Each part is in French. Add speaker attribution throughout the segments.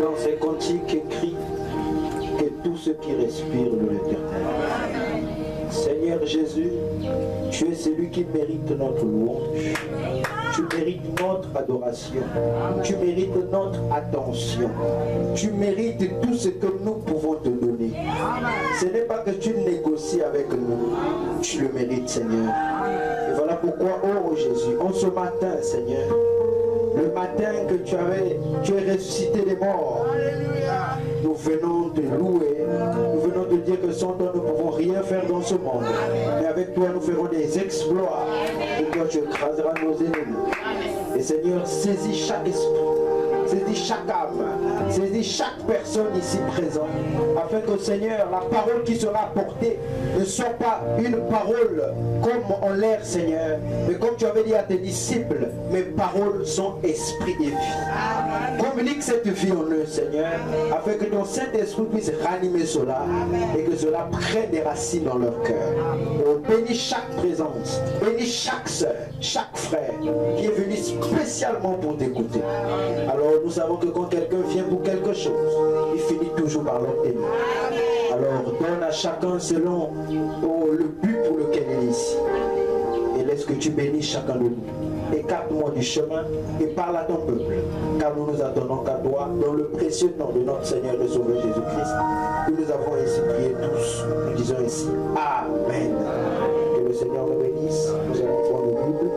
Speaker 1: dans ces cantiques écrits que tout ce qui respire de l'Éternel. Seigneur Jésus, tu es celui qui mérite notre louange. Tu mérites notre adoration. Tu mérites notre attention. Tu mérites tout ce que nous pouvons te donner. Ce n'est pas que tu négocies avec nous. Tu le mérites, Seigneur. Et voilà pourquoi, oh Jésus, en ce matin, Seigneur, le matin que tu es ressuscité des morts, nous venons te louer, nous venons te dire que sans toi nous ne pouvons rien faire dans ce monde. Mais avec toi nous ferons des exploits et toi tu écraseras nos ennemis. Et Seigneur, saisis chaque esprit, saisis chaque âme, saisis chaque personne ici présente, afin que Seigneur, la parole qui sera apportée ne soit pas une parole comme en l'air, Seigneur, mais comme tu avais dit à tes disciples, mes paroles sont esprit et vie. Communique cette vie en eux, Seigneur, afin que ton Saint-Esprit puisse ranimer cela et que cela prenne des racines dans leur cœur. Oh, bénis chaque présence, bénis chaque soeur, chaque frère qui est venu spécialement pour t'écouter. Alors nous savons que quand quelqu'un vient pour quelque chose, il finit toujours par l'obtenir. Alors donne à chacun selon le but pour lequel il est ici. Et laisse que tu bénisses chacun de nous. Écarte-moi du chemin et parle à ton peuple, car nous nous attendons qu'à toi, dans le précieux nom de notre Seigneur et Sauveur Jésus-Christ, que nous avons ainsi prié tous. Nous disons ainsi, Amen. Que le Seigneur nous bénisse. Nous allons prendre le Bible.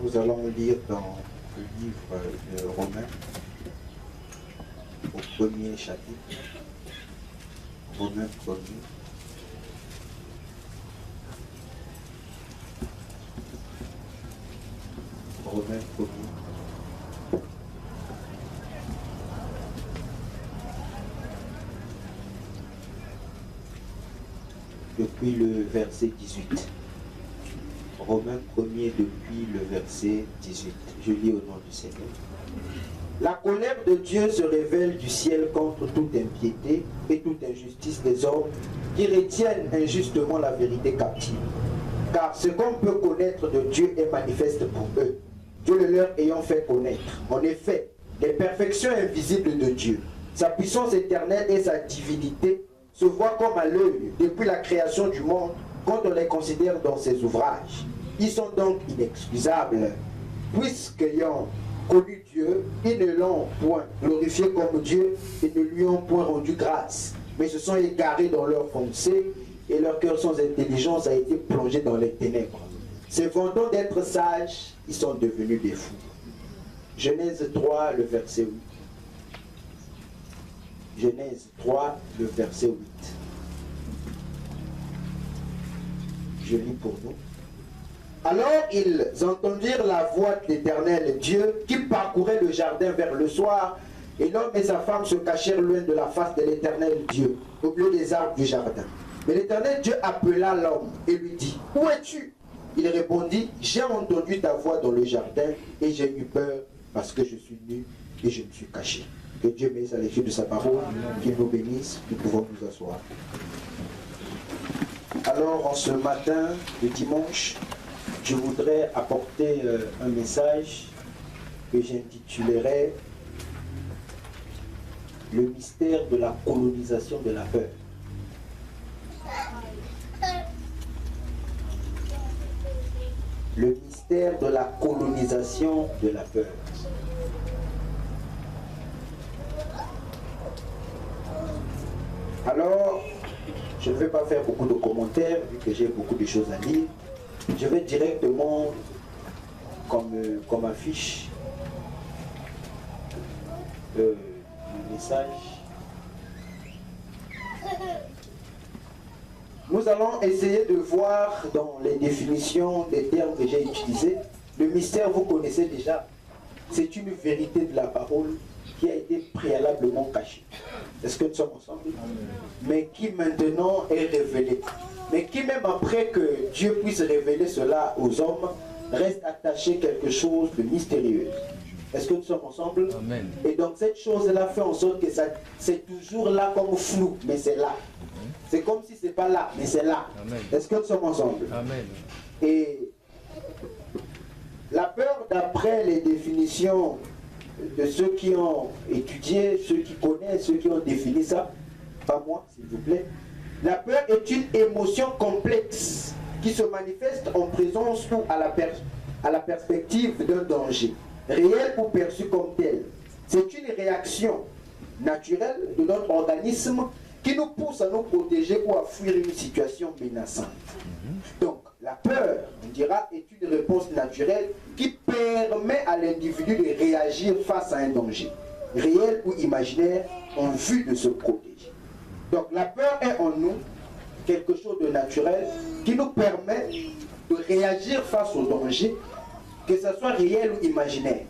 Speaker 1: Nous allons lire dans le livre de Romains, au premier chapitre, Romains 1er. Romains 1er. Depuis le verset 18. Romains 1er depuis le verset 18. Je lis au nom du Seigneur. La colère de Dieu se révèle du ciel contre toute impiété et toute injustice des hommes qui retiennent injustement la vérité captive. Car ce qu'on peut connaître de Dieu est manifeste pour eux, Dieu le leur ayant fait connaître. En effet, les perfections invisibles de Dieu, sa puissance éternelle et sa divinité se voient comme à l'œil depuis la création du monde quand on les considère dans ses ouvrages. Ils sont donc inexcusables, puisqu'ayant connu Dieu, ils ne l'ont point glorifié comme Dieu et ne lui ont point rendu grâce, mais se sont égarés dans leurs pensées et leur cœur sans intelligence a été plongé dans les ténèbres. Se vantant d'être sages, ils sont devenus des fous. Genèse 3, le verset 8. Genèse 3, le verset 8. Je lis pour nous. Alors ils entendirent la voix de l'Éternel Dieu qui parcourait le jardin vers le soir, et l'homme et sa femme se cachèrent loin de la face de l'Éternel Dieu, au milieu des arbres du jardin. Mais l'Éternel Dieu appela l'homme et lui dit, « Où es-tu » Il répondit, « J'ai entendu ta voix dans le jardin, et j'ai eu peur parce que je suis nu et je me suis caché. » Que Dieu bénisse à l'étude de sa parole, qu'il nous bénisse, nous pouvons nous asseoir. Alors, en ce matin de dimanche, je voudrais apporter un message que j'intitulerai « Le mystère de la colonisation de la peur ». Le mystère de la colonisation de la peur. Alors, je ne vais pas faire beaucoup de commentaires, vu que j'ai beaucoup de choses à lire. Je vais directement, comme affiche, le message. Nous allons essayer de voir dans les définitions des termes que j'ai utilisés. Le mystère, vous connaissez déjà. C'est une vérité de la parole qui a été préalablement cachée. Est-ce que nous sommes ensemble? Mais qui maintenant est révélée. Mais qui même après que Dieu puisse révéler cela aux hommes, reste attaché quelque chose de mystérieux. Est-ce que nous sommes ensemble?
Speaker 2: Amen.
Speaker 1: Et donc cette chose-là fait en sorte que c'est toujours là comme flou, mais c'est là. C'est comme si c'est pas là, mais c'est là. Est-ce que nous sommes ensemble?
Speaker 2: Amen.
Speaker 1: Et la peur, d'après les définitions de ceux qui ont étudié, ceux qui connaissent, ceux qui ont défini ça, pas moi, s'il vous plaît. La peur est une émotion complexe qui se manifeste en présence ou à la perspective d'un danger, réel ou perçu comme tel. C'est une réaction naturelle de notre organisme qui nous pousse à nous protéger ou à fuir une situation menaçante. Donc, la peur, on dira, est une réponse naturelle qui permet à l'individu de réagir face à un danger, réel ou imaginaire, en vue de se protéger. Donc, la peur est en nous quelque chose de naturel qui nous permet de réagir face au danger, que ce soit réel ou imaginaire.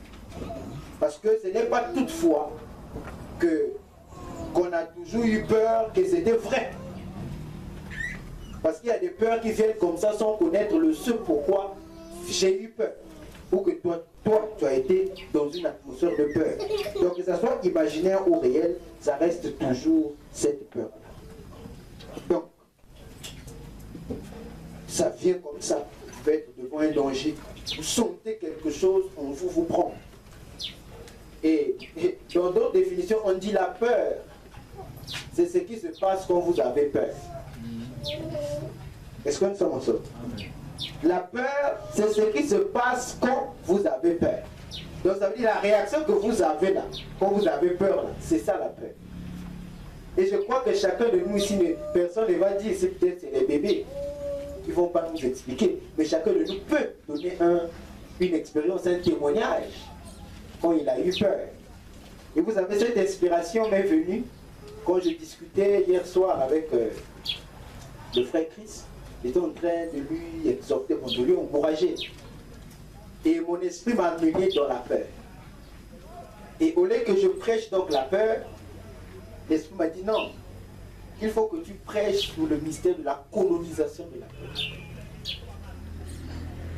Speaker 1: Parce que ce n'est pas toutefois qu'on a toujours eu peur que c'était vrai. Parce qu'il y a des peurs qui viennent comme ça sans connaître le ce pourquoi j'ai eu peur. Ou que toi, tu as été dans une atmosphère de peur. Donc que ce soit imaginaire ou réel, ça reste toujours cette peur-là. Donc, ça vient comme ça. Vous pouvez être devant un danger. Vous sentez quelque chose, on vous prend. Et dans d'autres définitions, on dit la peur. C'est ce qui se passe quand vous avez peur. Est-ce que nous sommes ensemble? La peur, c'est ce qui se passe quand vous avez peur. Donc ça veut dire la réaction que vous avez là, quand vous avez peur là, c'est ça la peur. Et je crois que chacun de nous ici, personne ne va dire, c'est peut-être c'est les bébés, ils ne vont pas nous expliquer, mais chacun de nous peut donner une expérience, un témoignage, quand il a eu peur. Et vous avez cette inspiration m'est venue quand je discutais hier soir avec le frère Chris. J'étais en train de lui exhorter, de lui encourager. Et mon esprit m'a amené dans la peur. Et au lieu que je prêche donc la peur, l'esprit m'a dit non, il faut que tu prêches sur le mystère de la colonisation de la peur.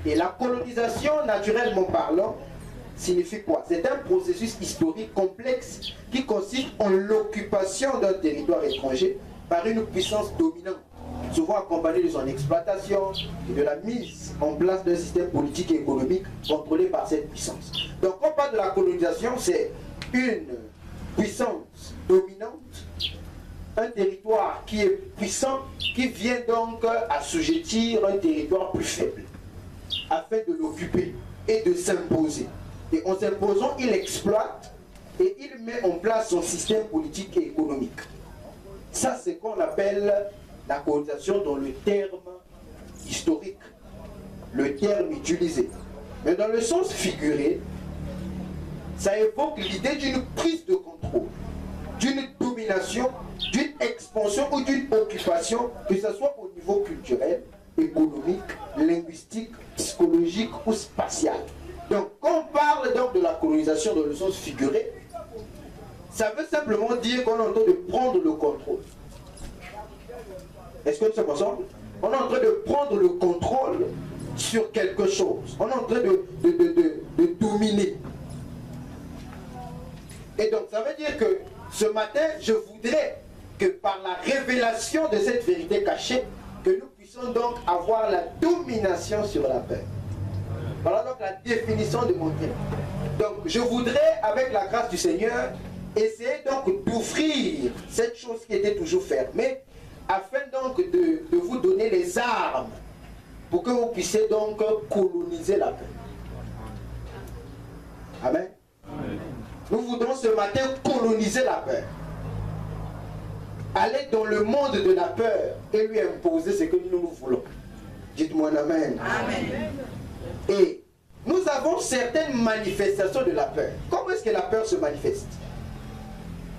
Speaker 1: Et la colonisation, naturellement parlant, signifie quoi? C'est un processus historique complexe qui consiste en l'occupation d'un territoire étranger par une puissance dominante, souvent accompagnée de son exploitation et de la mise en place d'un système politique et économique contrôlé par cette puissance. Donc quand on parle de la colonisation, c'est une puissance dominante, un territoire qui est puissant, qui vient donc assujettir un territoire plus faible, afin de l'occuper et de s'imposer. Et en s'imposant, il exploite et il met en place son système politique et économique. Ça, c'est ce qu'on appelle la colonisation dans le terme historique, le terme utilisé. Mais dans le sens figuré, ça évoque l'idée d'une prise de contrôle, d'une domination, d'une expansion ou d'une occupation, que ce soit au niveau culturel, économique, linguistique, psychologique ou spatial. Donc, quand on parle donc de la colonisation dans le sens figuré, ça veut simplement dire qu'on est en train de prendre le contrôle. Est-ce que nous sommes ensemble? On est en train de prendre le contrôle sur quelque chose. On est en train de dominer. Et donc, ça veut dire que ce matin, je voudrais que par la révélation de cette vérité cachée, que nous puissions donc avoir la domination sur la peur. Voilà donc la définition de mon thème. Donc, je voudrais, avec la grâce du Seigneur, essayer donc d'ouvrir cette chose qui était toujours fermée, afin donc de vous donner les armes pour que vous puissiez donc coloniser la paix. Amen. Amen. Nous voudrons ce matin coloniser la peur. Aller dans le monde de la peur et lui imposer ce que nous voulons. Dites-moi amen. Amen. Et nous avons certaines manifestations de la peur. Comment est-ce que la peur se manifeste?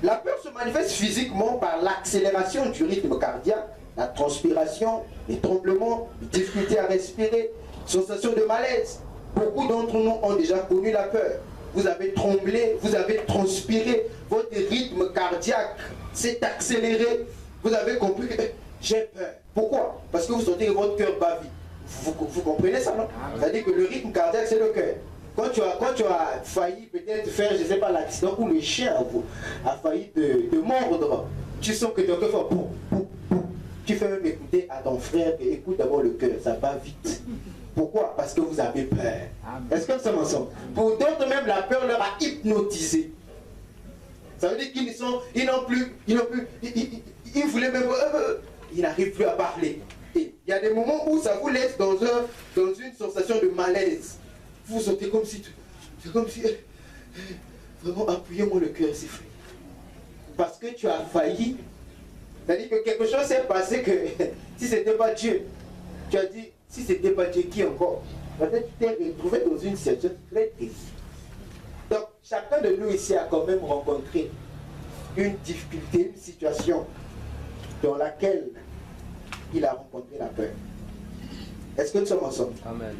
Speaker 1: La peur se manifeste physiquement par l'accélération du rythme cardiaque, la transpiration, les tremblements, les difficultés à respirer, sensation de malaise. Beaucoup d'entre nous ont déjà connu la peur. Vous avez tremblé, vous avez transpiré, votre rythme cardiaque s'est accéléré. Vous avez compris que j'ai peur. Pourquoi? Parce que vous sentez que votre cœur bat vite. Vous comprenez ça, non? C'est-à-dire que le rythme cardiaque, c'est le cœur.
Speaker 2: Quand tu as failli peut-être faire, je ne sais pas, l'accident où le chien a failli te mordre, tu sens que ton cœur fait boum, boum, boum. Tu fais même écouter à ton frère que écoute d'abord le cœur, ça va vite. Pourquoi? Parce que vous avez peur. Est-ce que nous sommes ensemble? Pour d'autres même, la peur leur a hypnotisé. Ça veut dire qu'ils n'ont plus, ils voulaient même, ils n'arrivent plus à parler. Et il y a des moments où ça vous laisse dans une sensation de malaise. Vous sentez comme si, vraiment appuyez-moi le cœur, s'il vous plaît. Parce que tu as failli. C'est-à-dire que quelque chose s'est passé que si ce n'était pas Dieu, tu as dit, si ce n'était pas Dieu, qui encore? Peut-être tu t'es retrouvé dans une situation très triste. Donc, chacun de nous ici a quand même rencontré une difficulté, une situation dans laquelle il a rencontré la peur. Est-ce que nous sommes ensemble? Amen.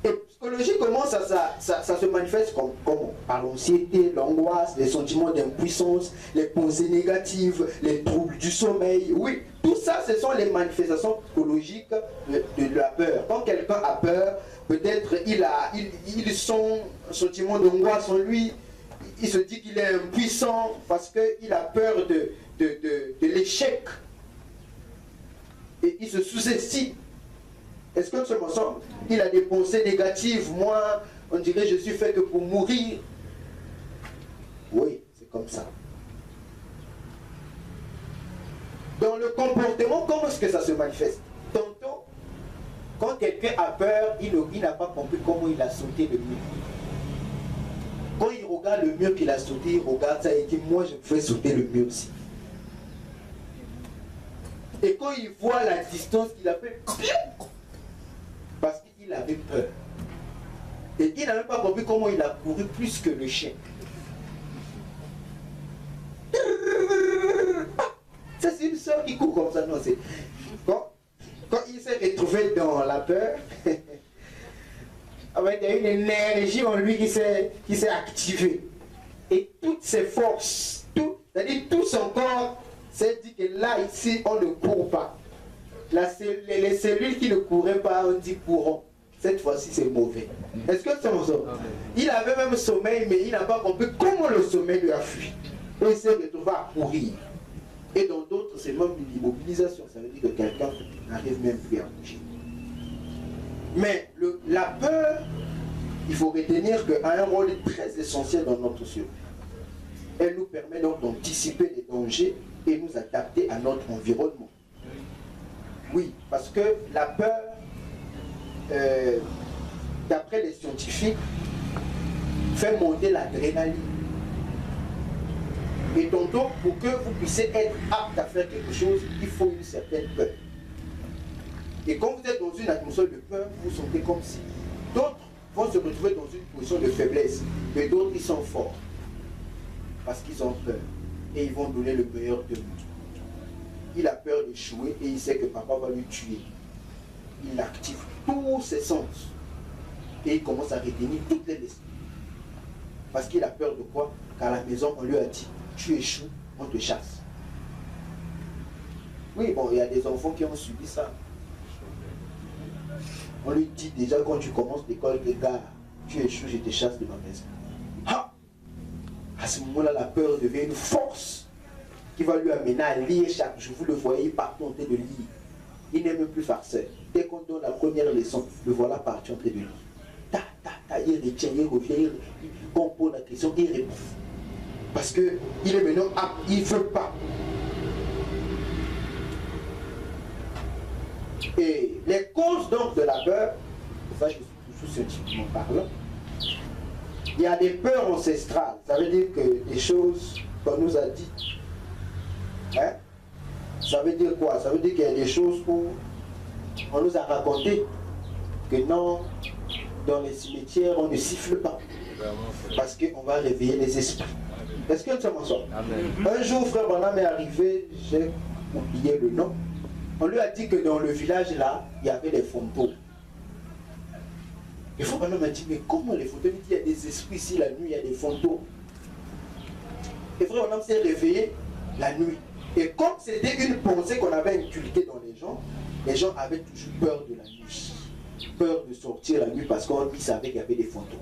Speaker 2: Et psychologiquement, ça se manifeste comment? Par l'anxiété, l'angoisse, les sentiments d'impuissance, les pensées négatives, les troubles du sommeil. Oui, tout ça, ce sont les manifestations psychologiques de la peur. Quand quelqu'un a peur, peut-être il sent un sentiment d'angoisse en lui, il se dit qu'il est impuissant parce qu'il a peur de l'échec. Et il se sous-estime. Est-ce que nous sommes ensemble? Il a des pensées négatives. Moi, on dirait je suis fait que pour mourir. Oui, c'est comme ça. Dans le comportement, comment est-ce que ça se manifeste? Tantôt, quand quelqu'un a peur, il n'a pas compris comment il a sauté le mur. Quand il regarde le mur qu'il a sauté, il regarde ça et dit, moi je peux sauter le mur aussi. Et quand il voit la distance qu'il a fait, parce qu'il avait peur. Et il n'a même pas compris comment il a couru plus que le chien. Ça, c'est une soeur qui court comme ça. Non, c'est... Quand il s'est retrouvé dans la peur, il y a une énergie en lui qui s'est activée. Et toutes ses forces, c'est-à-dire tout son corps, s'est dit que là, ici, on ne court pas. Les cellules qui ne couraient pas, on dit courant. Cette fois-ci, c'est mauvais. Est-ce que c'est ça? Il avait même sommeil, mais il n'a pas compris comment le sommeil lui a fui. Et il s'est retrouvé à courir. Et dans d'autres, c'est même une immobilisation. Ça veut dire que quelqu'un n'arrive même plus à bouger. Mais la peur, il faut retenir qu'elle a un rôle très essentiel dans notre survie. Elle nous permet donc d'anticiper les dangers et nous adapter à notre environnement. Oui, parce que la peur, d'après les scientifiques, fait monter l'adrénaline. Et tantôt, pour que vous puissiez être apte à faire quelque chose, il faut une certaine peur. Et quand vous êtes dans une atmosphère de peur, vous sentez comme si d'autres vont se retrouver dans une position de faiblesse, mais d'autres, ils sont forts. Parce qu'ils ont peur. Et ils vont donner le meilleur de nous. Il a peur d'échouer et il sait que papa va lui tuer. Il active tous ses sens. Et il commence à retenir toutes les leçons. Parce qu'il a peur de quoi? Qu'à la maison, on lui a dit, tu échoues, on te chasse. Oui, bon, il y a des enfants qui ont subi ça. On lui dit déjà quand tu commences l'école, les gars, tu échoues, je te chasse de ma maison. Ah! À ce moment-là, la peur devient une force qui va lui amener à lire chaque jour. Vous le voyez partout en train de lire. Il n'est même plus farceur. Dès qu'on donne la première leçon, le voilà parti en train de lire. Ta, ta, ta, il retient, il revient, quand on pose la question, il répond. Parce qu'il est maintenant apte, il ne veut pas. Et les causes donc de la peur, ça je suis toujours scientifiquement parlant, il y a des peurs ancestrales. Ça veut dire que des choses qu'on nous a dites. Hein? Ça veut dire quoi? Ça veut dire qu'il y a des choses où on nous a raconté que non, dans les cimetières, on ne siffle pas. Parce qu'on va réveiller les esprits. Est-ce que nous sommes ensemble? Un jour, frère Branham est arrivé, j'ai oublié le nom. On lui a dit que dans le village là, il y avait des fantômes. Et frère Branham m'a dit, mais comment les fantômes? Il dit, il y a des esprits ici la nuit, il y a des fantômes. Et frère Branham s'est réveillé la nuit. Et comme c'était une pensée qu'on avait inculquée dans les gens avaient toujours peur de la nuit. peur de sortir la nuit parce qu'il savait qu'il y avait des fantômes.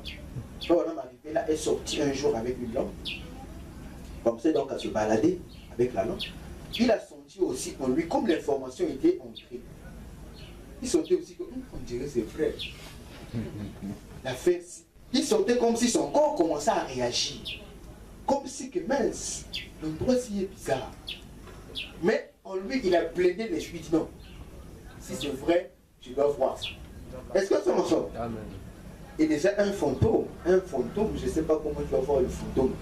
Speaker 2: Quand on est arrivé là, elle est sortie un jour avec une lampe. Commençait donc à se balader avec la lampe. Il a senti aussi en lui, comme l'information était entrée, il sentait aussi que, on dirait c'est vrai. Il sentait comme si son corps commençait à réagir. Comme si que mince, l'endroit s'y est bizarre. Mais en lui, il a plaidé l'esprit, dit non. Si c'est vrai, tu dois voir ça. Est-ce que ça m'ensemble? Et déjà un fantôme, je ne sais pas comment tu vas voir le fantôme,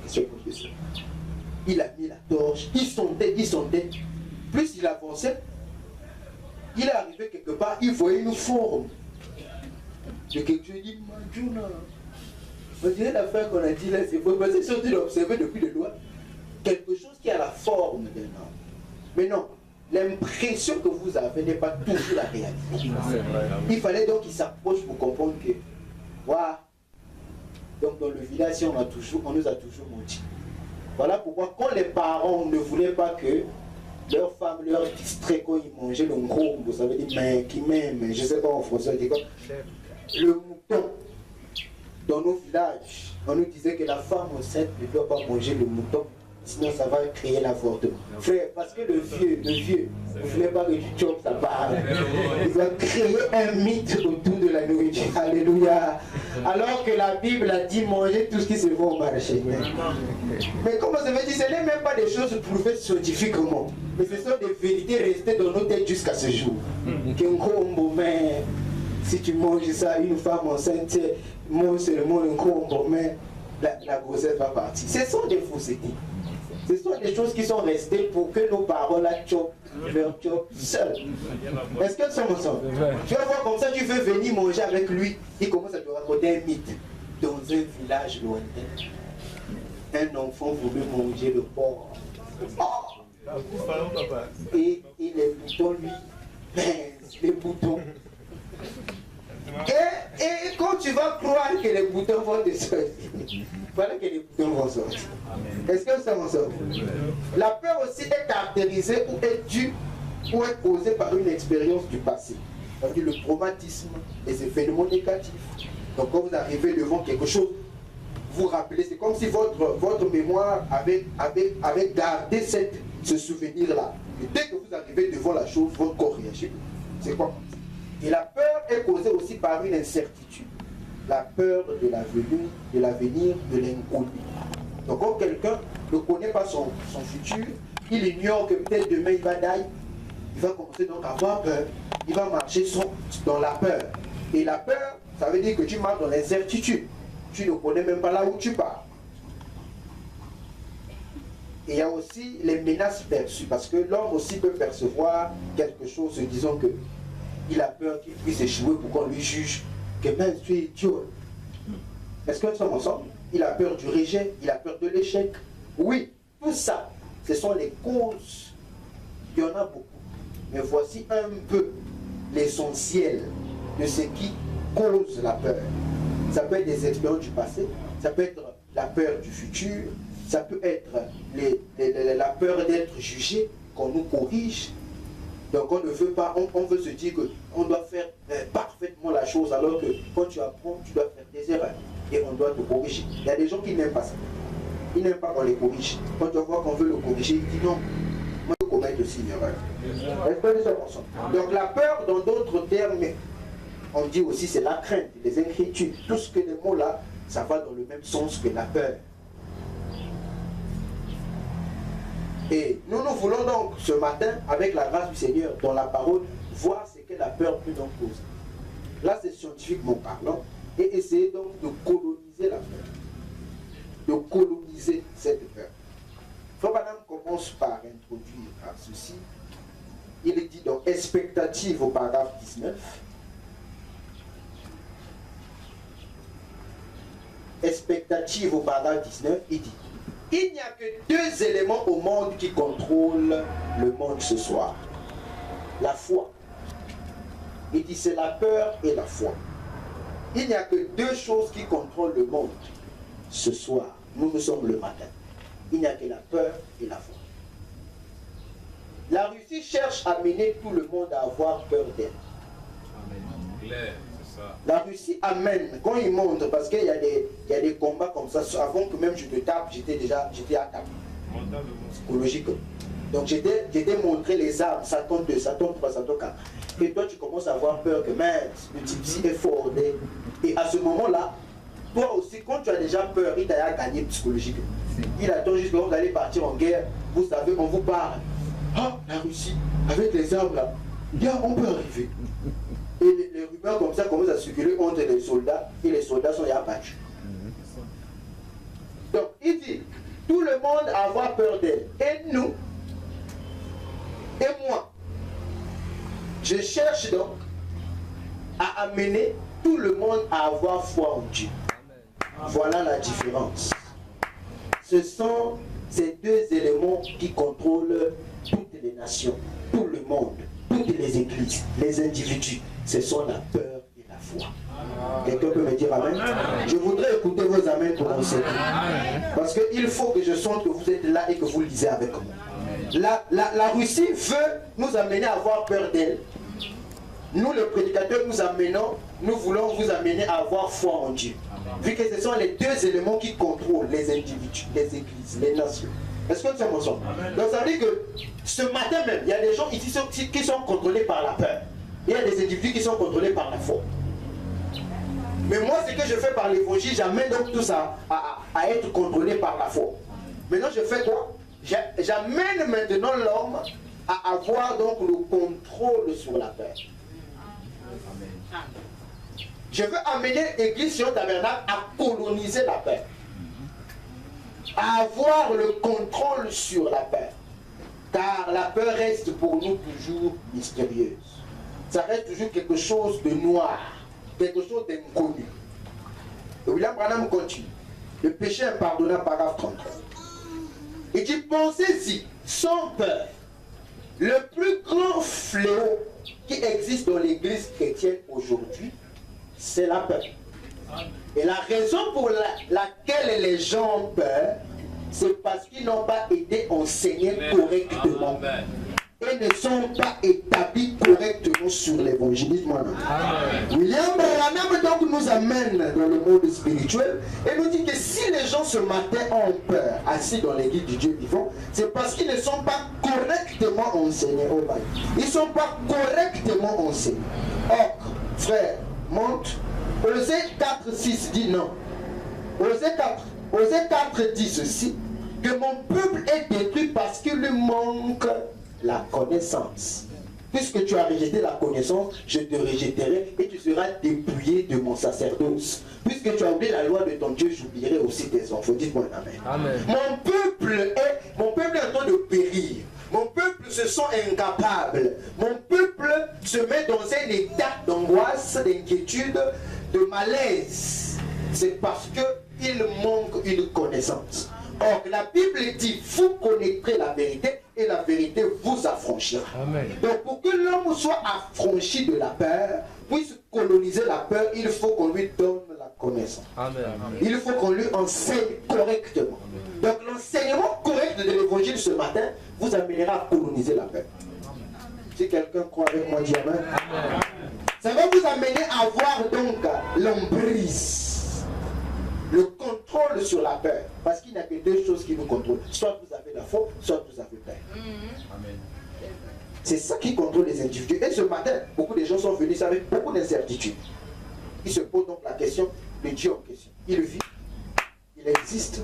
Speaker 2: il a mis la torche, il sondait. Plus il avançait, il est arrivé quelque part, il voyait une forme. De quelque chose, il dit, Majuna. On dirait l'affaire qu'on a dit là, c'est faux. Parce que si on observé depuis le loin, quelque chose qui a la forme d'un homme. Mais non, l'impression que vous avez n'est pas toujours la réalité. Il fallait donc qu'il s'approche pour comprendre que, waouh, donc dans le village, on nous a toujours menti. Voilà pourquoi quand les parents ne voulaient pas que leur femme leur distrait quand ils mangeaient le gros, vous savez, mais qui m'aime, je ne sais pas en français, on dit quoi, le mouton. Dans nos villages, on nous disait que la femme enceinte ne doit pas manger le mouton, sinon ça va créer l'avortement. Frère, parce que le vieux, ne voulait pas que tu chopes sa part. Il va créer un mythe autour de la nourriture. Alléluia. Alors que la Bible a dit manger tout ce qui se vend au marché. Mais comment ça veut dire, ce n'est même pas des choses prouvées scientifiquement. Mais ce sont des vérités restées dans nos têtes jusqu'à ce jour. Mais si tu manges ça, une femme enceinte, mange seulement un combo, mais la grossesse va partir. Ce sont des faussetés. Ce sont des choses qui sont restées pour que nos parents la chopent, leur chopent seuls. Est-ce que ça me semble? Tu vas voir comme ça, tu veux venir manger avec lui, il commence à te raconter un mythe. Dans un village lointain, un enfant voulait manger le porc. Oh! Et les boutons, lui, les boutons. Et quand tu vas croire que les boutons vont te sortir, voilà que les boutons vont sortir. Est-ce que ça m'en sort? La peur aussi est caractérisée ou est due ou est causée par une expérience du passé. C'est-à-dire le traumatisme, les événements négatifs. Donc quand vous arrivez devant quelque chose, vous rappelez, c'est comme si votre mémoire avait gardé ce souvenir-là. Et dès que vous arrivez devant la chose, votre corps réagit. C'est quoi? Et la peur est causée aussi par une incertitude. La peur de l'avenir, de l'inconnu. Donc quand quelqu'un ne connaît pas son futur, il ignore que peut-être demain il va die, il va commencer donc à avoir peur. Il va marcher dans la peur. Et la peur, ça veut dire que tu marches dans l'incertitude. Tu ne connais même pas là où tu pars. Et il y a aussi les menaces perçues, parce que l'homme aussi peut percevoir quelque chose se disant que il a peur qu'il puisse échouer pour qu'on lui juge que même tu es idiot. Est-ce que nous sommes ensemble? Il a peur du rejet, il a peur de l'échec. Oui, tout ça, ce sont les causes. Il y en a beaucoup. Mais voici un peu l'essentiel de ce qui cause la peur. Ça peut être des expériences du passé, ça peut être la peur du futur, ça peut être la peur d'être jugé, qu'on nous corrige. Donc on ne veut pas, on veut se dire qu'on doit faire parfaitement la chose, alors que quand tu apprends, tu dois faire des erreurs et on doit te corriger. Il y a des gens qui n'aiment pas ça. Ils n'aiment pas qu'on les corrige. Quand tu vois qu'on veut le corriger, il dit non, moi je commets aussi une erreur. Est-ce que nous sommes ensemble? Donc la peur, dans d'autres termes, on dit aussi c'est la crainte, les inquiétudes. Tout ce que les mots là, ça va dans le même sens que la peur. Et nous voulons donc ce matin, avec la grâce du Seigneur, dans la parole, voir ce que la peur peut donc causer. Là, c'est scientifiquement parlant, et essayer donc de coloniser la peur. De coloniser cette peur. Frère Branham commence par introduire à ceci. Il est dit dans expectative au paragraphe 19. Expectative au paragraphe 19, il dit: il n'y a que deux éléments au monde qui contrôlent le monde ce soir. La foi. Il dit c'est la peur et la foi. Il n'y a que deux choses qui contrôlent le monde ce soir. Nous sommes le matin. Il n'y a que la peur et la foi. La Russie cherche à mener tout le monde à avoir peur d'elle. La Russie amène, quand ils montent, parce qu'il y a des combats comme ça, avant que même je te tape, j'étais à table. Psychologique. Donc j'étais montré les armes, ça tombe 2, ça tombe 3, ça tombe 4. Et toi tu commences à avoir peur que merde, le type est fort. Et à ce moment-là, toi aussi, quand tu as déjà peur, il t'a gagné psychologiquement. Il attend juste que vous allez partir en guerre, vous savez, on vous parle. Ah, la Russie, avec les armes là, bien, on peut arriver. Et les rumeurs comme ça commencent à circuler entre les soldats, et les soldats sont abattus. Donc, il dit, tout le monde a avoir peur d'elle. Et nous, et moi, je cherche donc à amener tout le monde à avoir foi en Dieu. Voilà la différence. Ce sont ces deux éléments qui contrôlent toutes les nations, tout le monde, toutes les églises, les individus. Ce sont la peur et la foi. Quelqu'un peut me dire amen? Je voudrais écouter vos amens pour enseigner. Parce qu'il faut que je sente que vous êtes là et que vous lisez avec moi. La Russie veut nous amener à avoir peur d'elle. Nous, les prédicateurs, nous voulons vous amener à avoir foi en Dieu. Vu que ce sont les deux éléments qui contrôlent les individus, les églises, les nations. Est-ce que nous sommes ensemble? Donc ça veut dire que ce matin même, il y a des gens ici qui sont contrôlés par la peur. Il y a des individus qui sont contrôlés par la foi. Mais moi, ce que je fais par l'évangile, j'amène donc tout ça à être contrôlé par la foi. Maintenant, je fais quoi? J'amène maintenant l'homme à avoir donc le contrôle sur la peur. Je veux amener l'église sur tabernacle à coloniser la peur. À avoir le contrôle sur la peur. Car la peur reste pour nous toujours mystérieuse. Ça reste toujours quelque chose de noir, quelque chose d'inconnu. William Branham continue. Le péché impardonnable, paragraphe 33. Il dit, pensez-y, sans peur, le plus grand fléau qui existe dans l'église chrétienne aujourd'hui, c'est la peur. Et la raison pour laquelle les gens ont peur, c'est parce qu'ils n'ont pas été enseignés correctement. Et ne sont pas établis correctement sur l'évangélisme. William Branham donc nous amène dans le monde spirituel et nous dit que si les gens ce matin ont peur, assis dans l'église du Dieu vivant, c'est parce qu'ils ne sont pas correctement enseignés. Oh my. Ils ne sont pas correctement enseignés. Or, frère, monte. Osée 4:6 dit non. Osée 4 dit ceci, que mon peuple est détruit parce qu'il lui manque la connaissance. Puisque tu as rejeté la connaissance, je te rejetterai et tu seras dépouillé de mon sacerdoce. Puisque tu as oublié la loi de ton Dieu, j'oublierai aussi tes enfants. Dites-moi amen. Amen. Mon peuple est en train de périr. Mon peuple se sent incapable. Mon peuple se met dans un état d'angoisse, d'inquiétude, de malaise. C'est parce qu'il manque une connaissance. Or, la Bible dit, vous connaîtrez la vérité et la vérité vous affranchira. Amen. Donc, pour que l'homme soit affranchi de la peur, puisse coloniser la peur, il faut qu'on lui donne la connaissance. Amen. Il faut qu'on lui enseigne correctement. Amen. Donc, l'enseignement correct de l'évangile ce matin vous amènera à coloniser la peur. Si quelqu'un croit avec moi, dis amen. Amen. Ça va vous amener à avoir donc l'emprise. Le contrôle sur la peur. Parce qu'il n'y a que deux choses qui nous contrôlent. Soit vous avez la foi, soit vous avez peur. Amen. C'est ça qui contrôle les individus. Et ce matin, beaucoup de gens sont venus avec beaucoup d'incertitudes. Ils se posent donc la question de Dieu en question. Il vit, il existe.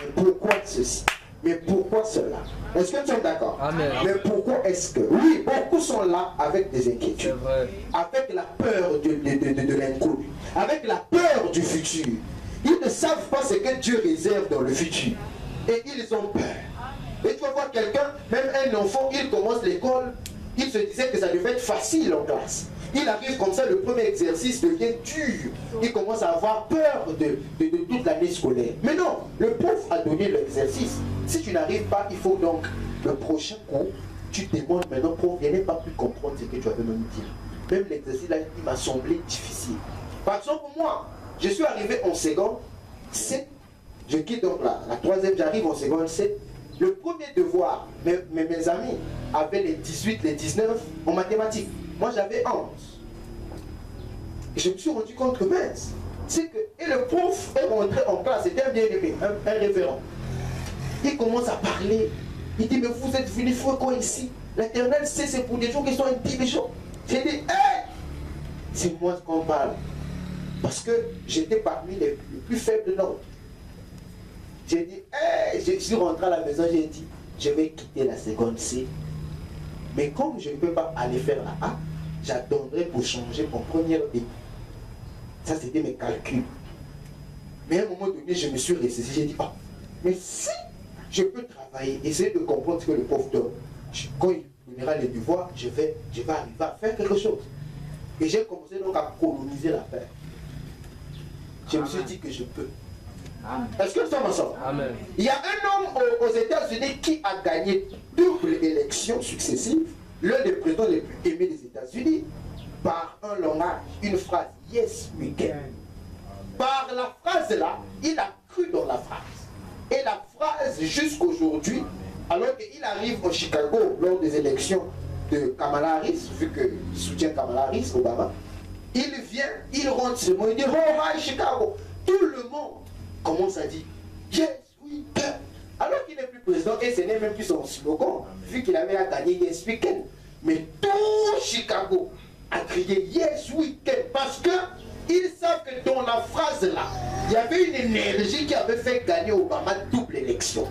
Speaker 2: Mais pourquoi ceci? Mais pourquoi cela? Est-ce que nous sommes d'accord? Amen. Mais pourquoi est-ce que... Oui, beaucoup sont là avec des inquiétudes. Avec la peur de l'inconnu. Avec la peur du futur. Ils ne savent pas ce que Dieu réserve dans le futur. Et ils ont peur. Et tu vas voir quelqu'un, même un enfant, il commence l'école, il se disait que ça devait être facile en classe. Il arrive comme ça, le premier exercice devient dur. Il commence à avoir peur de toute l'année scolaire. Mais non, le prof a donné l'exercice. Si tu n'arrives pas, il faut donc, le prochain cours, tu te demandes maintenant, prof, je n'ai pas pu comprendre ce que tu avais même dit. Même l'exercice là, il m'a semblé difficile. Par exemple, moi, je suis arrivé en seconde C. Je quitte donc la troisième, j'arrive en seconde C. Le premier devoir, mes amis avaient les 18, les 19 en mathématiques. Moi, j'avais 11. Et je me suis rendu compte que mince, c'est que, et le prof est rentré en classe, c'était un bien-aimé, un référent. Il commence à parler, il dit, mais vous êtes venus faire quoi ici? L'éternel sait, c'est pour des gens qui sont intelligents. J'ai dit, hey! C'est moi qu'on parle. Parce que j'étais parmi les plus faibles notes. J'ai dit, hey! Je suis rentré à la maison, j'ai dit, je vais quitter la seconde C. Mais comme je ne peux pas aller faire la A, j'attendrai pour changer pour première D. Ça, c'était mes calculs. Mais à un moment donné, je me suis ressaisi, j'ai dit, oh, mais si je peux travailler, essayer de comprendre ce que le prof donne, quand il donnera les devoirs, je vais arriver à faire quelque chose. Et j'ai commencé donc à coloniser la paix. Je me suis dit que je peux. Est-ce que nous sommes ensemble? Amen. Il y a un homme aux États-Unis qui a gagné double élection successive, l'un des présidents les plus aimés des États-Unis, par un langage, une phrase, yes, we can. Par la phrase là, il a cru dans la phrase. Et la phrase jusqu'aujourd'hui, alors qu'il arrive au Chicago lors des élections de Kamala Harris, vu qu'il soutient Kamala Harris, Obama, il vient, il rentre ce mot, il dit oh hi Chicago. Tout le monde commence à dire yes, we can. Alors qu'il n'est plus président et ce n'est même plus son slogan, vu qu'il avait gagné yes, we can. Mais tout Chicago a crié yes, we can parce que ils savent que dans la phrase là, il y avait une énergie qui avait fait gagner Obama double élection.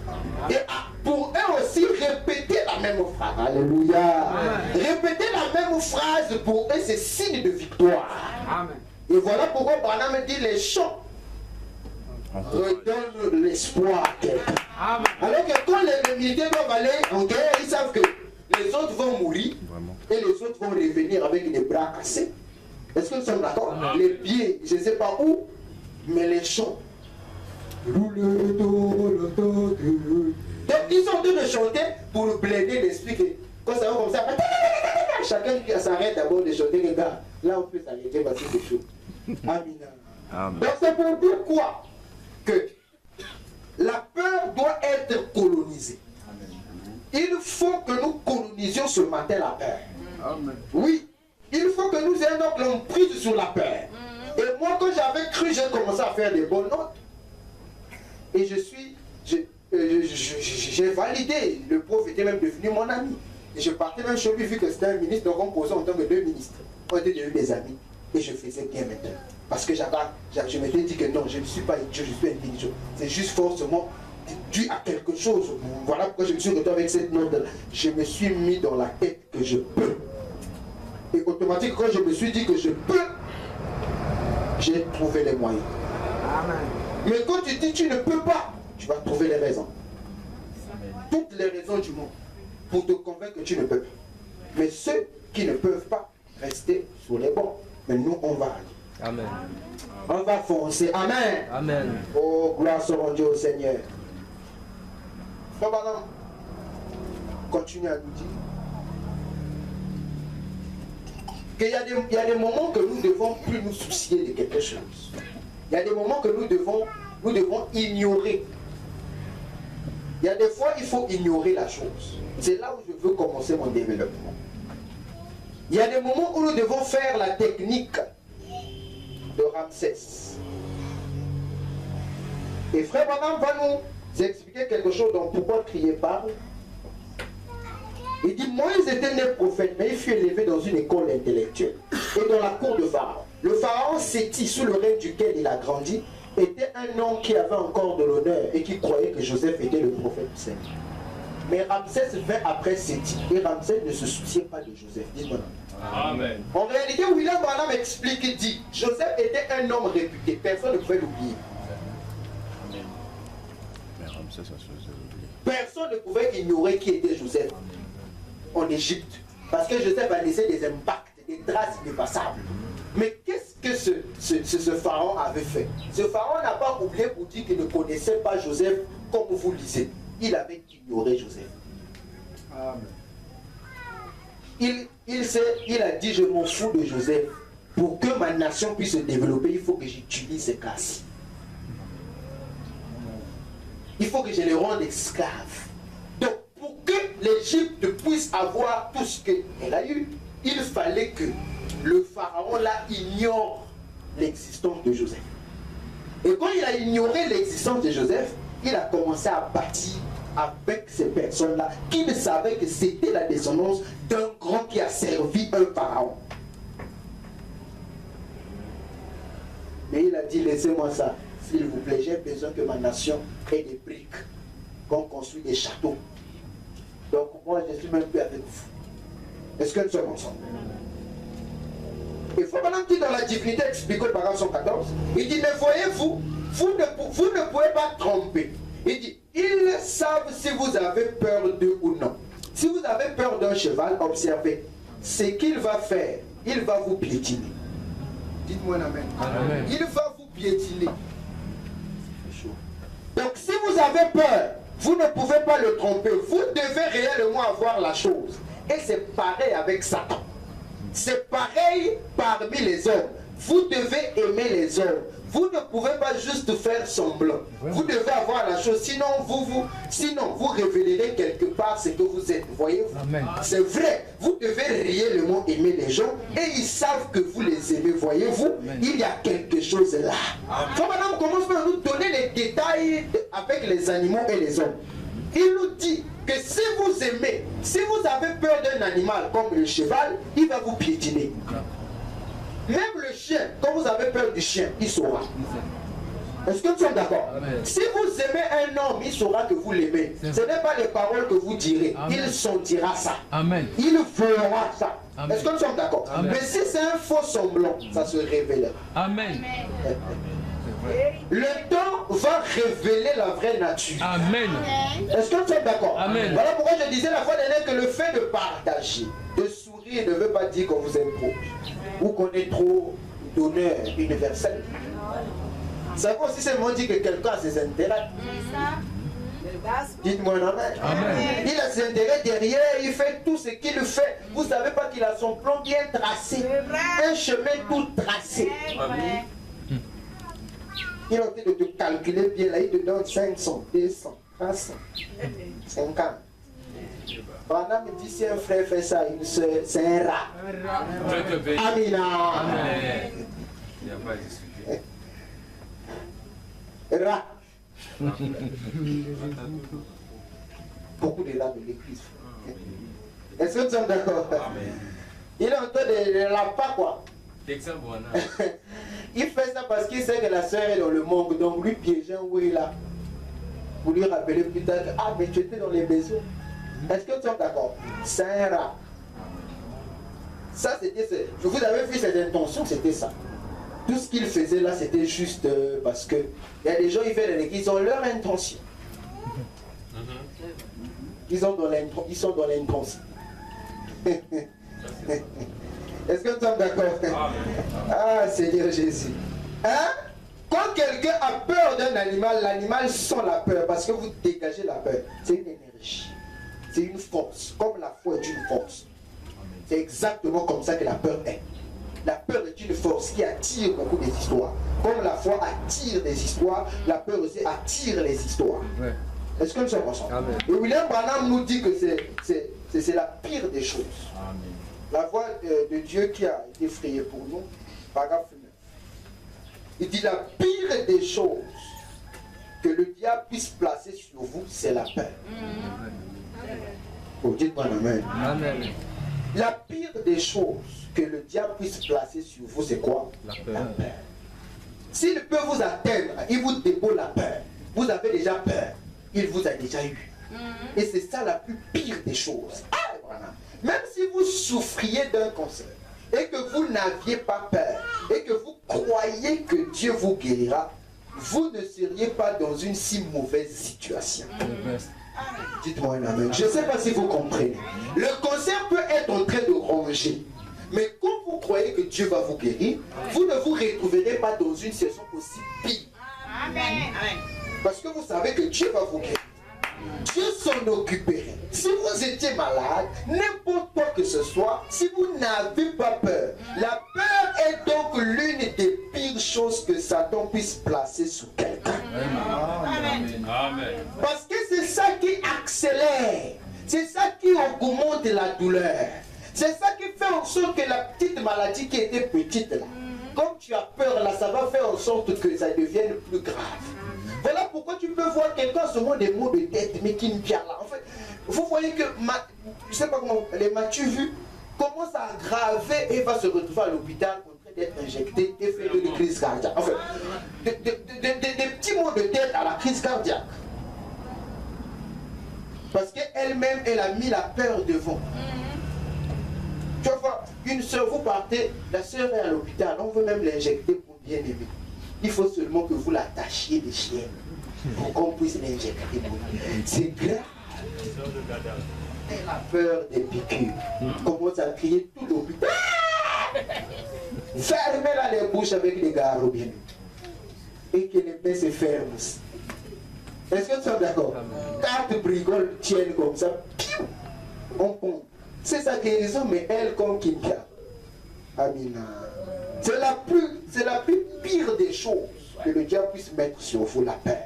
Speaker 2: Et pour eux aussi, répéter la même phrase. Alléluia. Répéter la même phrase pour eux, c'est signe de victoire. Amen. Et voilà pourquoi Branham dit les chants redonnent l'espoir. Alors que quand les militaires doivent aller en guerre, ils savent que les autres vont mourir et les autres vont revenir avec des bras cassés. Est-ce que nous sommes d'accord? Les pieds, je ne sais pas où, mais les chants. Donc ils sont en train de chanter pour blender l'esprit. Quand ça va comme ça, chacun s'arrête d'abord de chanter. Les gars, là on peut s'arrêter parce que c'est chaud. Amina. Donc c'est pour dire quoi? Que la peur doit être colonisée. Il faut que nous colonisions ce matin la peur. Amen. Oui. Il faut que nous ayons donc l'emprise sur la peur. Et moi, quand j'avais cru, j'ai commencé à faire des bonnes notes. Et j'ai validé. Le prof était même devenu mon ami. Et je partais même chez lui, vu que c'était un ministre, donc on posait en tant que deux ministres. On était devenus des amis. Et je faisais bien maintenant. Parce que je m'étais dit que non, je ne suis pas idiot, je suis intelligent. C'est juste forcément dû à quelque chose. Voilà pourquoi je me suis retrouvé avec cette note-là. Je me suis mis dans la tête que je peux. Et automatiquement, quand je me suis dit que je peux, j'ai trouvé les moyens. Amen. Mais quand tu dis tu ne peux pas, tu vas trouver les raisons. Toutes les raisons du monde pour te convaincre que tu ne peux pas. Mais ceux qui ne peuvent pas, rester sur les bancs. Mais nous, on va aller.
Speaker 3: Amen.
Speaker 2: On va foncer. Amen.
Speaker 3: Amen.
Speaker 2: Oh, gloire soit Dieu au Seigneur. Maintenant, continue à nous dire qu'il y a des moments que nous ne devons plus nous soucier de quelque chose. Il y a des moments que nous devons ignorer. Il y a des fois, il faut ignorer la chose. C'est là où je veux commencer mon développement. Il y a des moments où nous devons faire la technique de Ramsès. Et Frère Branham va nous expliquer quelque chose dont pourquoi crier parle. Il dit, Moïse était né prophète, mais il fut élevé dans une école intellectuelle et dans la cour de Pharaon. Le Pharaon Séti, sous le règne duquel il a grandi, était un homme qui avait encore de l'honneur et qui croyait que Joseph était le prophète du Seigneur. Mais Ramsès vint après Séti et Ramsès ne se souciait pas de Joseph. Dites-moi.
Speaker 3: Amen.
Speaker 2: En réalité, William Branham explique et dit, Joseph était un homme réputé, personne ne pouvait l'oublier. Personne ne pouvait ignorer qui était Joseph en Égypte. Parce que Joseph a laissé des impacts, des traces ineffaçables. Mais qu'est-ce que ce pharaon avait fait? Ce pharaon n'a pas oublié pour dire qu'il ne connaissait pas Joseph comme vous lisez. Il avait ignoré Joseph. Amen. Il a dit, je m'en fous de Joseph. Pour que ma nation puisse se développer, il faut que j'utilise ces cas-ci. Il faut que je les rende esclaves. Donc, pour que l'Égypte puisse avoir tout ce qu'elle a eu, il fallait que le pharaon là ignore l'existence de Joseph. Et quand il a ignoré l'existence de Joseph, il a commencé à bâtir avec ces personnes-là qui ne savaient que c'était la descendance d'un grand qui a servi un pharaon. Mais il a dit, laissez-moi ça, s'il vous plaît, j'ai besoin que ma nation ait des briques, qu'on construit des châteaux. Donc moi, je suis même plus avec vous. Est-ce que nous sommes ensemble? Il faut maintenant dire dans la divinité, expliquer au paragraphe 114, il dit, mais voyez-vous, vous ne pouvez pas tromper. Il dit, ils savent si vous avez peur d'eux ou non. Si vous avez peur d'un cheval, observez. Ce qu'il va faire, il va vous piétiner. Dites-moi un amen. Amen. Il va vous piétiner. Donc si vous avez peur, vous ne pouvez pas le tromper. Vous devez réellement avoir la chose. Et c'est pareil avec Satan. C'est pareil parmi les hommes. Vous devez aimer les hommes. Vous ne pouvez pas juste faire semblant. Vous devez avoir la chose. Sinon, vous révélerez quelque part ce que vous êtes. Voyez-vous? C'est vrai. Vous devez réellement aimer les gens. Et ils savent que vous les aimez. Voyez-vous? Il y a quelque chose là. Quand madame commence à nous donner les détails avec les animaux et les hommes. Il nous dit que si vous aimez, si vous avez peur d'un animal comme le cheval, il va vous piétiner. Même le chien, quand vous avez peur du chien, il saura. Est-ce que nous sommes d'accord? Si vous aimez un homme, il saura que vous l'aimez. Ce n'est pas les paroles que vous direz. Amen. Il sentira ça. Amen. Il fera ça. Est-ce que nous sommes d'accord? Mais si c'est un faux semblant, ça se révélera. Amen. Le temps va révéler la vraie nature. Amen. Est-ce que nous sommes d'accord? Amen. Voilà pourquoi je disais la fois dernière que le fait de partager, de sourire ne veut pas dire qu'on vous aime trop ou qu'on est trop donneur universel. Ça veut aussi seulement dire que quelqu'un a ses intérêts. Dites-moi un amen. Il a ses intérêts derrière, il fait tout ce qu'il fait. Vous ne savez pas qu'il a son plan bien tracé, un chemin tout tracé. Amen. Il a envie de te calculer bien là, il te donne 500, 200, 300, 50. Pendant me dit si un frère fait ça, une soeur, c'est un rat. Amina. Rat. Beaucoup de larmes de l'église. Est-ce que nous sommes d'accord? Il est en train de la pas quoi. Il fait ça parce qu'il sait que la soeur est dans le monde, donc lui piégeant où il est là. Pour lui rappeler plus tard que ah mais tu étais dans les maisons. Est-ce que nous sommes d'accord? C'est un rat. Ça c'était, vous avez vu ses intentions, c'était ça. Tout ce qu'il faisait là c'était juste parce que il y a des gens qui viennent à l'église, ils ont leur intention. Ils sont dans l'intention. Est-ce que nous sommes d'accord? Ah, Seigneur Jésus. Hein? Quand quelqu'un a peur d'un animal, l'animal sent la peur parce que vous dégagez la peur. C'est une énergie. C'est une force. Comme la foi est une force. C'est exactement comme ça que la peur est. La peur est une force qui attire beaucoup des histoires. Comme la foi attire des histoires, la peur aussi attire les histoires. Ouais. Est-ce que nous sommes ensemble? Amen. Et William Branham nous dit que c'est la pire des choses. Amen. La voix de Dieu qui a été frayée pour nous, paragraphe 9. Il dit la pire des choses que le diable puisse placer sur vous, c'est la peur. Oh, dites-moi amen. Amen. La pire des choses que le diable puisse placer sur vous, c'est quoi? La peur. S'il peut vous atteindre, il vous dépose la peur. Vous avez déjà peur. Il vous a déjà eu. Et c'est ça la plus pire des choses. Ah, voilà. Même si vous souffriez d'un cancer et que vous n'aviez pas peur et que vous croyez que Dieu vous guérira, vous ne seriez pas dans une si mauvaise situation. Dites-moi un amen. Je ne sais pas si vous comprenez. Le cancer peut être en train de ronger. Mais quand vous croyez que Dieu va vous guérir, vous ne vous retrouverez pas dans une situation aussi pire. Amen. Parce que vous savez que Dieu va vous guérir. Dieu s'en occuperait. Si vous étiez malade, n'importe quoi que ce soit, si vous n'avez pas peur, la peur est donc l'une des pires choses que Satan puisse placer sur quelqu'un. Amen. Amen. Parce que c'est ça qui accélère, c'est ça qui augmente la douleur, c'est ça qui fait en sorte que la petite maladie qui était petite là, comme tu as peur là, ça va faire en sorte que ça devienne plus grave. Voilà pourquoi tu peux voir quelqu'un seulement des maux de tête, mais qui ne vient là. En fait, vous voyez que, je ne sais pas comment, les m'as-tu vu, commence à aggraver et va se retrouver à l'hôpital en train d'être injecté et faire une crise cardiaque. En fait, des petits maux de tête à la crise cardiaque. Parce qu'elle-même, elle a mis la peur devant. Tu vois, une soeur, vous partez, la soeur est à l'hôpital, on veut même l'injecter pour bien aimer. Il faut seulement que vous l'attachiez des chiennes pour qu'on puisse l'injecter. C'est grave. Elle a peur des piqûres. Commence à crier tout l'hôpital. Fermez-la les bouches avec des garrots bien. Et que les mains se ferment. Est-ce que tu es d'accord? Quatre bricoles tiennent comme ça. On pompe. C'est sa guérison, mais elle comme Kinka. Amina. C'est la plus pire des choses que le diable puisse mettre sur vous, la peur.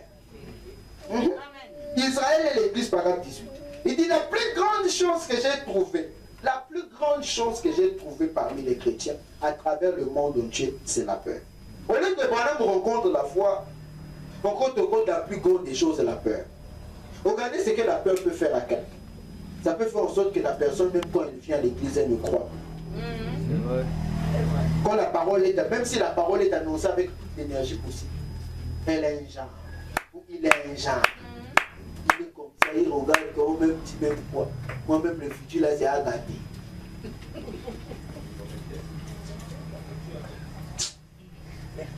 Speaker 2: Israël et l'église, paragraphe 18. Il dit la plus grande chose que j'ai trouvée, la plus grande chose que j'ai trouvée parmi les chrétiens à travers le monde entier, c'est la peur. Au lieu que Branham rencontre la foi, on compte la plus grande des choses, c'est la peur. Regardez ce que la peur peut faire à quelqu'un. Ça peut faire en sorte que la personne, même quand elle vient à l'église, elle ne croit pas. Quand la parole est, même si la parole est annoncée avec toute l'énergie possible, elle est un genre. Ou il est un genre. Il est comme ça, il regarde quand même dit même quoi. Moi-même, le futur là, c'est à gâter.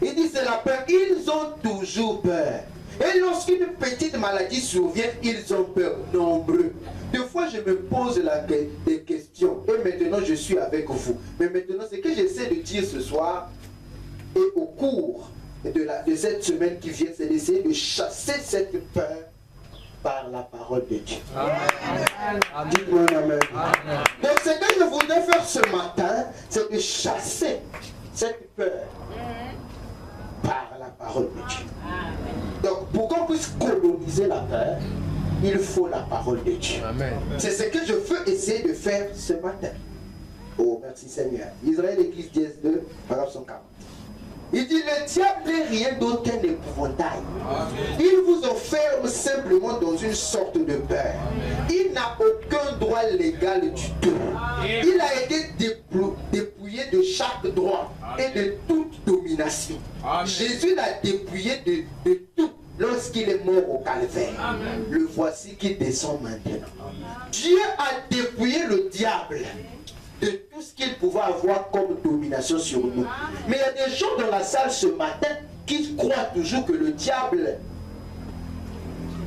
Speaker 2: Il dit c'est la peur. Ils ont toujours peur. Et lorsqu'une petite maladie survient, ils ont peur, nombreux. Des fois, je me pose des questions. Et maintenant, je suis avec vous. Mais maintenant, ce que j'essaie de dire ce soir, et au cours de cette semaine qui vient, c'est d'essayer de chasser cette peur par la parole de Dieu. Amen. Dites-moi amen. Amen. Donc, ce que je voudrais faire ce matin, c'est de chasser cette peur par la parole de Dieu. Donc, pour qu'on puisse coloniser la peur, il faut la parole de Dieu. C'est ce que je veux essayer de faire ce matin. Oh, merci Seigneur. Israël, Église 10.2, paragraphe 140. Il dit, le diable n'est rien d'autre qu'un épouvantail. Il vous enferme simplement dans une sorte de peur. Il n'a aucun droit légal du tout. Il a été dépouillé de chaque droit et de toute domination. Jésus l'a dépouillé de tout lorsqu'il est mort au calvaire. Le voici qui descend maintenant. Dieu a dépouillé le diable de tout ce qu'il pouvait avoir comme domination sur nous. Mais il y a des gens dans la salle ce matin qui croient toujours que le diable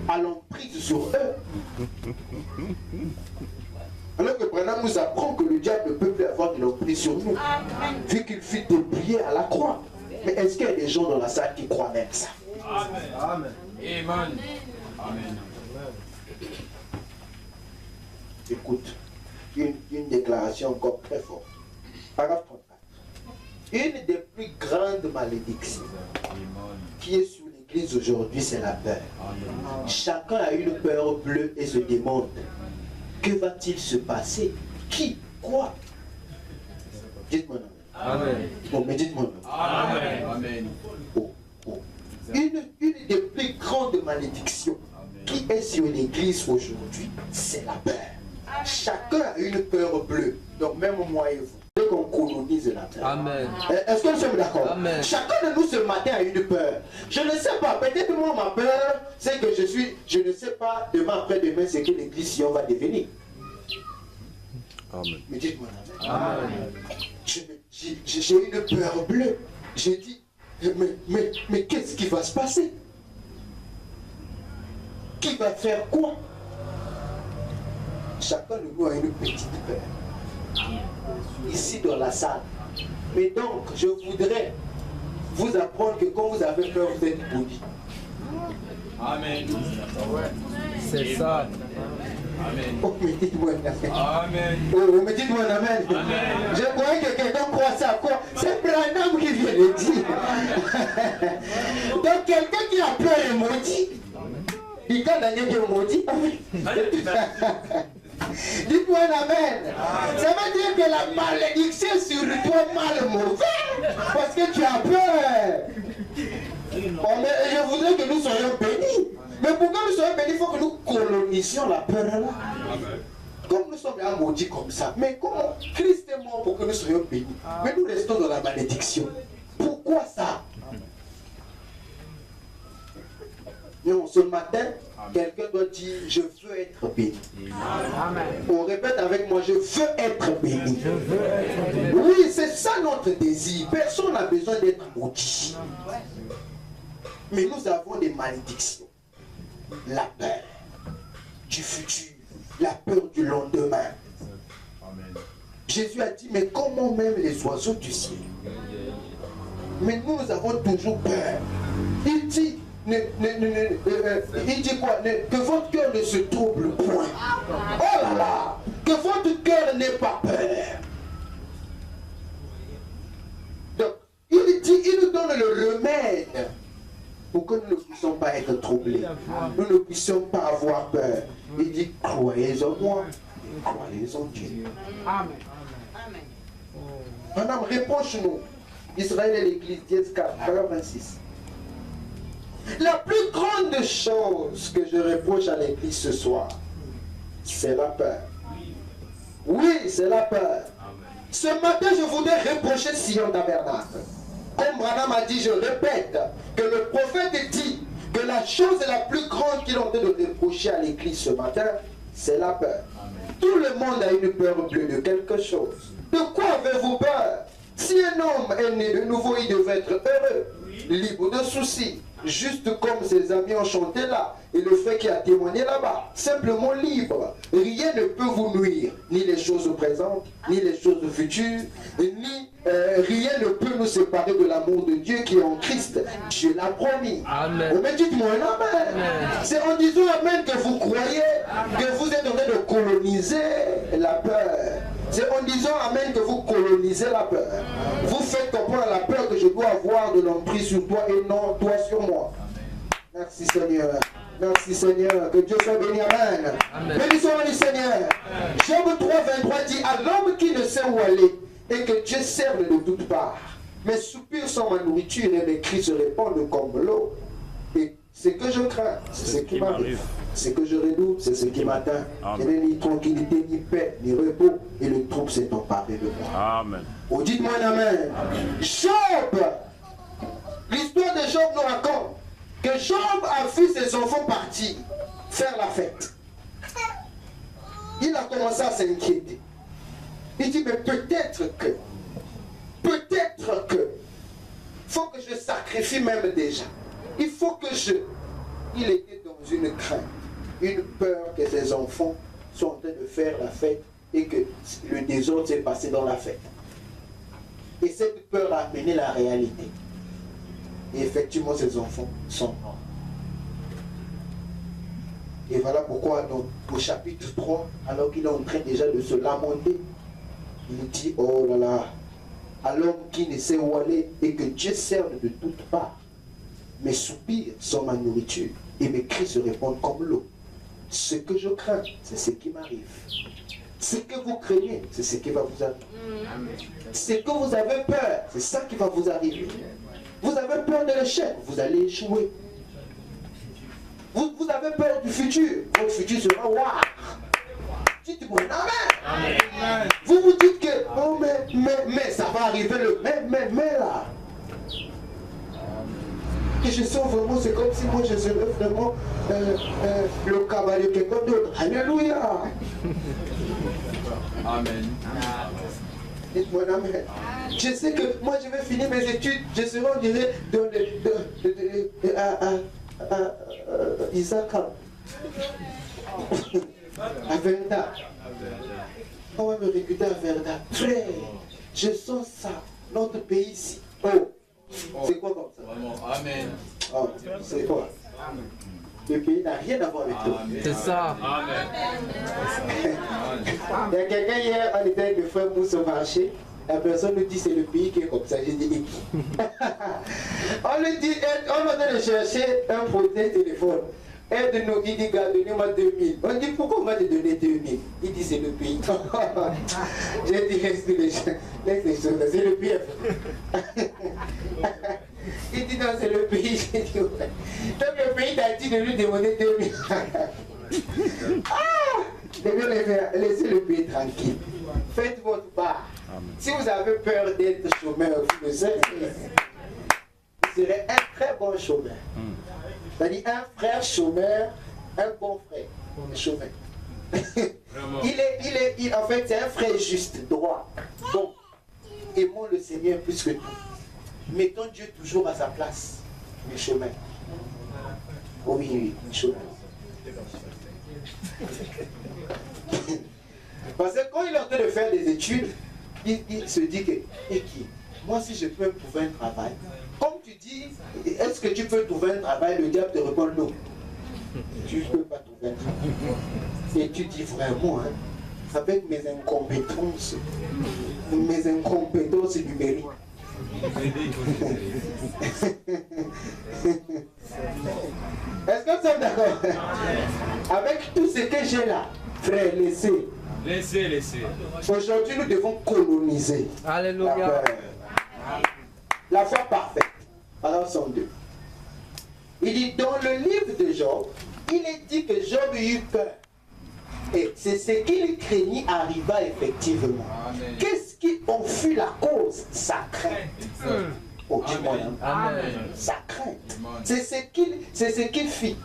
Speaker 2: a l'emprise sur eux. Alors que Branham nous apprend que le diable ne peut plus avoir de l'emprise sur nous, vu qu'il fut dépouillé à la croix. Mais est-ce qu'il y a des gens dans la salle qui croient même ça? Amen. Amen. Amen. Écoute. Une déclaration encore très forte. Paragraphe 34. Une des plus grandes malédictions qui est sur l'église aujourd'hui, c'est la peur. Chacun a une peur bleue et se demande, que va-t-il se passer? Qui? Quoi? Dites-moi non. Amen. Bon, mais dites-moi non. Amen. Amen. Oh, oh. Une des plus grandes malédictions qui est sur l'église aujourd'hui, c'est la peur. Chacun a une peur bleue. Donc même moi et vous. Dès qu'on colonise la terre. Amen. Est-ce que nous sommes d'accord? Chacun de nous ce matin a une peur. Je ne sais pas. Peut-être moi ma peur, c'est que je ne sais pas demain après-demain ce que l'église Sion va devenir. Amen. Mais dites-moi amen. J'ai une peur bleue. J'ai dit, mais qu'est-ce qui va se passer? Qui va faire quoi? Chacun de nous a une petite peur. Ici dans la salle. Mais donc, je voudrais vous apprendre que quand vous avez peur, vous êtes poli. Amen.
Speaker 3: C'est ça.
Speaker 2: Amen. Oh, mais dites-moi un amen. Amen. Oh, mais dites-moi un amen. Amen. Je croyais que quelqu'un croit ça. Quoi? C'est Branham qui vient de dire. Donc, quelqu'un qui a peur est maudit. Il quand Daniel est maudit. Dites-moi un amen. Ça veut dire que la malédiction sur toi mal mauvais. Parce que tu la peur. Bon, mais je voudrais que nous soyons bénis. Mais pour que nous soyons bénis, il faut que nous colonisions la peur là. Comme nous sommes là maudits comme ça. Mais comment Christ est mort pour que nous soyons bénis. Mais nous restons dans la malédiction. Pourquoi ça? Non, ce matin, quelqu'un doit dire, je veux être béni. Amen. On répète avec moi, je veux être béni. Oui, c'est ça notre désir. Personne n'a besoin d'être maudit. Mais nous avons des malédictions. La peur du futur, la peur du lendemain. Amen. Jésus a dit, mais comment même les oiseaux du ciel? Mais nous avons toujours peur. Il dit, il dit quoi? Que votre cœur ne se trouble point. Oh là là! Que votre cœur n'ait pas peur. Donc, il dit, il nous donne le remède pour que nous ne puissions pas être troublés. Nous ne puissions pas avoir peur. Il dit, croyez en moi, croyez en Dieu. Amen. Madame, reproche-nous. Israël et l'Église, 10:4, 26. La plus grande chose que je reproche à l'Église ce soir, c'est la peur. Oui, c'est la peur. Ce matin, je voudrais reprocher Sion Tabernacle. Comme Branham a dit, je répète, que le prophète dit que la chose la plus grande qu'il est en train de reprocher à l'Église ce matin, c'est la peur. Tout le monde a une peur bleue de quelque chose. De quoi avez-vous peur? Si un homme est né de nouveau, il devait être heureux, libre de soucis, juste comme ses amis ont chanté là, et le fait qu'il a témoigné là-bas, simplement libre. Rien ne peut vous nuire, ni les choses présentes, ni les choses futures, ni rien ne peut nous séparer de l'amour de Dieu qui est en Christ. Dieu l'a promis. Amen. Mais dites-moi un amen. C'est en disant amen que vous croyez que vous êtes en train de coloniser la peur. C'est en disant amen que vous colonisez la peur. Vous faites comprendre la peur que je dois avoir de l'emprise sur toi et non toi sur moi. Merci Seigneur. Merci Seigneur. Que Dieu soit béni. Amen. Bénissons le Seigneur. Job 3:23 dit à l'homme qui ne sait où aller et que Dieu cerne de toutes parts. Mes soupirs sont ma nourriture et mes cris se répandent comme l'eau. Et ce que je crains, c'est ce qui m'arrive. Ce que je redoute, c'est ce qui m'atteint. Je n'ai ni tranquillité, ni paix, ni repos. Et le trouble s'est emparé de moi. Amen. Oh, dites-moi un amen. Job, l'histoire de Job nous raconte que Job a vu ses enfants partir faire la fête. Il a commencé à s'inquiéter. Il dit, mais peut-être que, il faut que je sacrifie même déjà. Il faut que il était dans une crainte, une peur que ses enfants sont en train de faire la fête et que le désordre s'est passé dans la fête. Et cette peur a amené la réalité. Et effectivement, ses enfants sont morts. Et voilà pourquoi, au chapitre 3, alors qu'il est en train déjà de se lamenter, il dit, oh là là, à l'homme qui ne sait où aller et que Dieu cerne de toutes parts. Mes soupirs sont ma nourriture et mes cris se répandent comme l'eau. Ce que je crains, c'est ce qui m'arrive. Ce que vous craignez, c'est ce qui va vous arriver. Ce que vous avez peur, c'est ça qui va vous arriver. Vous avez peur de l'échec, vous allez échouer. Vous avez peur du futur, votre futur sera waouh. Dites-moi amen. Amen. Vous vous dites que, oh mais ça va arriver le mais là. Et je sens vraiment, c'est comme si moi je serais vraiment le cavalier de quelqu'un d'autre. Alléluia. Amen. Dites-moi amen. Je sais que moi je vais finir mes études, je serai on dirait Isaac à Verda. On va me recruter à Verda. Frère, je sens ça, notre pays ici. Oh. C'est quoi comme ça? Amen. Oh, c'est quoi? Le pays n'a rien à voir avec toi.
Speaker 3: C'est ça.
Speaker 2: Amen. Il y a quelqu'un hier, on était avec le frère Mousse au marché. La personne nous dit c'est le pays qui est comme ça. J'ai dit on lui dit, on va aller chercher un produit téléphone. Aide-nous, il dit, donnez-moi 2000. On dit, pourquoi on va te donner 2000? Il dit, c'est le pays. J'ai dit laisse les choses, c'est le pays. Il dit non, c'est le pays. J'ai dit ouais. Donc le pays t'a dit de lui demander 2000. Laissez le pays tranquille. Faites votre part. Si vous avez peur d'être chômeur, vous le savez, vous serez un très bon chômeur. C'est-à-dire un frère chômeur, un bon frère chômeur. En fait, c'est un frère juste, droit. Donc, aimons le Seigneur plus que tout. Mettons Dieu toujours à sa place, les chômeurs. Oh oui, les chômeurs. Parce que quand il est en train de faire des études, il se dit que, et qui, moi si je peux trouver un travail, comme tu dis, est-ce que tu peux trouver un travail, le diable te répond non. Tu ne peux pas trouver un travail. Et tu dis vraiment, hein, avec mes incompétences numériques. Est-ce que vous êtes d'accord? Avec tout ce que j'ai là, frère, laissez. Aujourd'hui, nous devons coloniser.
Speaker 3: Alléluia.
Speaker 2: La foi parfaite. Alors, 102. Il dit, dans le livre de Job, il est dit que Job eut peur. Et c'est ce qu'il craignit arriva effectivement. Qu'est-ce qui en fut la cause? Sa crainte. Oh, dis-moi, sa crainte. C'est ce qu'il fit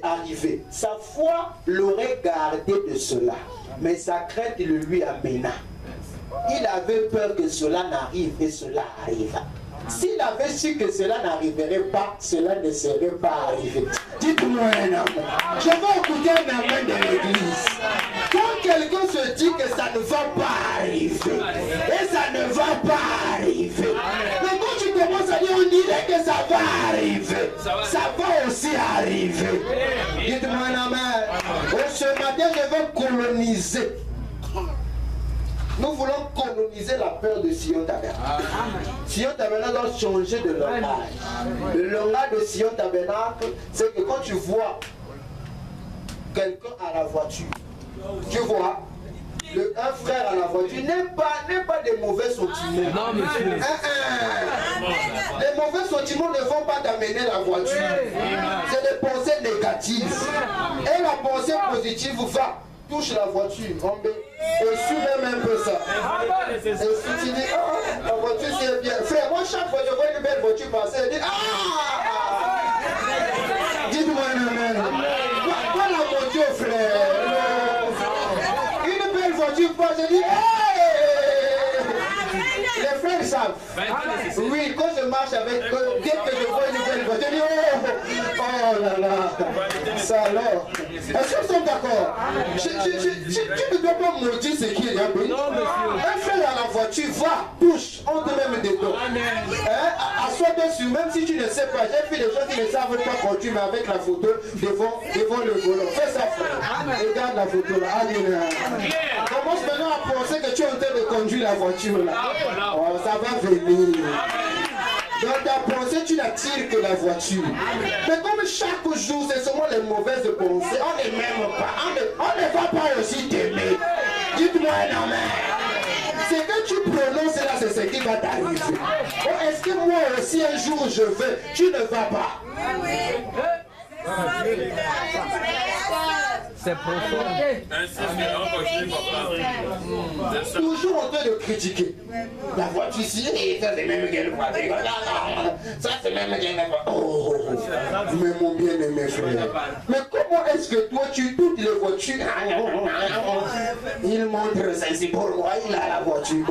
Speaker 2: arriver. Sa foi l'aurait gardé de cela. Mais sa crainte le lui amena. Il avait peur que cela n'arrive et cela arriva. S'il avait su que cela n'arriverait pas, cela ne serait pas arrivé. Dites-moi un amen. Je vais écouter un amen de l'église. Quand quelqu'un se dit que ça ne va pas arriver, et ça ne va pas arriver, mais quand tu commences à dire, on dirait que ça va arriver, ça va aussi arriver. Dites-moi un amen. Ce matin, je vais coloniser. Nous voulons coloniser la peur de Sion Tabernacle. Sion Tabernacle doit changer de langage. Le langage de Sion Tabernacle, c'est que quand tu vois quelqu'un à la voiture, tu vois un frère à la voiture, n'est pas des mauvais sentiments.
Speaker 3: Non, monsieur.
Speaker 2: Les mauvais sentiments ne vont pas t'amener la voiture. C'est des pensées négatives. Et la pensée positive va. Touche la voiture, et suis même un peu ça. Et si tu dis, ah, la voiture c'est bien. Frère, moi chaque fois que je vois une belle voiture passer, je dis, ah, dites-moi un amen. Pas la voiture, frère. Une belle voiture passe, je dis, hey! Les frères savent. Oui, quand je marche avec eux, dès que je vois une belle voiture, je dis, oh là là, ça alors. Est-ce qu'ils sont d'accord? Tu ne dois pas me dire ce qu'il y a. Un frère à la voiture, va, touche, on te met dedans. Assois-toi sur, même si tu ne sais pas. J'ai vu des gens qui ne savent pas conduire, mais avec la photo devant le volant. Fais ça, frère. Regarde la photo là. Allez, commence maintenant à penser que tu es en train de conduire la voiture là. Oh, ça va venir. Dans ta pensée, tu n'attires que la voiture. Mais comme chaque jour, c'est seulement les mauvaises pensées, on ne m'aime pas. On ne va pas aussi t'aimer. Dites-moi un amen. Ce que tu prononces là, c'est ce qui va t'arriver. Oh, est-ce que moi aussi un jour je veux? Tu ne vas pas.
Speaker 3: C'est profond.
Speaker 2: Toujours en train de critiquer. La voiture ici, ça c'est même qu'elle voiture. Ça c'est même qu'elle oh, mais mon bien-aimé frère. Mais comment est-ce que toi tu toutes les voitures, il montre ça, c'est pourquoi il a la voiture.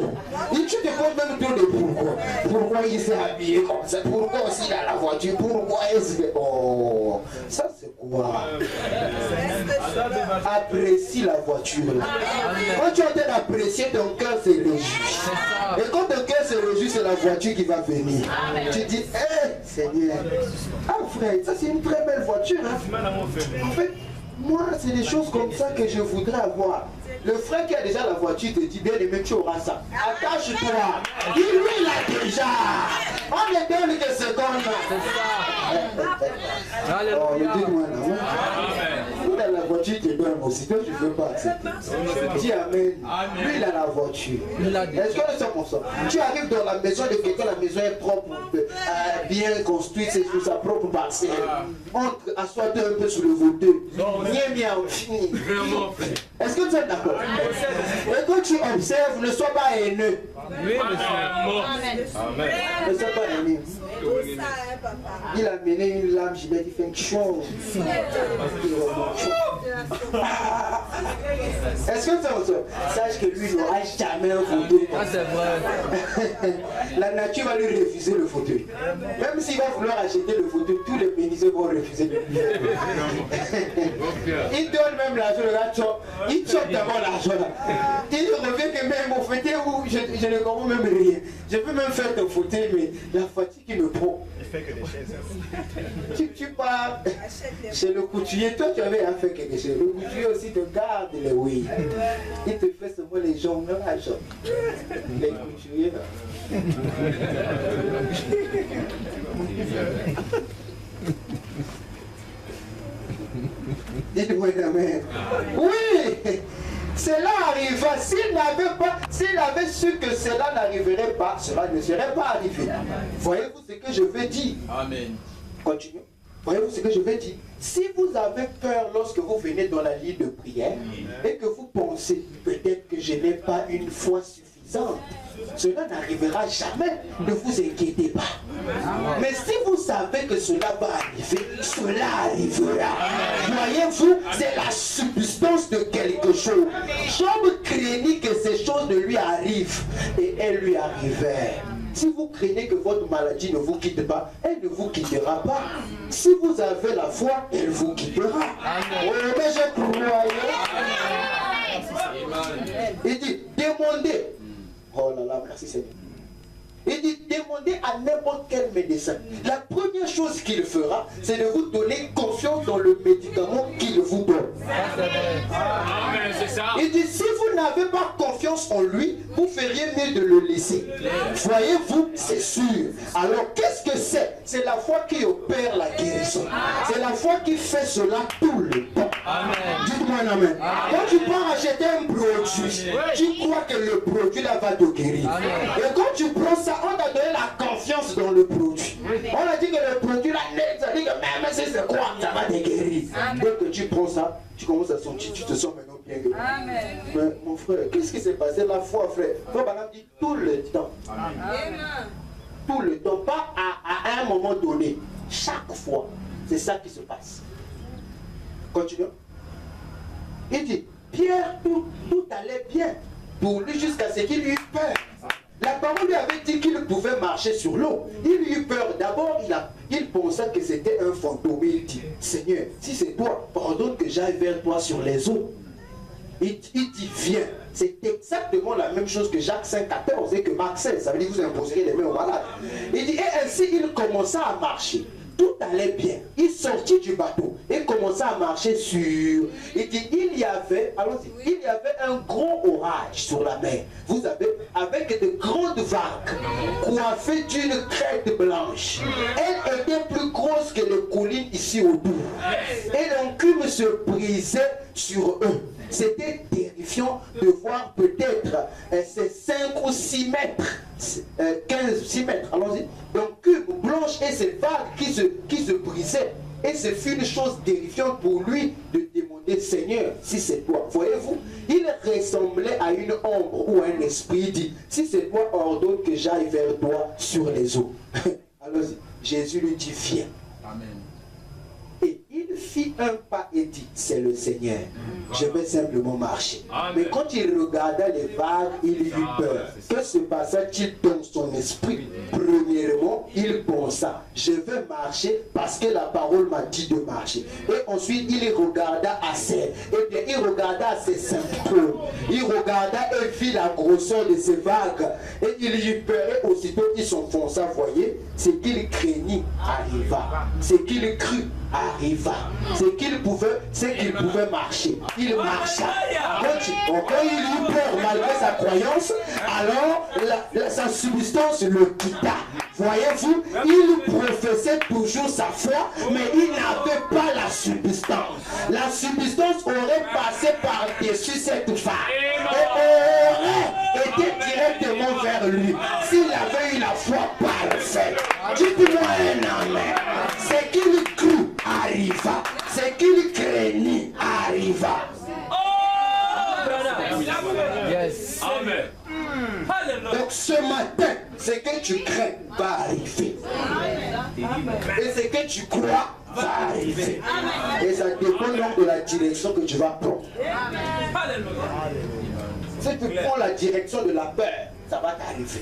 Speaker 2: Et tu te poses même tout de pourquoi. Pourquoi il s'est habillé comme ça? Pourquoi aussi il a la voiture? Pourquoi est-ce que... Oh, ça c'est quoi? Apprécie la voiture. Quand tu es en train d'apprécier, ton cœur se réjouit. Et quand ton cœur se réjouit, c'est la voiture qui va venir. Tu dis, hé, Seigneur. Ah frère, ça c'est une très belle voiture. Hein? En fait, moi, c'est des choses comme ça que je voudrais avoir. Le frère qui a déjà la voiture te dit, bien aimé, tu auras ça. Attache-toi. Lui, il a déjà. On ne donne que secondes. Oh, mais dis-moi, non. Dans la voiture te donne aussi. Toi, tu ne veux pas accepter. Dis Amen. Lui, il a la voiture. Est-ce que nous sommes ensemble? Tu arrives dans la maison de quelqu'un, la maison est propre, bien construite, c'est sur sa propre parcelle. Entre, assois-toi un peu sur le fauteuil. Est-ce que tu es d'accord? Et quand tu observes, ne sois pas haineux.
Speaker 3: Oui, monsieur.
Speaker 2: Amen. Ne sois pas haineux. Il a mené une lame, je lui ai dit, fais une chose. Est-ce que tu ensemble? Sache que lui n'aura jamais un fauteuil.
Speaker 3: Ah, c'est vrai.
Speaker 2: La nature va lui refuser le fauteuil. Même s'il va vouloir acheter le fauteuil, tous les bénisseurs vont refuser de lui. Il donne même l'argent, le gars chope. Il chope d'abord l'argent là. Il revient que même au fauteuil où je ne comprends même rien. Je peux même faire ton fauteuil, mais la fatigue qui me prend. Tu pars chez le couturier, toi tu avais à faire quelque chose. Le couturier aussi te garde les oui. Il te fait seulement les jambes, non la jambe. Les couturiers là. Dites-moi amen. Oui! Cela arriva. S'il avait su que cela n'arriverait pas, cela ne serait pas arrivé. Voyez-vous ce que je veux dire? Amen. Continuons. Voyez-vous ce que je veux dire? Si vous avez peur lorsque vous venez dans la ligne de prière et que vous pensez peut-être que je n'ai pas une foi suffisante, cela n'arrivera jamais. Ne vous inquiétez pas. Mais si vous savez que cela va arriver, cela arrivera. Voyez-vous, c'est la substance de quelque chose. Job craignit que ces choses ne lui arrivent et elles lui arrivèrent. Si vous craignez que votre maladie ne vous quitte pas, elle ne vous quittera pas. Si vous avez la foi, elle vous quittera. Oh, mais je croyais. Il dit, demandez. Oh là là, merci Seigneur. Il dit, demandez à n'importe quel médecin. La première chose qu'il fera, c'est de vous donner confiance dans le médicament qu'il vous donne.
Speaker 4: Amen, c'est ça.
Speaker 2: Il dit, si vous n'avez pas confiance en lui, vous feriez mieux de le laisser. Voyez-vous, c'est sûr. Alors, qu'est-ce que c'est? C'est la foi qui opère la guérison. C'est la foi qui fait cela tout le temps. Dites-moi un amen. Quand tu pars acheter un produit, tu crois que le produit là va te guérir. Et quand tu prends ça, on t'a donné la confiance dans le produit. On a dit que le produit là, ça dit que même si c'est quoi, ça va te guérir. Dès que tu prends ça, tu commences à sentir, tu te sens maintenant bien guéri. Mais mon frère, qu'est-ce qui s'est passé la foi, frère? Frère Branham dit tout le temps. Tout le temps, pas à un moment donné. Chaque fois, c'est ça qui se passe. Continuons. Il dit, Pierre, tout allait bien pour lui jusqu'à ce qu'il eut peur. La parole lui avait dit qu'il pouvait marcher sur l'eau. Il eut peur. D'abord, il pensa que c'était un fantôme. Il dit, Seigneur, si c'est toi, pardonne que j'aille vers toi sur les eaux. Il dit, viens. C'est exactement la même chose que Jacques 5,14 et que Marc 16. Ça veut dire que vous imposerez les mains aux malades. Il dit, et ainsi il commença à marcher. Tout allait bien. Il sortit du bateau et commença à marcher sur. Il dit, il y avait un grand orage sur la mer. Vous avez, avec de grandes vagues coiffées d'une crête blanche. Elle était plus grosse que les collines ici autour. Et l'écume se brisait sur eux. C'était terrifiant de voir peut-être ces 5 ou 6 mètres, 6 mètres, allons-y, donc cube blanche et ces vagues qui se brisaient. Et ce fut une chose terrifiante pour lui de demander, Seigneur, si c'est toi. Voyez-vous, il ressemblait à une ombre ou un esprit. Il dit, si c'est toi, ordonne que j'aille vers toi sur les eaux. Allons-y, Jésus lui dit, viens. Amen. Et il fit un pas et dit, c'est le Seigneur, je vais simplement marcher. Mais quand il regarda les vagues, il eut peur. Que se passa-t-il dans son esprit? Premièrement, il pensa, je vais marcher parce que la parole m'a dit de marcher. Et ensuite, il regarda à ses, il regarda à ses symptômes. Il regarda et vit la grosseur de ces vagues. Et il eut peur et aussitôt il s'enfonça. Voyez, ce qu'il craignit arriva. Ce qu'il crut arriva. Ce qu'il pouvait marcher. Il marcha. Quand il eut peur malgré sa croyance, alors sa substance le quitta. Voyez-vous, il professait toujours sa foi, mais il n'avait pas la substance. La substance aurait passé par-dessus cette femme et aurait été directement vers lui s'il avait eu la foi parfaite. Dites-moi un amen. Ce qu'il crut arriva. Ce qu'il craignit arriva.
Speaker 3: Yes.
Speaker 4: Amen.
Speaker 2: Donc ce matin, ce que tu crains va arriver. Et ce que tu crois va arriver. Et ça dépend donc de la direction que tu vas prendre. Si tu prends la direction de la peur, ça va t'arriver.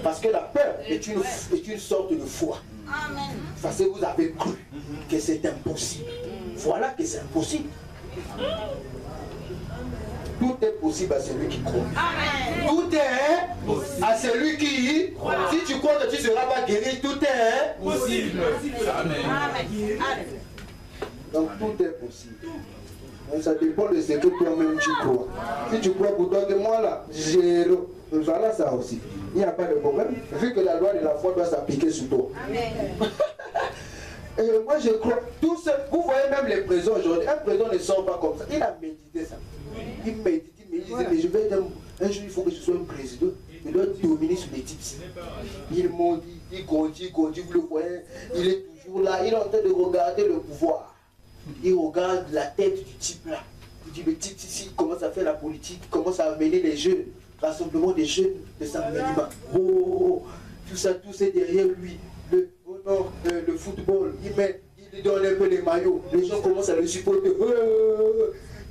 Speaker 2: Parce que la peur est une sorte de foi. Parce que vous avez cru que c'est impossible. Voilà que c'est impossible. Tout est possible à celui qui croit. Tout est à celui qui... Si tu crois que tu ne seras pas guéri, tout est
Speaker 3: Possible.
Speaker 2: Donc tout est possible. Donc, ça dépend de ce que toi-même tu crois. Si tu crois pour toi que moi là, zéro, voilà ça aussi. Il n'y a pas de problème. Vu que la loi de la foi doit s'appliquer sur toi. Et moi je crois, tout ce, vous voyez même les présents aujourd'hui, un présent ne sort pas comme ça. Il a médité ça. Il médite, mais je vais être un jour il faut que je sois un président. Il doit dominer sur les types. Il maudit, il grandit, vous le voyez, il est toujours là, il est en train de regarder le pouvoir. Il regarde la tête du type là. Il dit le type ici, il commence à faire la politique, il commence à amener les jeunes, rassemblement des jeunes de Saint-Ménima. Oh, tout ça, tout c'est derrière lui. Le football, il donne un peu les maillots, les gens commencent à le supporter.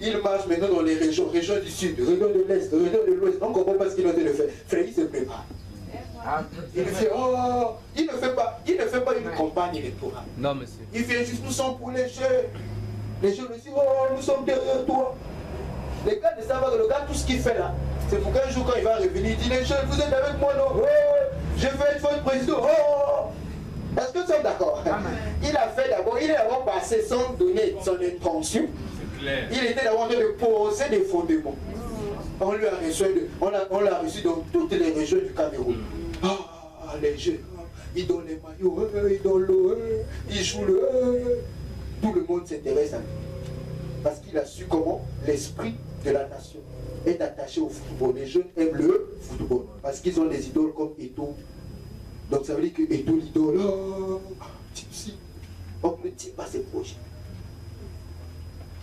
Speaker 2: Il marche maintenant dans les régions du sud, régions de l'est, régions de l'ouest. On ne comprend pas ce qu'il est en train de faire. Frère, il se prépare. Il fait, oh, il ne fait pas une campagne électorale.
Speaker 3: Non, monsieur.
Speaker 2: Il fait juste nous sommes pour les jeunes. Les jeunes disent, oh, nous sommes derrière toi. Les gars ne savent pas que le gars, tout ce qu'il fait là, c'est pour qu'un jour quand il va revenir, il dit, les jeunes, vous êtes avec moi, non? Je vais être votre président. Oh. Est-ce que nous sommes d'accord? Il a fait d'abord, il est d'abord passé sans donner son intention. Il était d'abord en train de poser des fondements. On lui a reçu, on l'a reçu dans toutes les régions du Cameroun. Ah, les jeunes, ils donnent les maillots, ils donnent l'eau, ils jouent le... Tout le monde s'intéresse à lui. Parce qu'il a su comment l'esprit de la nation est attaché au football. Les jeunes aiment le football. Parce qu'ils ont des idoles comme Eto'o. Donc ça veut dire que Eto'o l'idole, type si, on ne tire pas ses projets.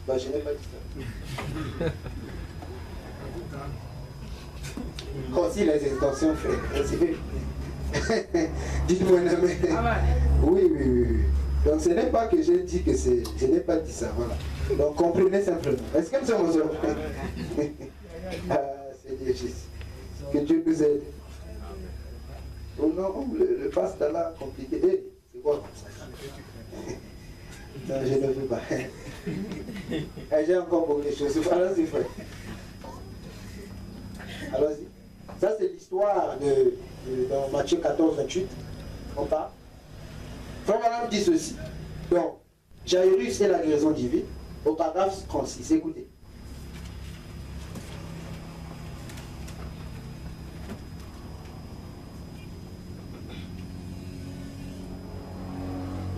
Speaker 2: Bah, je n'ai pas dit ça. Concis les intentions, frère. Dites-moi un amen. Oui. Donc ce n'est pas que j'ai dit que c'est... Je n'ai pas dit ça, voilà. Donc comprenez simplement. Est-ce que nous sommes ensemble? Ah, c'est Dieu Jésus. Que Dieu nous aide. Oh non, le pasteur là, compliqué. Hey, c'est quoi comme ça? Non, je ne veux pas. J'ai encore beaucoup de choses. Allons-y, frère. Allons-y. Ça, c'est l'histoire dans Matthieu 14, 28. On parle. Frère Madame dit ceci. Donc, Jairus et la guérison divine, au paragraphe 36. Écoutez.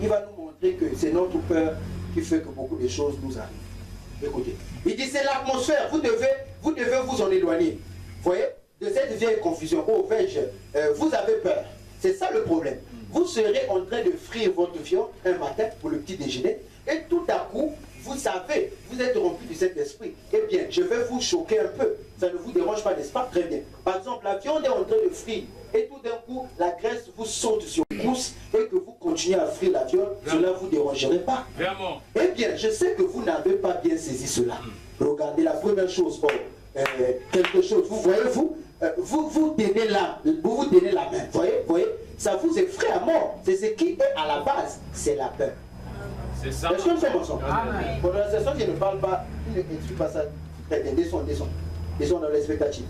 Speaker 2: Il va nous montrer que c'est notre peur qui fait que beaucoup de choses nous arrivent. Écoutez. Il dit c'est l'atmosphère. Vous devez vous en éloigner. Vous voyez? De cette vieille confusion. Oh, vais-je, vous avez peur. C'est ça le problème. Vous serez en train de frire votre viande un matin pour le petit déjeuner et tout à coup, vous savez, vous êtes rempli du Saint-Esprit. Eh bien, je vais vous choquer un peu. Ça ne vous dérange pas, n'est-ce pas? Très bien. Par exemple, la viande est en train de frire et tout d'un coup, la graisse vous saute sur le pouce et que vous continuez à frire la viande, cela ne vous dérangerait pas.
Speaker 4: Vraiment.
Speaker 2: Eh bien, je sais que vous n'avez pas bien saisi cela. Regardez la première chose, quelque chose, vous voyez, vous vous tenez la main, voyez, ça vous effraie à mort. C'est ce qui est à la base, c'est la peur.
Speaker 4: C'est ça.
Speaker 2: Est-ce que nous sommes ensemble? Pour la session, je ne parle pas, il n'explique pas ça. Descends dans l'expectative.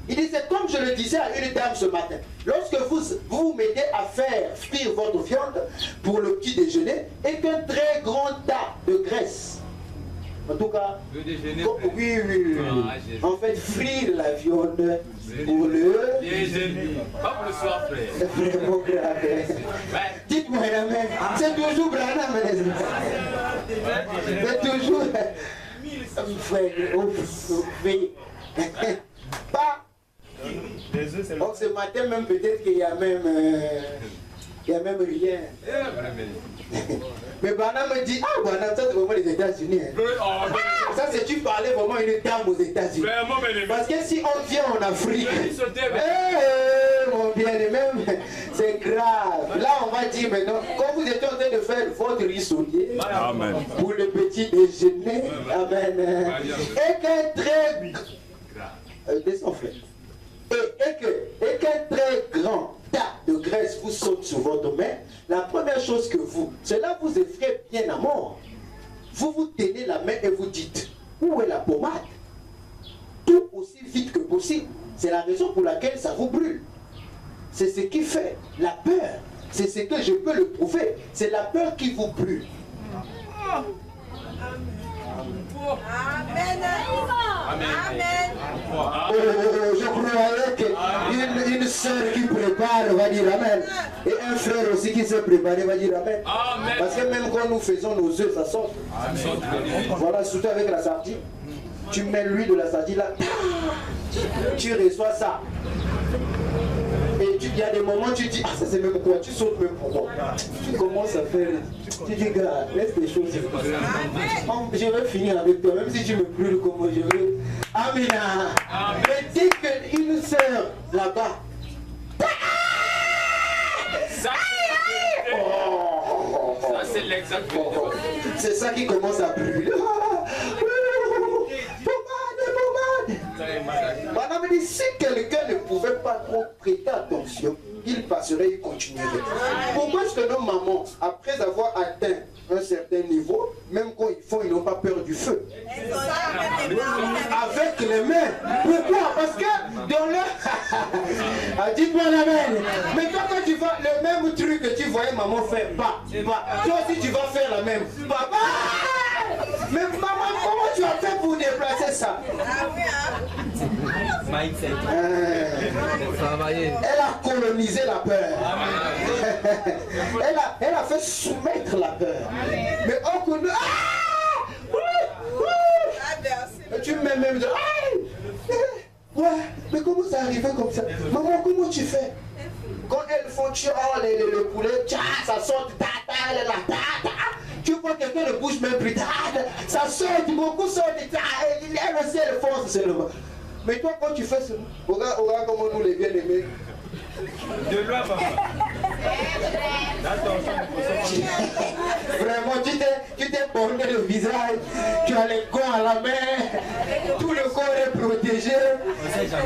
Speaker 2: Il dit, c'est comme je le disais à une dame ce matin. Lorsque vous vous mettez à faire frire votre viande pour le petit déjeuner et qu'un très grand tas de graisse En tout cas,
Speaker 4: Le déjeuner.
Speaker 2: oui.
Speaker 4: Ah, Jésus.
Speaker 2: En fait, frire la viande pour le
Speaker 4: Déjeuner. Pas pour le soir, frère.
Speaker 2: c'est vraiment grave.
Speaker 4: Ouais.
Speaker 2: Dites-moi, amen. C'est toujours Branham, n'est-ce pas? C'est toujours frère. Pas. Donc ce matin même peut-être qu'il y a même rien. Mais Branham me dit, ah Branham, ça c'est vraiment les États-Unis. Hein. Ça c'est tu parlais vraiment une dame aux États-Unis.
Speaker 4: Vraiment, bien aimé.
Speaker 2: Parce que si on vient en Afrique, mon bien-aimé, c'est grave. Là on va dire maintenant, quand vous étiez en train de faire votre rissolier pour le petit déjeuner, amen. Et qu'un très descend frère. Et qu'un très grand tas de graisse vous saute sur votre main, la première chose que cela vous effraie bien à mort. Vous vous tenez la main et vous dites, où est la pommade? Tout aussi vite que possible. C'est la raison pour laquelle ça vous brûle. C'est ce qui fait la peur. C'est ce que je peux le prouver. C'est la peur qui vous brûle.
Speaker 5: Amen. Amen.
Speaker 2: Je croyais qu'une soeur qui prépare va dire Amen. Et un frère aussi qui s'est préparé va dire Amen.
Speaker 4: Amen.
Speaker 2: Parce que même quand nous faisons nos œufs, ça sort. Voilà, surtout avec la sardine. Tu mets l'huile de la sardine là, tu reçois ça. Et il y a des moments où tu dis, ah ça c'est même quoi, tu sautes même pourquoi. Tu commences à faire, tu dis gars, laisse les choses. Je vais finir avec toi, même si tu me brûles comme moi, je vais. Amina. Mais dis qu'une sœur là-bas.
Speaker 4: Ça, c'est l'exact.
Speaker 2: C'est ça qui commence à brûler. Madame dit, si quelqu'un ne pouvait pas trop prêter attention, il passerait, il continuerait. Pourquoi est-ce que nos mamans, après avoir atteint un certain niveau, même quand ils font, ils n'ont pas peur du feu? Avec les mains. Pourquoi? Parce que dans le... Ah, dites-moi la main. Mais toi, quand tu vas, le même truc que tu voyais maman faire, toi aussi tu vas faire la même. Papa! Mais maman, comment tu as fait pour déplacer ça? Elle a colonisé la peur. Elle a fait soumettre la peur. Mais on connaît. Tu mets même de. Ouais, mais comment ça arrivait comme ça? Maman, comment tu fais? Quand elles font le poulet, ça sort. Tu vois quelqu'un ne bouge même plus. Ça sort, beaucoup sortent. Elle aussi, elle fonce seulement. Mais toi, quand tu fais ça, regarde comment nous les bien aimés.
Speaker 3: De loin, papa.
Speaker 2: Vraiment, tu t'es borné le visage, tu as les gants à la main, tout le corps est protégé.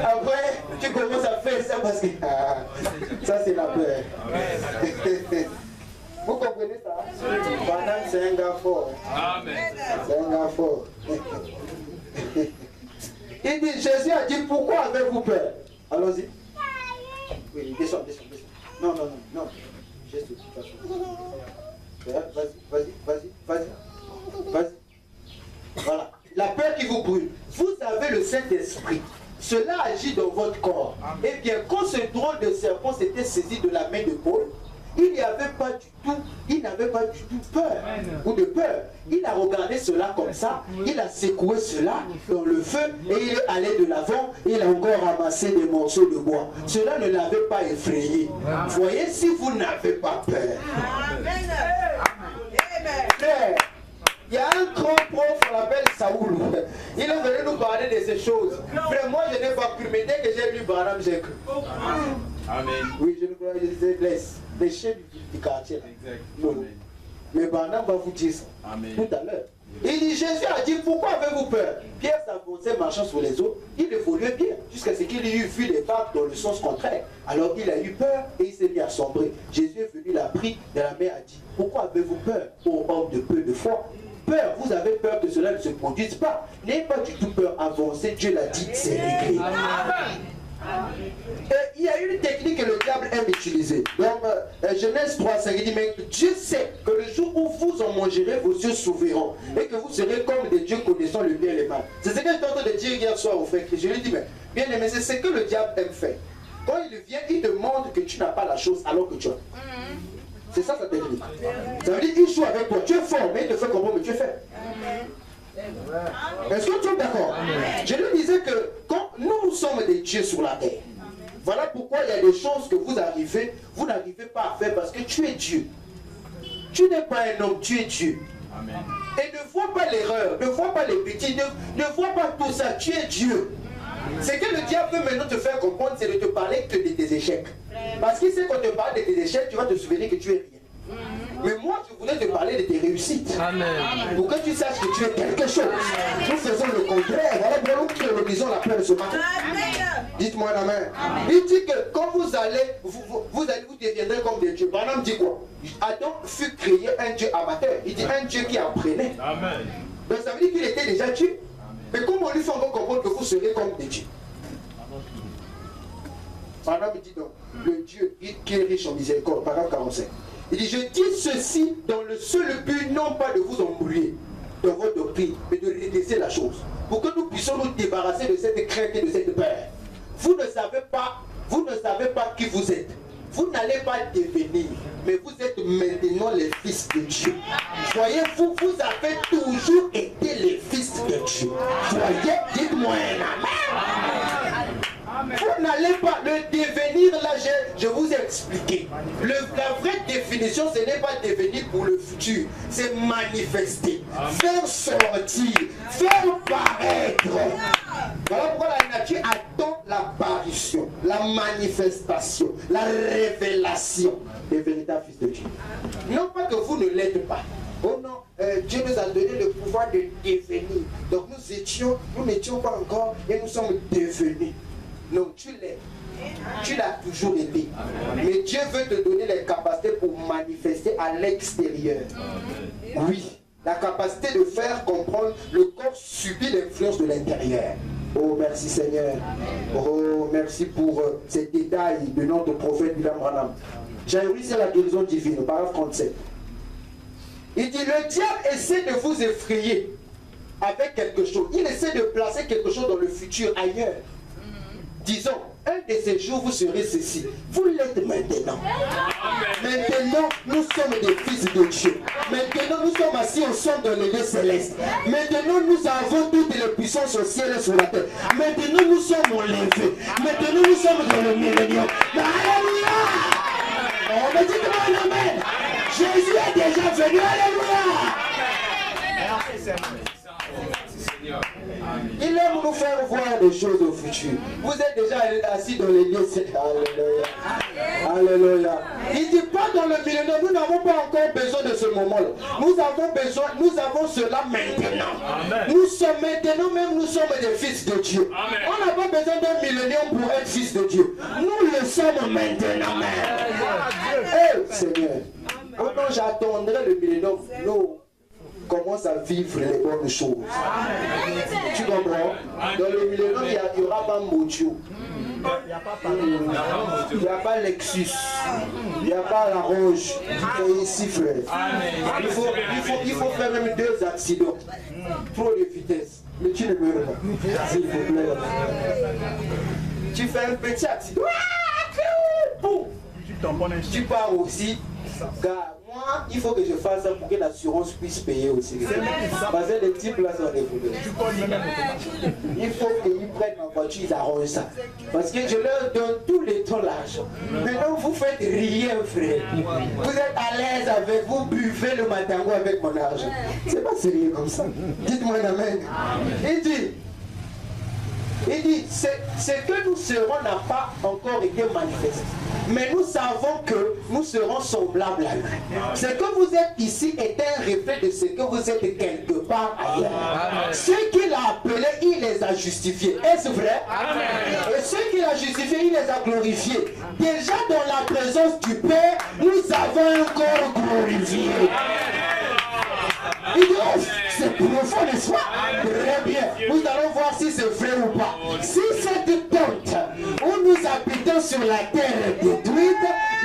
Speaker 2: Après, tu commences à faire ça parce que ça, c'est la peur. Vous comprenez ça? Pendant, c'est un gars fort.
Speaker 4: Amen.
Speaker 2: C'est un gars fort. Il dit, Jésus a dit, pourquoi avez-vous peur? Allons-y. Oui, descends. Non. Jésus, vas-y. Voilà. La peur qui vous brûle. Vous avez le Saint-Esprit. Cela agit dans votre corps. Eh bien, quand ce drôle de serpent s'était saisi de la main de Paul, il n'avait pas du tout peur ou de peur. Il a regardé cela comme ça, il a secoué cela dans le feu et il est allé de l'avant, il a encore ramassé des morceaux de bois. Cela ne l'avait pas effrayé. Voyez, si vous n'avez pas peur. Frère, il y a un grand prof, on l'appelle Saoul. Il est venu nous parler de ces choses. Frère, moi je n'ai pas cru, mais dès que j'ai lu Branham, j'ai cru.
Speaker 4: Amen.
Speaker 2: Oui, je ne crois pas, les chefs du quartier. Non. Mais Branham va vous dire ça tout à l'heure. Il dit, Jésus a dit, pourquoi avez-vous peur? Pierre s'avançait marchant sur les eaux, il évoluait bien, jusqu'à ce qu'il ait vu des vagues dans le sens contraire. Alors il a eu peur et il s'est mis à sombrer. Jésus est venu, l'a pris de la main, a dit, pourquoi avez-vous peur, ô homme de peu de foi? Peur, vous avez peur que cela ne se produise pas. N'ayez pas du tout peur, avancez, Dieu l'a dit, c'est réglé. Et il y a une technique que le diable aime utiliser. Donc, Genèse 3, il dit, mais Dieu sait que le jour où vous en mangerez, vos yeux s'ouvriront et que vous serez comme des dieux connaissant le bien et le mal. C'est ce que j'étais en train de dire hier soir au frère Christ. Je lui dis, mais bien aimé, c'est ce que le diable aime faire. Quand il vient, il demande que tu n'as pas la chose alors que tu as. C'est ça sa technique. Ça veut dire qu'il joue avec toi. Tu es fort, mais il te fait comprendre que tu es faible. Est-ce que tu es d'accord? Je lui disais que quand nous sommes des dieux sur la terre, voilà pourquoi il y a des choses que vous n'arrivez pas à faire parce que tu es Dieu. Tu n'es pas un homme, tu es Dieu. Amen. Et ne vois pas l'erreur, ne vois pas les petits, ne vois pas tout ça, tu es Dieu. Ce que le diable veut maintenant te faire comprendre, c'est de te parler que de tes échecs. Parce qu'il sait qu'on te parle de tes échecs, tu vas te souvenir que tu es rien. Mais moi, je voulais te parler de tes réussites. Amen. Pour que tu saches que tu es quelque chose. Nous faisons le contraire. Voilà pourquoi nous le disons la paix ce matin. Dites-moi amen. Il dit que quand vous allez, vous deviendrez comme des dieux. Par exemple, dit quoi? Adam fut créé un dieu amateur. Il dit un dieu qui apprenait. Amen. Donc ça veut dire qu'il était déjà Dieu. Mais comment on lui fait encore comprendre que vous serez comme des dieux? Par exemple, il dit donc, le Dieu qui est riche en miséricorde, paragraphe 45. Il dit, je dis ceci dans le seul but, non pas de vous embrouiller dans votre doctrine, mais de redresser la chose, pour que nous puissions nous débarrasser de cette crainte et de cette peur. Vous ne savez pas qui vous êtes. Vous n'allez pas devenir, mais vous êtes maintenant les fils de Dieu. Voyez-vous, vous avez toujours été les fils de Dieu. Voyez, dites-moi un amen. Vous n'allez pas le devenir, là je vous ai expliqué. La vraie définition, ce n'est pas devenir pour le futur, c'est manifester, faire sortir, faire paraître. Voilà pourquoi la nature attend l'apparition, la manifestation, la révélation des véritables fils de Dieu. Non pas que vous ne l'êtes pas. Oh non, Dieu nous a donné le pouvoir de devenir. Donc nous n'étions pas encore et nous sommes devenus. Non, tu l'es. Tu l'as toujours été. Mais Dieu veut te donner les capacités pour manifester à l'extérieur. Oui, la capacité de faire comprendre le corps subit l'influence de l'intérieur. Oh, merci Seigneur. Oh, merci pour ces détails de notre prophète William Branham. J'ai c'est la guérison divine, paragraphe 37. Il dit, le diable essaie de vous effrayer avec quelque chose. Il essaie de placer quelque chose dans le futur, ailleurs. Disons, un de ces jours, vous serez ceci. Vous l'êtes maintenant. Maintenant, nous sommes des fils de Dieu. Maintenant, nous sommes assis ensemble dans les lieux célestes. Maintenant, nous avons toutes les puissances au ciel et sur la terre. Maintenant, nous sommes enlevés. Maintenant, nous sommes dans le millénium. Alléluia! On me dit que mon amen. Jésus est déjà venu. Alléluia! Il aime nous faire voir des choses au futur. Vous êtes déjà assis dans les lieux. Alléluia. Alléluia. Il dit pas dans le millénaire, nous n'avons pas encore besoin de ce moment-là. Nous avons cela maintenant. Amen. Nous sommes maintenant, même nous sommes des fils de Dieu. Amen. On n'a pas besoin d'un millénaire pour être fils de Dieu. Nous le sommes maintenant. Hey, Seigneur, quand j'attendrai le millénaire, nous commence à vivre les bonnes choses. Tu comprends? Dans le millénaire, il n'y aura pas Mojo. Il n'y a pas Lexus. Il n'y a pas la Roche. Et ici, frère. Il faut faire même 2 accidents. Trop de vitesse. Mais tu ne meurs pas. S'il vous plaît. Tu fais un petit accident. Tu pars aussi. Car moi, il faut que je fasse ça pour que l'assurance puisse payer aussi. Parce que les types là sont des problèmes. Il faut qu'ils prennent ma voiture, ils arrangent ça. Parce que je leur donne tout le temps l'argent. Maintenant, vous faites rien, frère. Vous êtes à l'aise avec, vous buvez le matango avec mon argent. C'est pas sérieux comme ça. Dites-moi un amen. Il dit, ce que nous serons n'a pas encore été manifesté. Mais nous savons que nous serons semblables à lui. Ce que vous êtes ici est un reflet de ce que vous êtes quelque part ailleurs. Ceux qu'il a appelés, il les a justifiés. Est-ce vrai? Amen. Et ceux qu'il a justifiés, il les a glorifiés. Déjà dans la présence du Père, nous avons encore glorifié. Il dit, oh, c'est profond, n'est-ce pas? Très bien. Nous allons voir si c'est vrai ou pas. Si cette tente où nous habitons sur la terre détruite,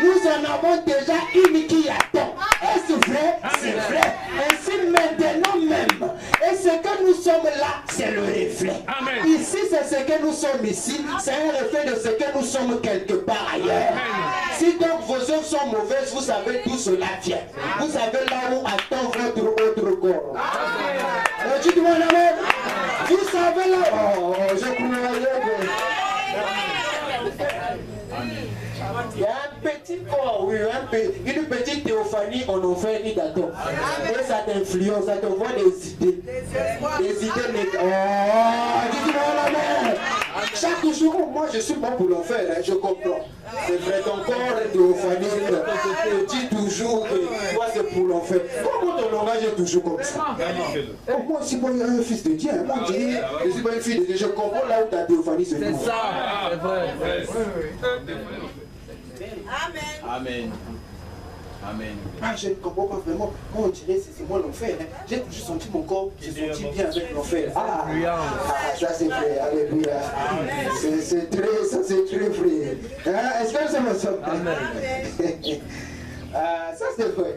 Speaker 2: nous en avons déjà une qui attend. Est-ce vrai? C'est vrai. Ainsi maintenant même. Et ce que nous sommes là, c'est le reflet.
Speaker 3: Amen.
Speaker 2: Ici, c'est ce que nous sommes ici. C'est un reflet de ce que nous sommes quelque part ailleurs. Si donc vos œuvres sont mauvaises, vous savez d'où cela vient. Vous savez là où attend votre autre corps. Dites-moi amen. Vous savez là. Oh, je croyais que... Il y a un petit corps, oui, une petite théophanie en enfer ni d'Adam. Et ça t'influence, ça te voit des idées. Des idées négatives. Oh, dis-moi la mère. Chaque jour, moi je suis bon pour l'enfer, hein, je comprends. C'est vrai, ton corps théophanie te dit toujours que toi c'est pour l'enfer. Comment ton langage est toujours comme ça? Oh, moi aussi, moi, un fils de Dieu. Moi, je suis pas une fille de Dieu. Je comprends là où ta théophanie se trouve.
Speaker 6: C'est ça, c'est vrai.
Speaker 5: Amen.
Speaker 4: Amen. Amen.
Speaker 2: Ah, je ne comprends pas vraiment. Quand on dirait c'est moi l'enfer. Hein. J'ai toujours senti mon corps se sentit bien avec l'enfer. Ah, ça c'est vrai. Alléluia. C'est très, ça c'est très vrai. Hein? Est-ce que ça me semble? Ah, ça c'est vrai.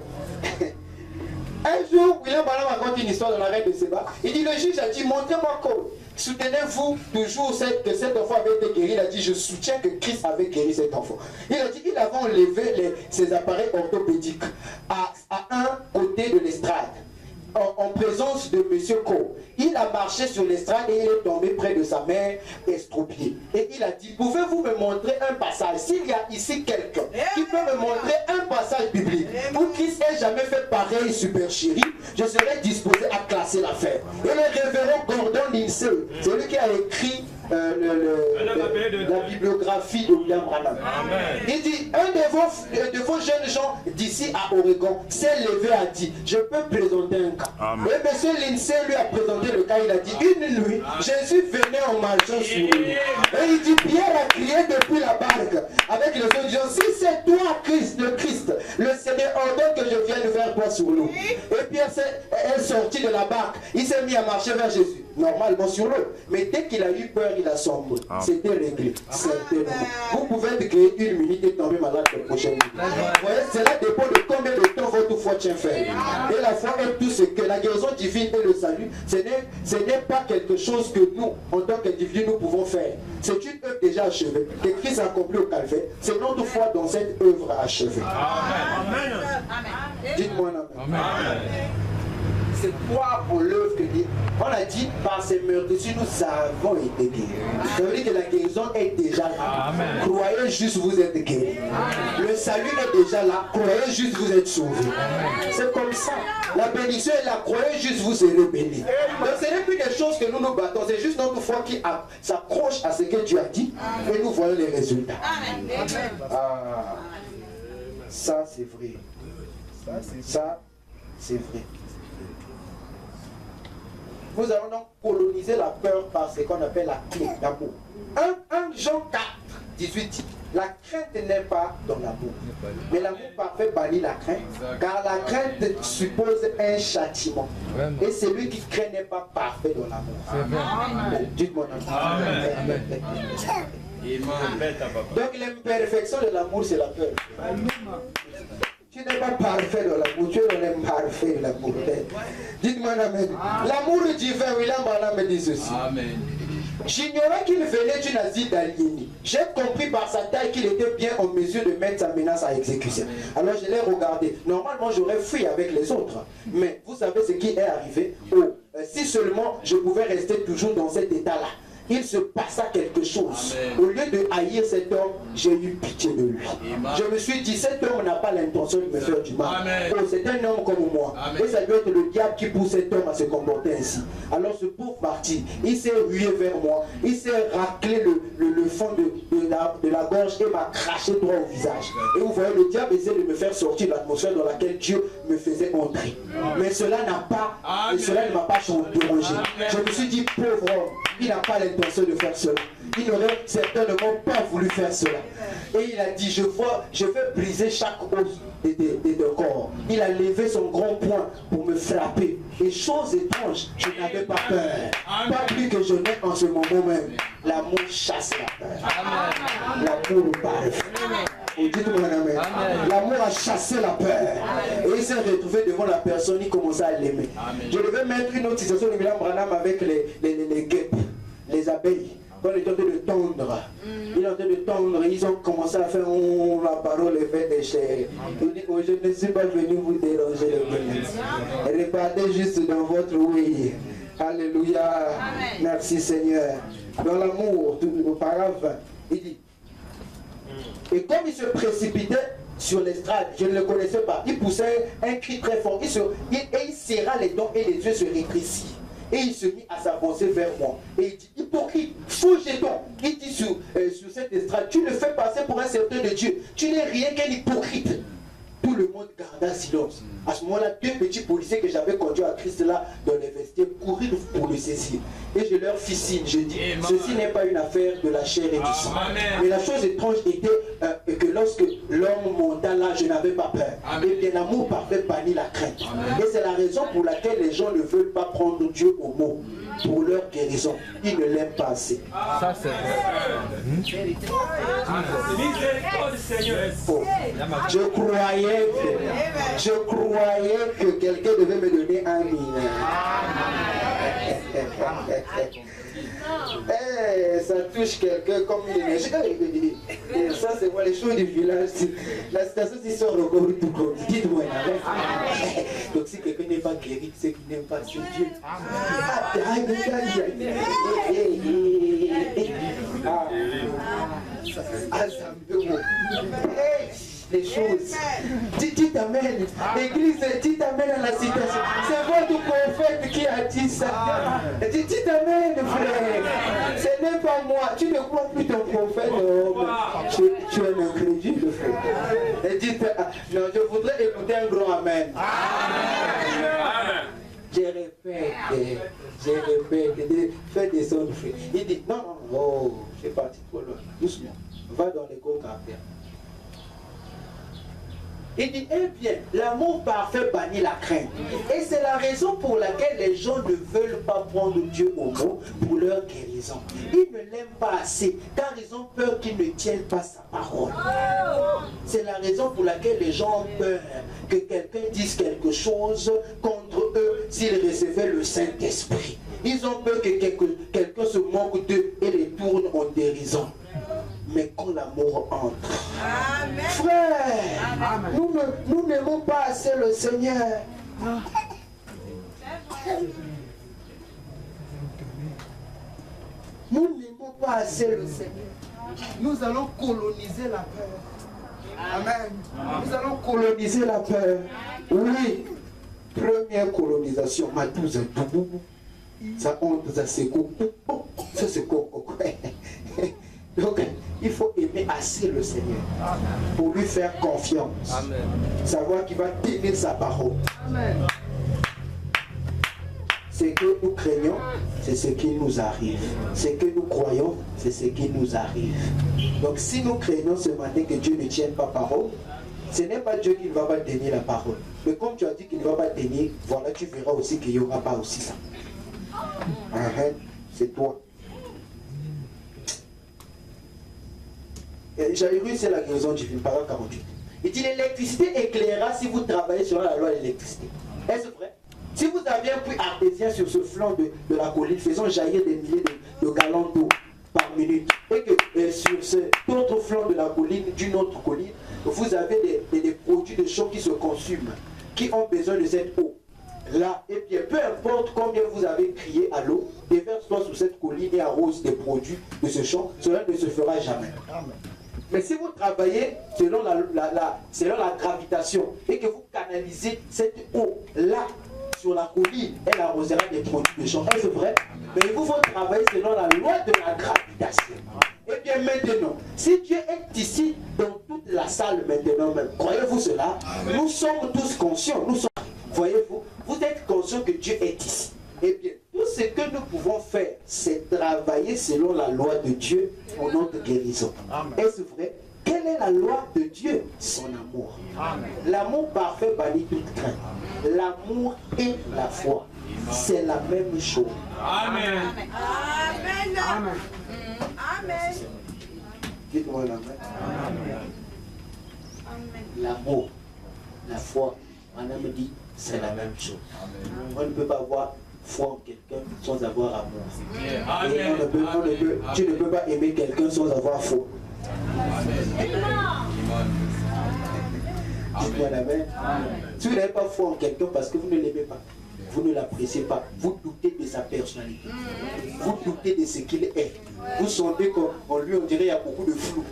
Speaker 2: Un jour, William Branham raconte une histoire dans la reine de Séba. Il dit, le juge a dit, montrez-moi quoi. Soutenez-vous toujours que cet enfant avait été guéri. Il a dit, je soutiens que Christ avait guéri cet enfant. Il a dit, il avait enlevé ses appareils orthopédiques à un côté de l'estrade. En présence de M. Cole. Il a marché sur l'estrade et il est tombé près de sa mère estropiée. Et il a dit, pouvez-vous me montrer un passage? S'il y a ici quelqu'un qui peut me montrer un passage biblique où Christ n'ait jamais fait pareil supercherie, je serai disposé à classer l'affaire. Et le révérend Gordon Lindsay, c'est lui qui a écrit la bibliographie de William Branham. Il dit, un de vos jeunes gens d'ici à Oregon s'est levé et a dit, je peux présenter un cas. Et M. Lindsay lui a présenté le cas. Il a dit, une nuit, Jésus venait en marchant sur lui. Et il dit, Pierre a crié depuis la barque avec les autres gens, si c'est toi Christ, le Christ, le Seigneur ordonne que je vienne vers toi sur l'eau. Et Pierre est sorti de la barque. Il s'est mis à marcher vers Jésus, normalement sur l'eau. Mais dès qu'il a eu peur, il a sombré. C'était réglé. Vous pouvez être créé une minute et tomber malade la prochaine minute. Vous voyez, cela dépend de combien de temps votre foi tient ferme. Et la foi est tout ce que la guérison divine et le salut, ce n'est pas quelque chose que nous, en tant qu'individus, nous pouvons faire. C'est une œuvre déjà achevée, que Christ a accompli au calvaire. C'est notre foi dans cette œuvre achevée.
Speaker 5: Amen.
Speaker 2: Dites-moi amen. C'est quoi pour l'œuvre que Dieu? On a dit, par ces meurtrissures, nous avons été guéris. Ça veut dire que la guérison est déjà là. Amen. Croyez juste, vous êtes guéris. Le salut est déjà là. Croyez juste, vous êtes sauvés. C'est comme ça. La bénédiction est là. Croyez juste, vous serez bénis. Donc ce n'est plus des choses que nous nous battons. C'est juste notre foi qui s'accroche à ce que Dieu a dit. Et nous voyons les résultats. Ah, ça c'est vrai. Ça c'est vrai. Nous allons donc coloniser la peur par ce qu'on appelle la clé d'amour. 1 Jean 4, 18 dit, la crainte n'est pas dans l'amour. Mais l'amour parfait bannit la crainte, car la crainte suppose un châtiment. Et celui qui craint n'est pas parfait dans l'amour. Dites-moi amen. Donc l'imperfection de l'amour, c'est la peur. Tu n'es pas parfait dans l'amour, tu es dans l'imparfait de l'amour. Dites-moi amen. L'amour divin, William Branham me dit ceci. Amen. J'ignorais qu'il venait d'une asile d'aliénés. J'ai compris par sa taille qu'il était bien en mesure de mettre sa menace à exécution. Alors je l'ai regardé. Normalement, j'aurais fui avec les autres. Mais vous savez ce qui est arrivé? Si seulement je pouvais rester toujours dans cet état-là. Il se passa quelque chose. Amen. Au lieu de haïr cet homme, j'ai eu pitié de lui. Amen. Je me suis dit, cet homme n'a pas l'intention de me faire du mal. Oh, c'est un homme comme moi. Amen. Et ça doit être le diable qui pousse cet homme à se comporter ainsi. Alors ce pauvre parti, il s'est rué vers moi. Il s'est raclé le fond de la gorge et m'a craché droit au visage. Et vous voyez, le diable essaie de me faire sortir de l'atmosphère dans laquelle Dieu me faisait entrer. Mais cela ne m'a pas dérangé. Je me suis dit, pauvre homme, il n'a pas l'intention de faire cela. Il n'aurait certainement pas voulu faire cela. Et il a dit, je vais briser chaque os de ton corps. Il a levé son grand poing pour me frapper. Et chose étrange, je n'avais pas peur. Pas plus que je n'ai en ce moment même. L'amour chasse la peur. L'amour parle. Dites-moi amen. L'amour a chassé la peur. Et il s'est retrouvé devant la personne, il commençait à l'aimer. Je devais mettre une autre situation de William Branham avec les guêpes, les abeilles. Quand il est en train de tondre, ils ont commencé à faire la parole est faite de chair. Il dit, je ne suis pas venu vous déranger les bénis. Repartez juste dans votre oui. Alléluia. Amen. Merci Seigneur. Dans l'amour, auparavant, il dit, et comme il se précipitait sur l'estrade, je ne le connaissais pas, il poussait un cri très fort, et il serra les dents et les yeux se rétrécirent. Et il se mit à s'avancer vers moi. Et il dit, hypocrite, faux jeton. Il dit sur cette estrade, tu le fais passer pour un serviteur de Dieu. Tu n'es rien qu'un hypocrite. Tout le monde garda silence. À ce moment-là, deux petits policiers que j'avais conduits à Christ là dans les vestiaires courirent pour le saisir. Et je leur fis signe, je dis, ceci n'est pas une affaire de la chair et du sang. Mais la chose étrange était que lorsque l'homme monta là, je n'avais pas peur. Et bien l'amour parfait bannit la crainte. Et c'est la raison pour laquelle les gens ne veulent pas prendre Dieu au mot pour leur guérison. Ils ne l'aiment pas assez.
Speaker 3: Ça c'est vrai.
Speaker 2: Oh. Je croyais que quelqu'un devait me donner un mineur. Ça touche quelqu'un comme une énergie. Ça c'est moi les choses du village. La situation s'y sort encore tout comme. Dites-moi. Donc si quelqu'un n'est pas guéri, c'est qu'il n'aime pas ce Dieu. Les choses. Dites amen. L'église, dites amen à la citation. C'est votre prophète qui a dit ça. Dites amen, frère. Ce n'est pas moi. Tu ne crois plus ton prophète. Tu es un incrédule, frère. Et dites, non, je voudrais écouter un grand amen. Je répète, fais des sons, frère. Il dit, non, oh, je suis parti trop loin. Doucement. Va dans les gros caractères. Il dit, eh bien, l'amour parfait bannit la crainte. Et c'est la raison pour laquelle les gens ne veulent pas prendre Dieu au mot pour leur guérison. Ils ne l'aiment pas assez, car ils ont peur qu'il ne tienne pas sa parole. C'est la raison pour laquelle les gens ont peur que quelqu'un dise quelque chose contre eux s'ils recevaient le Saint-Esprit. Ils ont peur que quelqu'un se moque d'eux et les tourne en dérision. Mais quand l'amour entre, amen. Frère, nous n'aimons pas assez le Seigneur. Nous n'aimons pas assez le Seigneur. Nous allons coloniser la peur. Amen. Nous allons coloniser la peur. Oui. Première colonisation, ma douzaine. Ça honte, ça c'est quoi? Ça c'est quoi? Donc, il faut aimer assez le Seigneur pour lui faire confiance. Amen. Savoir qu'il va tenir sa parole. Amen. Ce que nous craignons, c'est ce qui nous arrive. Ce que nous croyons, c'est ce qui nous arrive. Donc, si nous craignons ce matin que Dieu ne tienne pas parole, ce n'est pas Dieu qui ne va pas tenir la parole. Mais comme tu as dit qu'il ne va pas tenir, voilà, tu verras aussi qu'il n'y aura pas aussi ça. C'est toi. Jairus, c'est la guérison divine, parole 48. Il dit l'électricité éclairera si vous travaillez selon la loi de l'électricité. Est-ce vrai? Si vous aviez un puits artésien sur ce flanc de la colline, faisant jaillir des milliers de gallons d'eau par minute, et que sur cet autre flanc de la colline, d'une autre colline, vous avez des produits de champ qui se consument, qui ont besoin de cette eau. Là, et bien, peu importe combien vous avez crié à l'eau, déverse-toi sur cette colline et arrose des produits de ce champ, cela ne se fera jamais. Amen. Mais si vous travaillez selon la gravitation et que vous canalisez cette eau-là sur la colline, elle arrosera des produits de champ. Est-ce vrai? Mais il vous faut travailler selon la loi de la gravitation. Et bien maintenant, si Dieu est ici dans toute la salle maintenant même, croyez-vous cela? Nous sommes tous conscients, voyez-vous, vous êtes conscient que Dieu est ici. Eh bien, tout ce que nous pouvons faire, c'est
Speaker 1: travailler selon la loi de Dieu pour notre guérison. Est-ce vrai? Quelle est la loi de Dieu? Son amour. L'amour parfait bannit toute crainte. L'amour et la foi, c'est la même chose.
Speaker 4: Amen.
Speaker 5: Amen. Amen. Amen.
Speaker 1: Dites-moi l'amen. L'amour, la foi, on me dit, c'est la même chose. On ne peut pas avoir foi en quelqu'un sans avoir amour. Et tu ne peux pas aimer quelqu'un sans avoir foi. Dites-moi l'amen. Si vous n'avez pas foi en quelqu'un parce que vous ne l'aimez pas, vous ne l'appréciez pas, vous doutez de sa personnalité, vous doutez de ce qu'il est, vous sentez qu'en lui on dirait qu'il y a beaucoup de flou.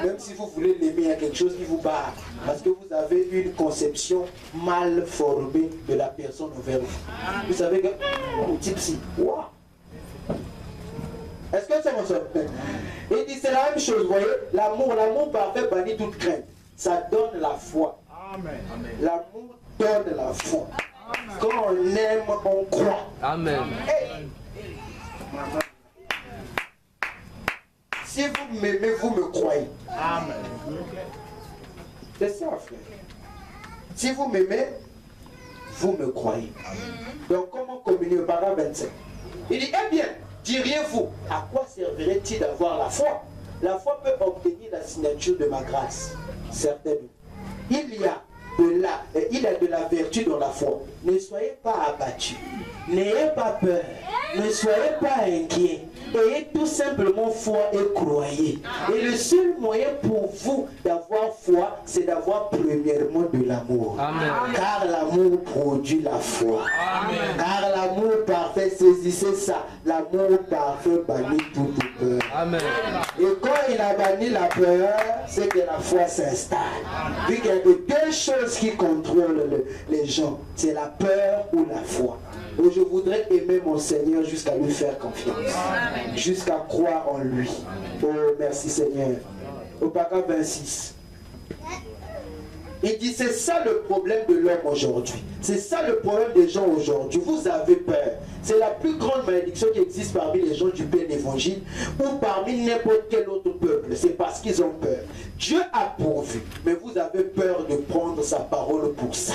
Speaker 1: Même si vous voulez l'aimer, il y a quelque chose qui vous barre. Parce que vous avez une conception mal formée de la personne envers vous. Vous savez que, type si, wow. Est-ce que c'est mon soeur? Il dit c'est la même chose, vous voyez. L'amour parfait bannit toute crainte. Ça donne la foi. L'amour donne la foi. Quand on aime, on croit.
Speaker 3: Amen.
Speaker 1: Hey. Si vous m'aimez, vous me croyez. Amen. C'est ça, frère. Si vous m'aimez, vous me croyez. Donc, comment communier au paragraphe 25? Il dit, eh bien, diriez-vous, à quoi servirait-il d'avoir la foi? La foi peut obtenir la signature de ma grâce. Certainement. Il y a de la vertu dans la foi. Ne soyez pas abattus. N'ayez pas peur. Ne soyez pas inquiets. Ayez tout simplement foi et croyez. Et le seul moyen pour vous d'avoir foi, c'est d'avoir premièrement de l'amour. Car l'amour produit la foi. Amen. Car l'amour parfait, saisissez ça. L'amour parfait bannit toute peur. Amen. Et quand il a banni la peur, c'est que la foi s'installe. Vu qu'il y a deux choses qui contrôlent les gens, c'est la peur ou la foi. Et je voudrais aimer mon Seigneur jusqu'à lui faire confiance, jusqu'à croire en lui. Oh, merci Seigneur. Au paragraphe 26. Il dit, c'est ça le problème de l'homme aujourd'hui. C'est ça le problème des gens aujourd'hui. Vous avez peur. C'est la plus grande malédiction qui existe parmi les gens du plein évangile ou parmi n'importe quel autre peuple. C'est parce qu'ils ont peur. Dieu a pourvu, mais vous avez peur de prendre sa parole pour ça.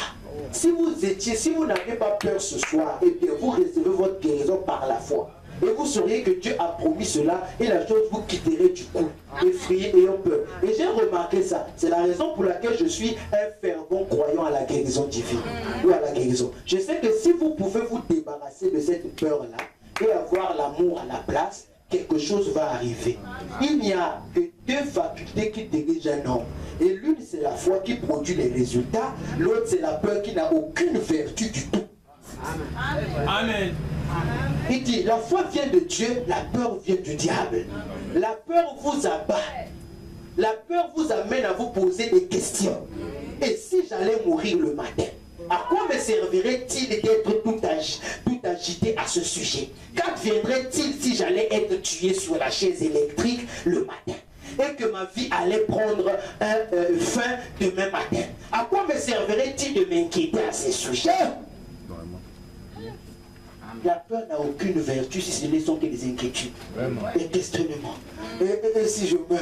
Speaker 1: Si vous n'avez pas peur ce soir, eh bien vous recevez votre guérison par la foi. Et vous sauriez que Dieu a promis cela et la chose vous quitterez du coup, effrayé ayant peur. Et j'ai remarqué ça. C'est la raison pour laquelle je suis un fervent croyant à la guérison divine ou à la guérison. Je sais que si vous pouvez vous débarrasser de cette peur-là et avoir l'amour à la place, quelque chose va arriver. Il n'y a que deux facultés qui dirigent un homme. Et l'une, c'est la foi qui produit les résultats. L'autre, c'est la peur qui n'a aucune vertu du tout.
Speaker 4: Amen.
Speaker 1: Il dit, la foi vient de Dieu, la peur vient du diable. La peur vous abat. La peur vous amène à vous poser des questions. Et si j'allais mourir le matin, à quoi me servirait-il d'être tout agité à ce sujet? Qu'adviendrait-il si j'allais être tué sur la chaise électrique le matin et que ma vie allait prendre fin demain matin? À quoi me servirait-il de m'inquiéter à ces sujets? La peur n'a aucune vertu si ce ne sont que des inquiétudes et questionnements. Et si je meurs,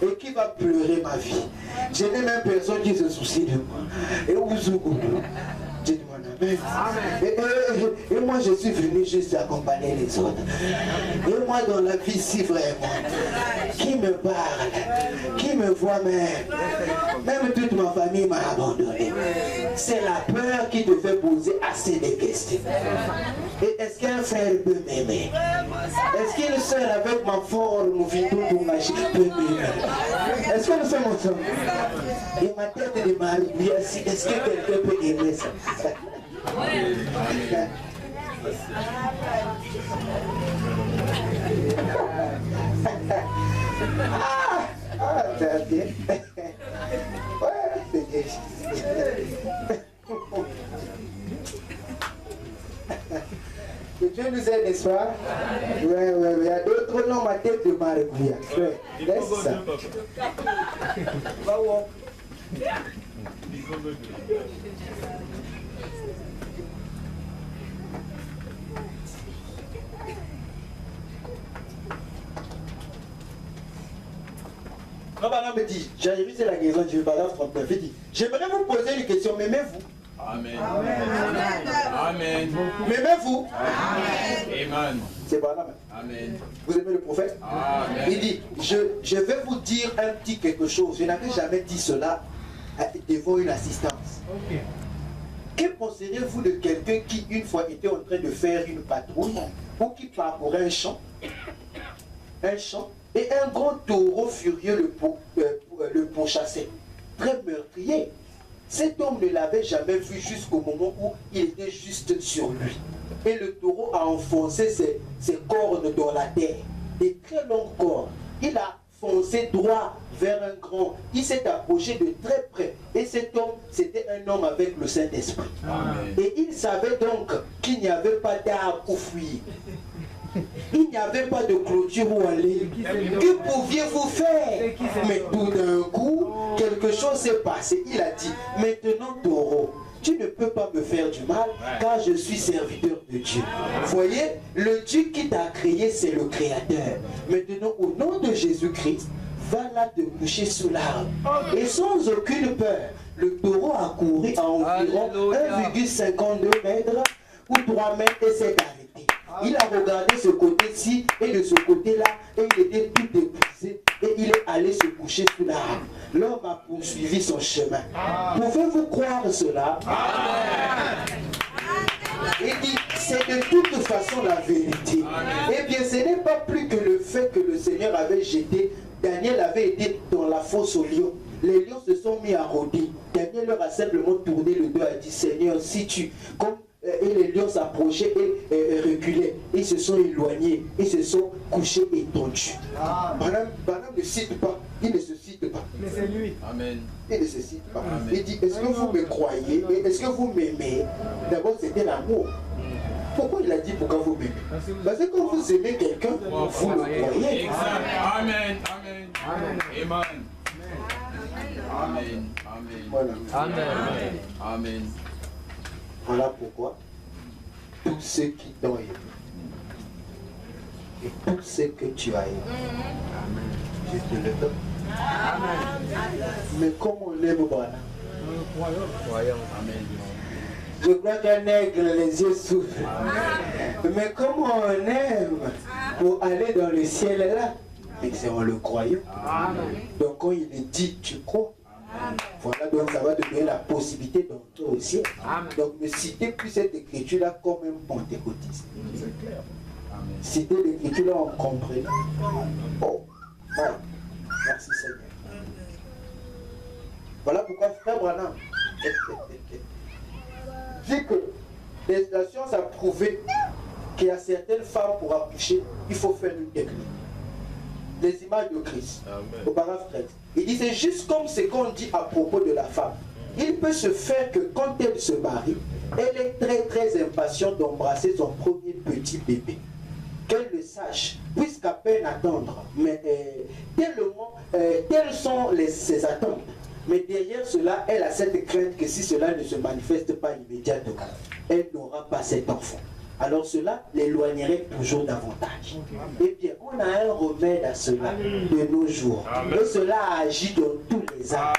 Speaker 1: et qui va pleurer ma vie? Je n'ai même personne qui se soucie de moi. Et Ouzougou, dites-moi amen. Et moi je suis venu juste accompagner les autres. Et moi dans la vie si vraiment, qui me parle, qui me voit même toute ma famille m'a abandonné. C'est la peur qui te fait poser assez de questions. Et est-ce qu'un frère peut m'aimer? Est-ce qu'une soeur avec ma forme vidéo ou magique peut m'aimer? Est-ce que nous sommes ensemble? Et ma tête de mari, est-ce que quelqu'un peut aimer ça? T'as bien. Ouais, c'est bien. Que Dieu nous aide, n'est-ce pas? Ouais. Il y a d'autres noms, ma tête de marabouilla. Ouais, laisse ça. Va où?
Speaker 2: Quand Balaam me dit, Jairus c'est la guérison, Dieu, paragraphe 39, il dit, j'aimerais vous poser une question, m'aimez-vous?
Speaker 4: Amen.
Speaker 5: Amen.
Speaker 4: Amen.
Speaker 2: M'aimez-vous?
Speaker 4: Amen.
Speaker 2: C'est Balaam.
Speaker 4: Amen.
Speaker 2: Vous aimez le prophète?
Speaker 4: Amen.
Speaker 2: Il dit, je vais vous dire un petit quelque chose. Je n'avais jamais dit cela devant une assistance. Que penserez-vous de quelqu'un qui une fois était en train de faire une patrouille ou qui parcourait un champ et un grand taureau furieux le pourchassait, très meurtrier. Cet homme ne l'avait jamais vu jusqu'au moment où il était juste sur lui. Et le taureau a enfoncé ses cornes dans la terre, des très longues cornes. Il a foncé droit vers un grand. Il s'est approché de très près. Et cet homme, c'était un homme avec le Saint-Esprit. Et il savait donc qu'il n'y avait pas d'arbre pour fuir. Il n'y avait pas de clôture où aller. Que pouviez-vous faire? Mais tout d'un coup, quelque chose s'est passé. Il a dit, maintenant taureau, tu ne peux pas me faire du mal car je suis serviteur de Dieu. Voyez, le Dieu qui t'a créé, c'est le Créateur. Maintenant, au nom de Jésus-Christ, va là te coucher sous l'arbre. Et sans aucune peur, le taureau a couru à environ 1,52 mètres ou 3 mètres et s'est arrêté. Il a regardé ce côté-ci et de ce côté-là et il était tout épuisé et il est allé se coucher sous l'arbre. L'homme a poursuivi son chemin. Pouvez-vous croire cela? Il dit, c'est de toute façon la vérité. Eh bien, ce n'est pas plus que le fait que le Seigneur avait jeté, Daniel avait été dans la fosse aux lions. Les lions se sont mis à rôder. Daniel leur a simplement tourné le dos et a dit, Seigneur, si tu... Et les lions s'approchaient et reculaient. Ils se sont éloignés. Ils se sont couchés étendus. Balaam ne cite pas. Il ne se cite pas.
Speaker 3: Mais c'est lui.
Speaker 4: Amen.
Speaker 2: Il ne se cite pas.
Speaker 4: Amen.
Speaker 2: Il dit, est-ce que vous me croyez? Est-ce que vous m'aimez? D'abord, c'était l'amour. Pourquoi il a dit pourquoi vous m'aimez? Parce que quand vous aimez quelqu'un, vous le croyez.
Speaker 4: Exact. Amen. Amen. Amen. Amen. Amen. Amen.
Speaker 2: Voilà.
Speaker 3: Amen.
Speaker 4: Amen.
Speaker 2: Voilà pourquoi tout ce qui t'ont aimé et tout ce que tu as aimé, je te le donne. Mais comme on aime Bwana,
Speaker 4: Amen.
Speaker 2: je crois qu'un aigle les yeux s'ouvrent. Mais comme on aime pour aller dans le ciel là, mais c'est en le croyant. Donc quand il est dit, tu crois. Voilà, donc ça va te donner la possibilité d'entrer au ciel. Donc ne citez plus cette écriture-là comme un pentecôtiste. Citez l'écriture-là en comprenant. Oh, voilà. Merci Seigneur. Voilà pourquoi frère Branham dit que la science a prouvé qu'il y a certaines femmes pour accoucher, il faut faire une technique. Des images de Christ. Au paragraphe 13. Il dit c'est juste comme ce qu'on dit à propos de la femme. Il peut se faire que quand elle se marie, elle est très très impatiente d'embrasser son premier petit bébé. Qu'elle le sache, puisqu'à peine attendre, mais telles sont ses attentes. Mais derrière cela, elle a cette crainte que si cela ne se manifeste pas immédiatement, elle n'aura pas cet enfant. Alors cela l'éloignerait toujours davantage. Eh bien, on a un remède à cela de nos jours. Amen. Et cela agit dans tous les âges.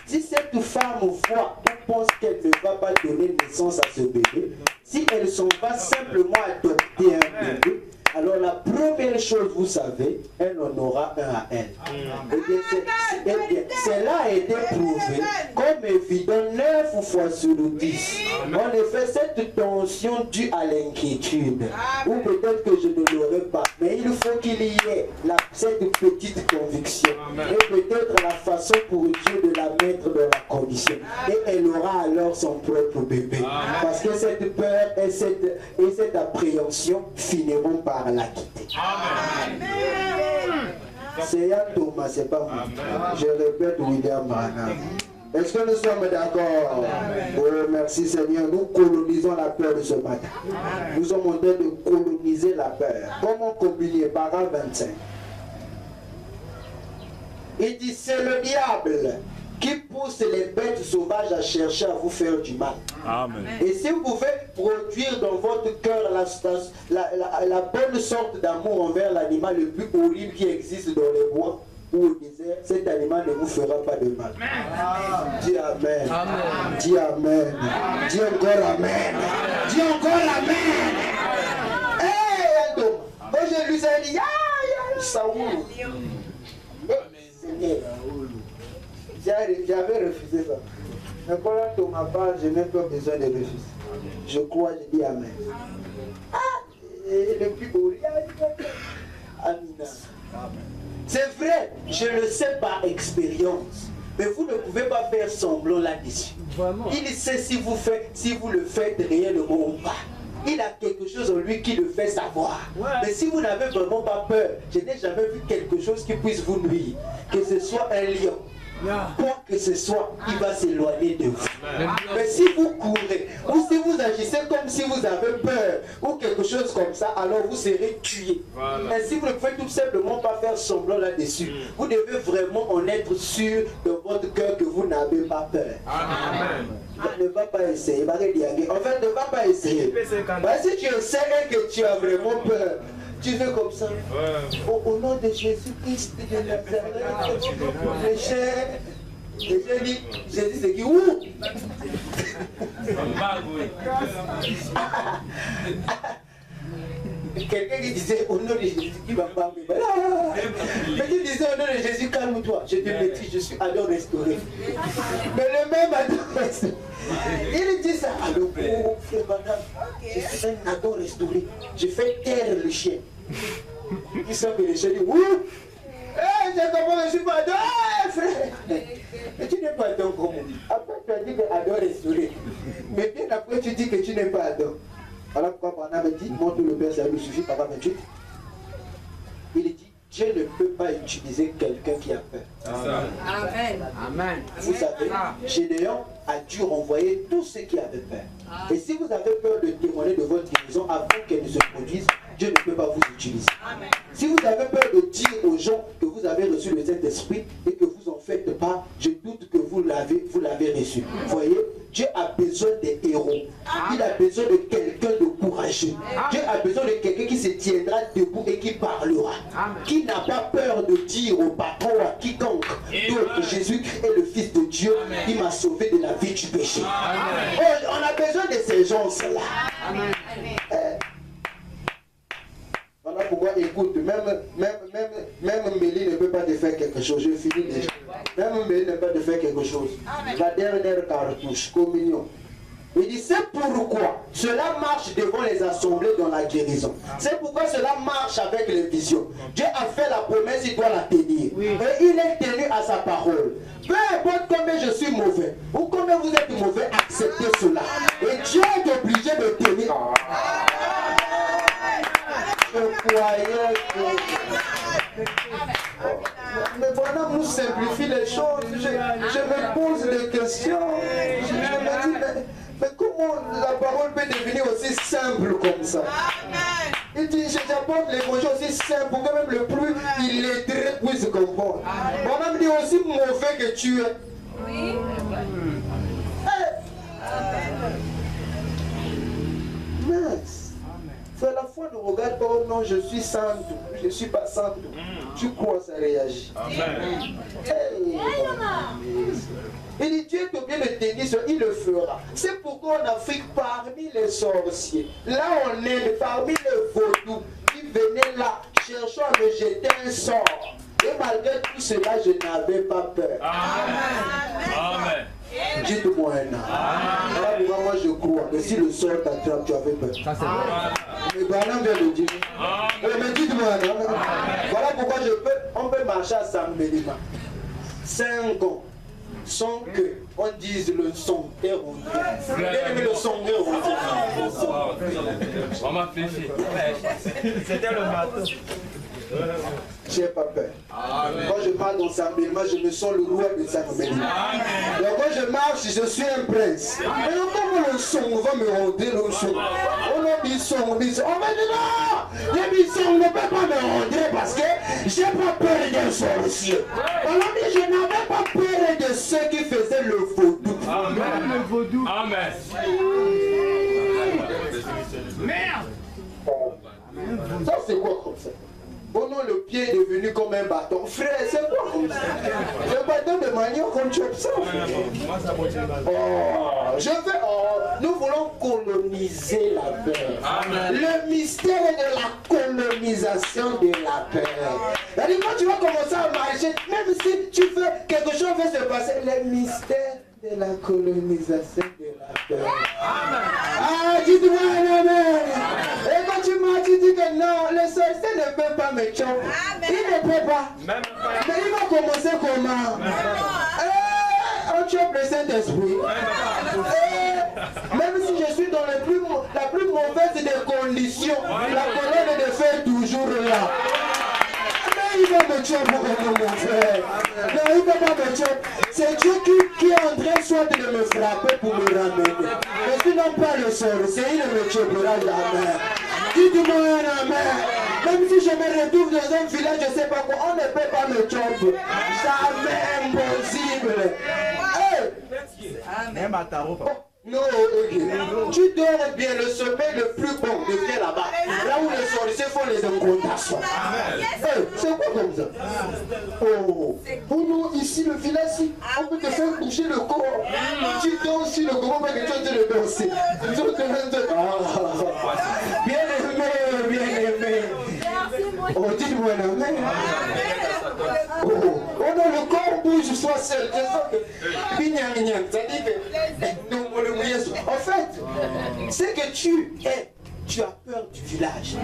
Speaker 2: Si cette femme voit ou pense qu'elle ne va pas donner naissance à ce bébé, si elle s'en va simplement adopter un bébé, alors la première chose, vous savez, elle en aura un à elle. Eh bien, cela a été prouvé comme évident 9 fois sur 10. En effet, cette tension due à l'inquiétude, ou peut-être que je ne l'aurais pas, mais il faut qu'il y ait cette petite conviction. Et peut-être la façon pour Dieu de la mettre dans la condition. Et elle aura alors son propre bébé. Parce que cette peur et cette appréhension finiront par la quitter. C'est Yann Thomas, c'est pas moi. Je répète William Branham. Est-ce que nous sommes d'accord? Oh, merci Seigneur. Nous colonisons la peur de ce matin. Nous sommes en train de coloniser la peur. Comment combiner? Paragraphe 25. Il dit c'est le diable qui pousse les bêtes sauvages à chercher à vous faire du mal. Amen. Et si vous pouvez produire dans votre cœur la bonne sorte d'amour envers l'animal le plus horrible qui existe dans les bois,
Speaker 1: ou au désert, cet animal ne vous fera pas de mal. Dis Amen. Dis Amen. Dis encore Amen. Dis encore Amen. Hey, Ando. Quand j'ai lu ça, il dit, Saoul. J'avais refusé ça. Mais quand on m'a parlé, je n'ai même pas besoin de refuser. Je crois, je dis Amen. Et le plus beau, Amina. C'est vrai, je le sais par expérience. Mais vous ne pouvez pas faire semblant là-dessus. Il sait si vous le faites réellement ou pas. Il a quelque chose en lui qui le fait savoir. Mais si vous n'avez vraiment pas peur, je n'ai jamais vu quelque chose qui puisse vous nuire. Que ce soit un lion. Quoi que ce soit, il va s'éloigner de vous. Mais si vous courez, ou si vous agissez comme si vous avez peur, ou quelque chose comme ça, alors vous serez tué. Mais si vous ne pouvez tout simplement pas faire semblant là-dessus, vous devez vraiment en être sûr de votre cœur que vous n'avez pas peur. Ne va pas essayer. En fait, ne va pas essayer. Si tu essaies et que tu as vraiment peur, tu fais comme ça. Au nom de Jésus-Christ de Nazareth, Jésus dit, Jésus c'est qui? Où? Quelqu'un qui disait au nom de Jésus, qui va pas me battre. Mais qui disait au nom de Jésus, calme-toi, je te maîtrise, je suis Adam restauré. Mais le même Adam restauré. Il dit ça, alors frère madame, je suis un Adam restauré. Je fais taire le chien. Il sent que le chien dit, ouh! Hé, j'ai compris, je suis pas Adam, frère! Mais tu n'es pas Adam comme moi. Après, tu as dit que Adam restauré. Mais bien après, tu dis que tu n'es pas Adam. Voilà pourquoi on avait dit, montre le Père, ça lui suffit, par 28. Il dit, Dieu ne peut pas utiliser quelqu'un qui a peur.
Speaker 5: Amen.
Speaker 3: Amen.
Speaker 1: Vous savez, Gédéon a dû renvoyer tous ceux qui avaient peur. Et si vous avez peur de témoigner de votre guérison avant qu'elle ne se produise, Dieu ne peut pas vous utiliser. Amen. Si vous avez peur de dire aux gens que vous avez reçu le Saint-Esprit et que vous en faites pas, je doute que vous l'avez reçu. Vous voyez, Dieu a besoin des héros. Il a besoin de quelqu'un de courageux. Dieu a besoin de quelqu'un qui se tiendra debout et qui parlera. Qui n'a pas peur de dire au patron ou à quiconque que Jésus-Christ est le Fils de Dieu. Il m'a sauvé de la vie du péché. Oh, on a besoin de ces gens-là. Voilà pourquoi, écoute, même Mélie ne peut pas te faire quelque chose. Je finis déjà. Même Mélie ne peut pas te faire quelque chose. La dernière cartouche, communion. Il dit, c'est pourquoi cela marche devant les assemblées dans la guérison. C'est pourquoi cela marche avec les visions. Dieu a fait la promesse, il doit la tenir. Et il est tenu à sa parole. Peu importe combien je suis mauvais, ou combien vous êtes mauvais, acceptez cela. Et Dieu est obligé de tenir. Je croyais que... Mais voilà, nous simplifie les choses. Je me pose des questions. Je me dis, mais comment la parole peut devenir aussi simple comme ça? Il dit, j'apporte l'évangile aussi simple pour que même le plus illettré puisse comprendre. Mon âme dit aussi mauvais que tu es. Oui. C'est la foi nous regarde pas, oh non, je suis sainte, je ne suis pas sainte. Tu crois, ça réagit. Amen. Il dit, Dieu est bien de tenir sur, il le fera. C'est pourquoi en Afrique, parmi les sorciers, là on est, parmi les vaudous, qui venaient là, cherchant à me jeter un sort. Et malgré tout cela, je n'avais pas peur. Amen. Amen. Dites-moi un an. Voilà pourquoi moi je crois que si le sort t'attrape, tu avais peur. Ça c'est vrai. Mais Branham vient de dire. Mais dites-moi un an. Voilà pourquoi on peut marcher à Sambelima 5 ans sans que on dise le son est rentré. Bien le son est rentré.
Speaker 4: On m'a fléché.
Speaker 3: C'était le matin.
Speaker 1: J'ai pas peur. Amen. Quand je parle dans Sambelima, je me sens le roi de Sambelima. Donc quand je marche, je suis un prince. Mais comment le son va me rendre le son? On a dit son, on dit son. On va dire non! Les son ne peut pas me rendre parce que j'ai pas peur d'un sorcier. On a dit je n'avais pas peur de ceux qui faisaient le vaudou.
Speaker 4: Amen.
Speaker 3: Le vaudou.
Speaker 4: Amen.
Speaker 3: Merde!
Speaker 1: Ça c'est quoi comme ça? Oh non, le pied est devenu comme un
Speaker 2: bâton. Frère, c'est quoi comme ça? Le bâton de manioc comme tu observes. Oh, nous voulons coloniser la paix. Le mystère de la colonisation de la paix. C'est-à-dire, quand tu vas commencer à marcher, même si tu fais quelque chose va se passer, le mystère de la colonisation de la paix. Ah, dites-moi un amen. Et quand tu marches, tu dis que non, le sorcier ne peut pas me tuer. Il ne peut pas. Mais il va commencer comment? On chope le Saint-Esprit. Même si je suis dans la plus mauvaise des conditions, la colonne de feu est toujours là. Mais il va me tuer pour mon frère. Non, il ne peut pas me tuer. C'est Dieu qui est en train soit de me frapper pour me ramener. Mais sinon pas le sorcier, il ne me tuera jamais. Dites-moi un amen. Même si je me retrouve dans un village, je ne sais pas quoi, on ne peut pas me tuer. Jamais impossible.
Speaker 3: Même à Taro.
Speaker 2: Non, tu dors bien, le sommeil le plus bon devient là-bas. Là où les sorciers font les incantations. C'est quoi comme ça? Oh, nous, ici, le village, on peut te faire bouger le corps. Tu dors sur le corps, mais que tu es en train de danser. Bien aimé, bien aimé. Oh, dis-moi un amen. Oh, le corps bouge, sois seul. Je sens que. C'est-à-dire que. En fait, c'est que tu as peur du village.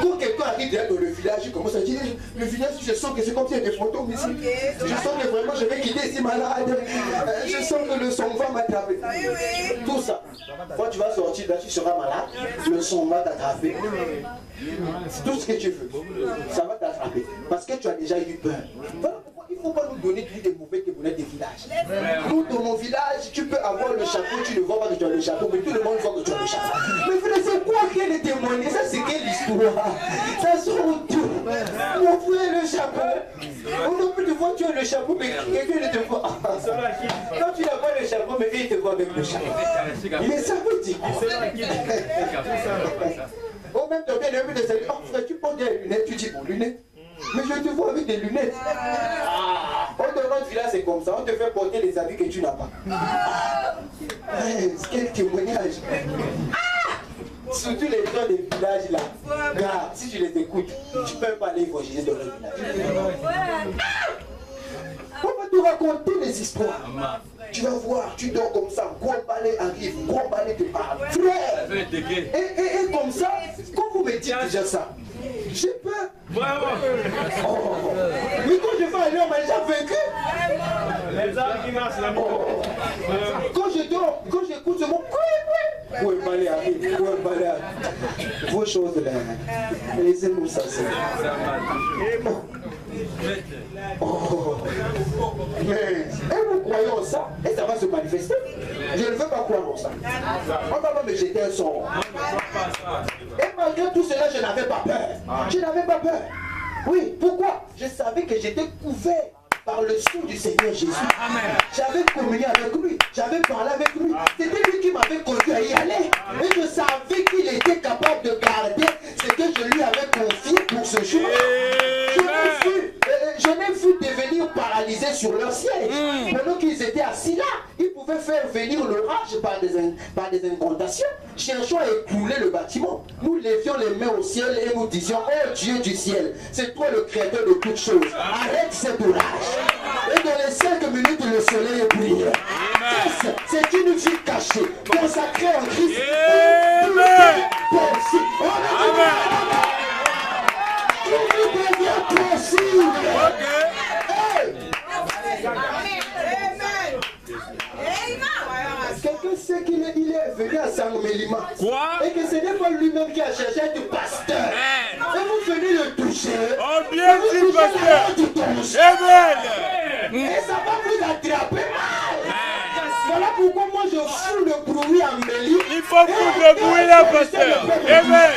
Speaker 2: Quand quelqu'un arrive dans le village, il commence à dire le village, je sens que c'est comme s'il y a des fantômes ici. Je sens que vraiment je vais quitter ici malade. Je sens que le son va m'attraper. Tout ça. Quand tu vas sortir là, tu seras malade, le son va t'attraper. Tout ce que tu veux, ça va t'attraper. Parce que tu as déjà eu peur. Voilà pourquoi il ne faut pas nous donner des mauvais témoignages des villages. Nous, dans mon village, tu peux avoir le chapeau, tu ne vois pas que tu as le chapeau, mais tout le monde voit que tu as le chapeau. Mais frère, c'est quoi qui est le témoignage? Ça, c'est quelle histoire? Ça sort tout. Mon frère, le chapeau. On peut te voir, tu as le chapeau, mais quelqu'un ne te voit. Quand tu n'as pas le chapeau, mais il te voit avec le chapeau. Mais ça veut dire oh, même ton bien-aimé de salut, oh frère, tu portes des lunettes, tu dis bon, lunettes. Mais je te vois avec des lunettes. Dans notre village, c'est comme ça, on te fait porter les habits que tu n'as pas. Quel témoignage. Surtout les gens des villages là. Regarde, si tu les écoutes, tu peux pas aller évangéliser dans le village. On va te raconter des histoires. Tu vas voir, tu dors comme ça, gros balai arrive, gros balai te parle. Frère! Et comme ça, quand vous me dites déjà ça, j'ai peur. Oh. Mais quand je vais aller, on m'a déjà vaincu.
Speaker 3: Les arbres qui marchent là.
Speaker 2: Quand je dors, quand j'écoute ce mot, où est balai arrive, où est balai arrive. Vos choses là, laissez-nous ça. Oh. Mais vous croyez en ça et ça va se manifester. Je ne veux pas croire en ça. On va pas me jeter un sort. Et malgré tout cela, je n'avais pas peur. Je n'avais pas peur. Oui, pourquoi? Je savais que j'étais couvert par le sang du Seigneur Jésus. J'avais communié avec lui, j'avais parlé avec lui. C'était lui qui m'avait conduit à y aller. Et je savais qu'il était capable de garder ce que je lui avais confié pour ce jour. Je n'ai vu devenir paralysés sur leur siège. Pendant qu'ils étaient assis là, ils pouvaient faire venir l'orage par des incantations, cherchant à écrouler le bâtiment. Nous levions les mains au ciel et nous disions, oh Dieu du ciel, c'est toi le créateur de toutes choses. Arrête cet orage. Et dans les 5 minutes, le soleil est brillé. C'est une vie cachée, consacrée en Christ. Quelqu'un sait qu'il est venu à Sangmelima. Et que ce n'est pas lui-même qui a cherché à être pasteur. Et vous venez le toucher.
Speaker 6: Oh bien dit pasteur. Amen.
Speaker 2: Et ça va vous attraper mal. Voilà pourquoi moi je fous le bruit en Mélie.
Speaker 6: Il faut foutre le bruit là, pasteur. Amen.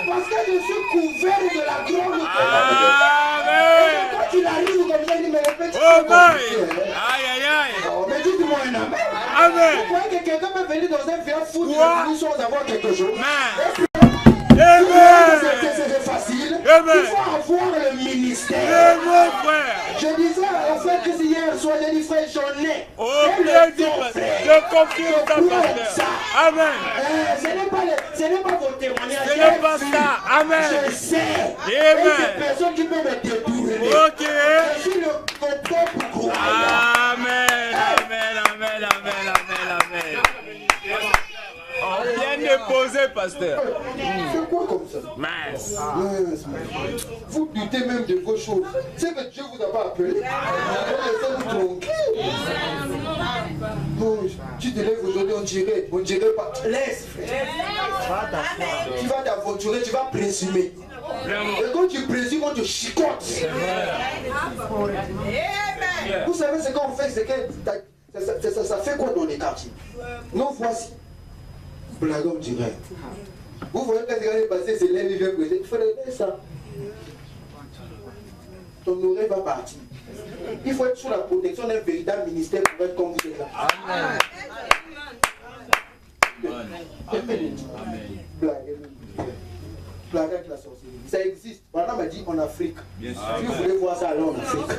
Speaker 2: Parce que je suis couvert de la grande
Speaker 6: Amen.
Speaker 2: Et quand il arrive comme ça, il dit mais répète.
Speaker 6: Aïe aïe aïe.
Speaker 2: Oh, mais dites-moi un amen.
Speaker 6: Amen.
Speaker 2: Vous croyez que quelqu'un peut venir dans un village foutre le bruit sans avoir quelque chose?
Speaker 6: Amen.
Speaker 2: C'est facile.
Speaker 6: Amen.
Speaker 1: faut avoir le ministère.
Speaker 6: Et mon frère.
Speaker 1: Je disais en fait que hier soir, j'ai dit frère, j'en ai.
Speaker 6: Oh, bien dit, je confirme ta pasteur. Amen.
Speaker 1: Ce n'est pas vos témoignages.
Speaker 6: Ce n'est pas ça. Amen.
Speaker 1: Je sais.
Speaker 6: Amen.
Speaker 1: Et c'est personne qui peut me détourner.
Speaker 6: Ok.
Speaker 1: Je suis le propre croyant.
Speaker 6: Amen. Amen. Amen. Amen. Amen. Amen. Bien déposé, pasteur.
Speaker 1: C'est quoi comme ça?
Speaker 6: Mince.
Speaker 1: Vous doutez même de vos choses. C'est que Dieu vous a pas appelé. Laissez-vous tranquille. Non, tu te lèves aujourd'hui, on dirait pas. Laisse, frère. Tu vas t'aventurer, tu vas présumer. Et quand tu présumes, on te chicote. Vous savez ce qu'on fait, c'est que ça fait quoi dans les quartiers? Nous voici. Blagon dirait. Vous voyez quand il est passé, c'est l'un qui vient prêcher. Il faut aider ça. Ton oreille va partir. Il faut être sous la protection d'un véritable ministère pour être comme vous êtes là. Amen. Amen. Blague avec la sorcellerie. Ça existe. Madame m'a dit en Afrique. Si vous voulez voir ça, allez en Afrique.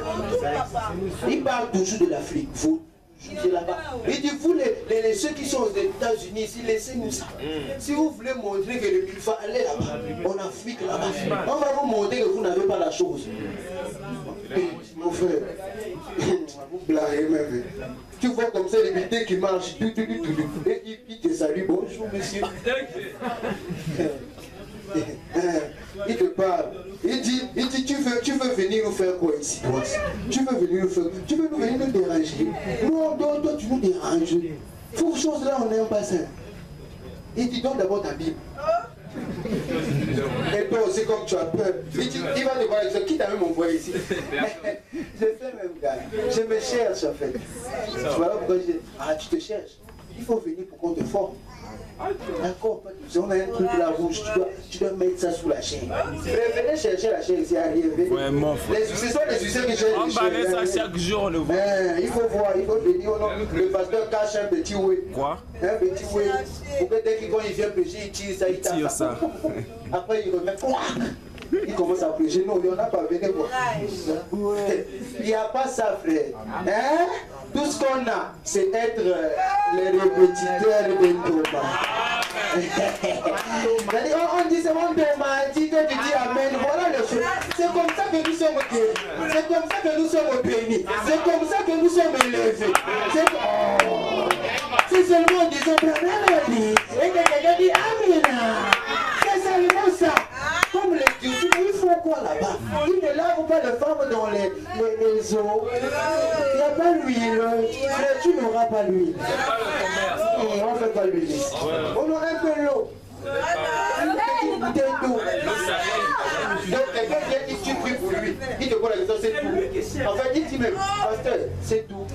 Speaker 1: Il parle toujours de l'Afrique. Vous là-bas. Il dit, vous ceux qui sont aux États-Unis ici, laissez-nous ça. Si vous voulez montrer que le milfa, allez là-bas, en Afrique là-bas. On va vous montrer que vous n'avez pas la chose. Mon frère, vous blaguez même. Tu vois comme ça les vidéos qui marchent, et il te salue, bonjour monsieur. Il te parle. Il dit tu veux venir nous faire quoi ici, toi? Tu veux venir nous déranger? Non, toi tu nous déranges. Pour chose là, on n'aime pas ça. Il dit donne d'abord ta Bible. Et toi aussi, comme tu as peur, il va te voir, qui t'a même envoyé ici? Je fais même gars. Je me cherche en fait. Tu vois pourquoi je dis, tu te cherches. Il faut venir pour qu'on te forme. D'accord, on a un truc là rouge, tu dois mettre ça sous la chaîne. Venez chercher la chaîne ici, arrivez.
Speaker 6: Vraiment,
Speaker 1: ce sont les succès que j'ai.
Speaker 6: On balait ça chaque jour, on le voit.
Speaker 1: Il faut voir, il faut venir. Le pasteur cache un petit oué.
Speaker 6: Quoi?
Speaker 1: Un petit oué. Pour que dès qu'il vient prêcher, il tire ça, il tape ça. Après, il remet. Il commence à prêcher. Non, il n'y en a pas, venez voir. Il n'y a pas ça, frère. Hein? Tout ce qu'on a, c'est être les répétiteurs de Thomas. On dit c'est mon Thomas, tu dis Amen. Voilà le chose. C'est comme ça que nous sommes guéris. C'est comme ça que nous sommes bénis. C'est comme ça que nous sommes élevés. C'est seulement en disant et que quelqu'un dit Amen. C'est seulement ça. Comme les dieux, ils font quoi là-bas? Ils ne lavent pas les femmes dans les eaux. Il n'y a pas l'huile. Frère, tu n'auras pas l'huile. On ne fait pas l'huile. On aura un peu l'eau. Une petite bouteille d'eau. Donc quelqu'un vient dit tu pries pour lui. Il te pose la question, c'est tout. En fait, il dit même, pasteur, c'est tout.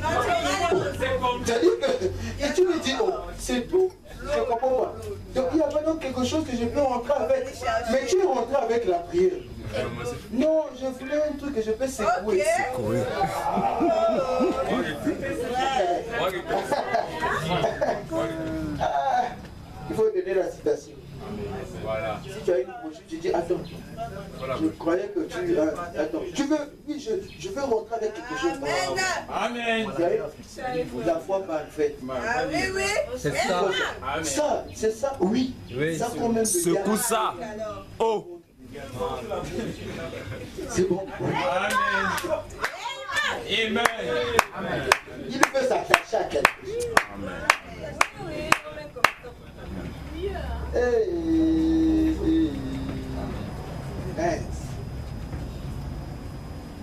Speaker 1: C'est-à-dire que tu lui dis, oh, c'est tout. Je ne comprends pas. Donc il y a vraiment quelque chose que je peux rentrer avec. Mais tu es rentré avec la prière. Non, je voulais un truc que je peux secouer. Il faut donner la citation. Voilà. Si tu as une brochure, tu dis attends. Je croyais que tu. Attends. Tu veux. Oui, je veux rentrer avec quelque chose.
Speaker 4: Amen.
Speaker 1: La foi parfaite.
Speaker 5: Oui, oui.
Speaker 7: C'est ça.
Speaker 1: Ça, c'est ça, oui. Ça quand même.
Speaker 6: Secoue ça. Oh.
Speaker 1: C'est bon.
Speaker 4: Amen.
Speaker 1: Amen. Il veut s'attacher à quelque chose.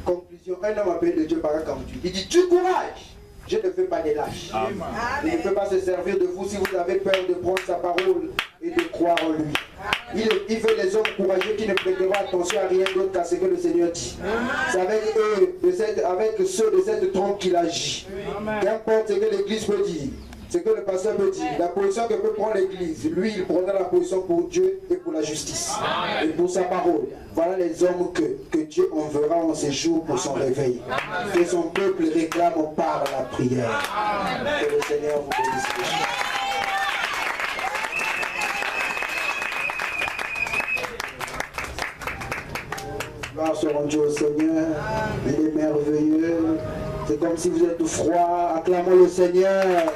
Speaker 1: Conclusion, un homme appelé de Dieu par un conduit. Il dit du courage, je ne fais pas des lâches. Il ne peut pas se servir de vous si vous avez peur de prendre sa parole et de croire en lui. Il veut des hommes courageux qui ne prêteront attention à rien d'autre qu'à ce que le Seigneur dit. C'est avec eux, avec ceux de cette trompe qu'il agit. Qu'importe ce que l'Église peut dire, ce que le pasteur peut dire, la position que peut prendre l'Église, lui il prendra la position pour Dieu et pour la justice et pour sa parole. Voilà les hommes que Dieu enverra en ces jours pour son réveil. Que son peuple réclame par la prière. Que le Seigneur vous bénisse. gloire soit rendue au Seigneur. Il est merveilleux. C'est comme si vous êtes froid. Acclamons le Seigneur.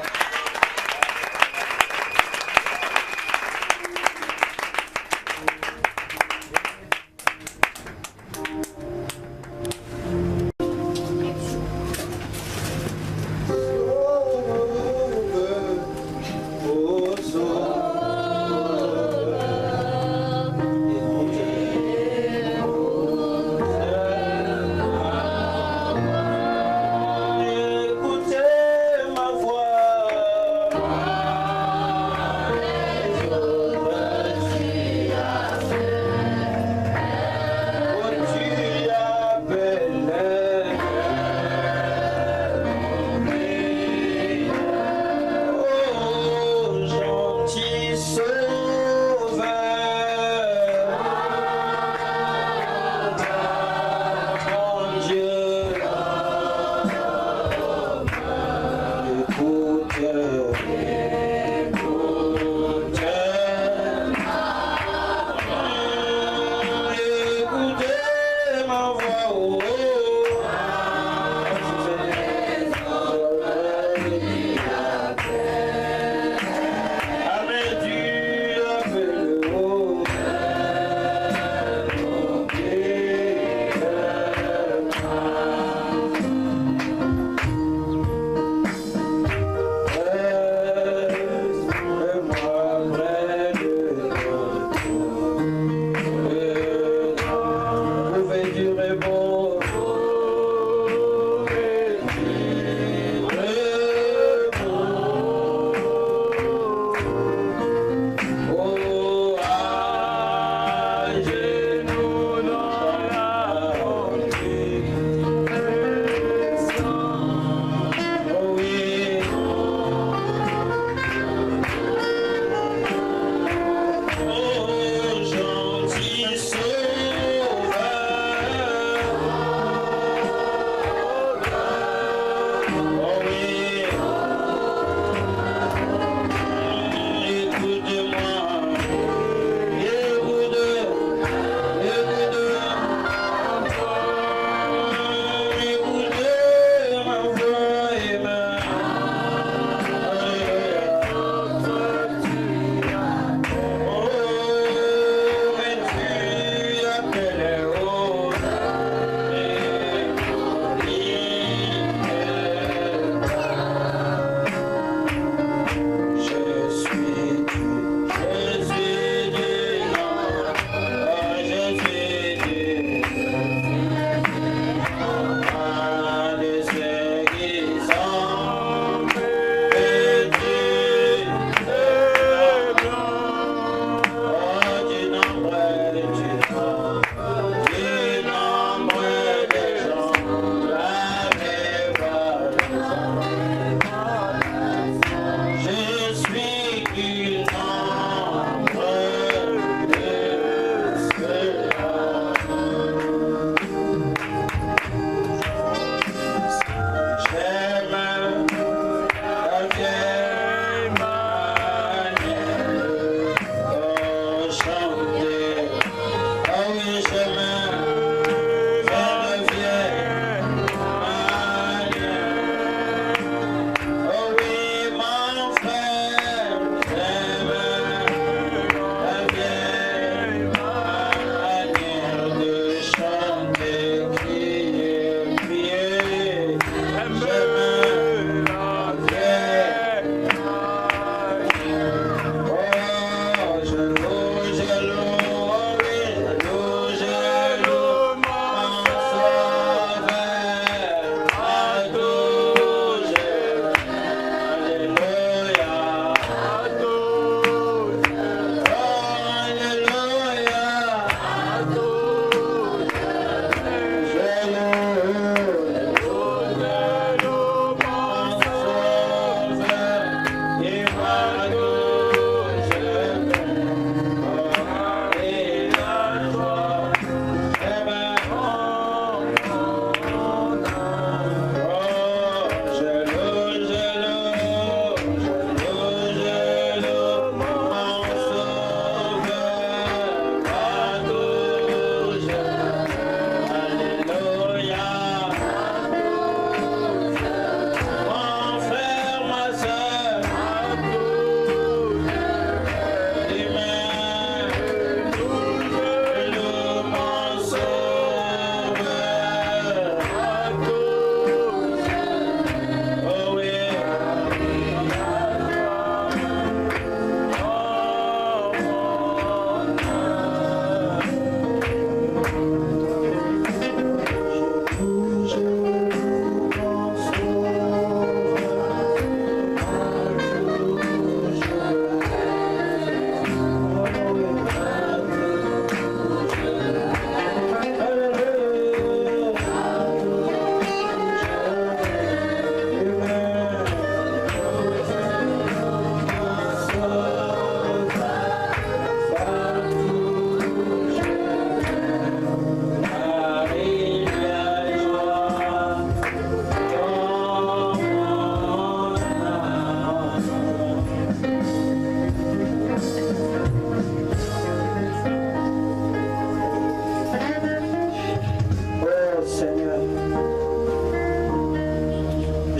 Speaker 7: Écoutez ma voix.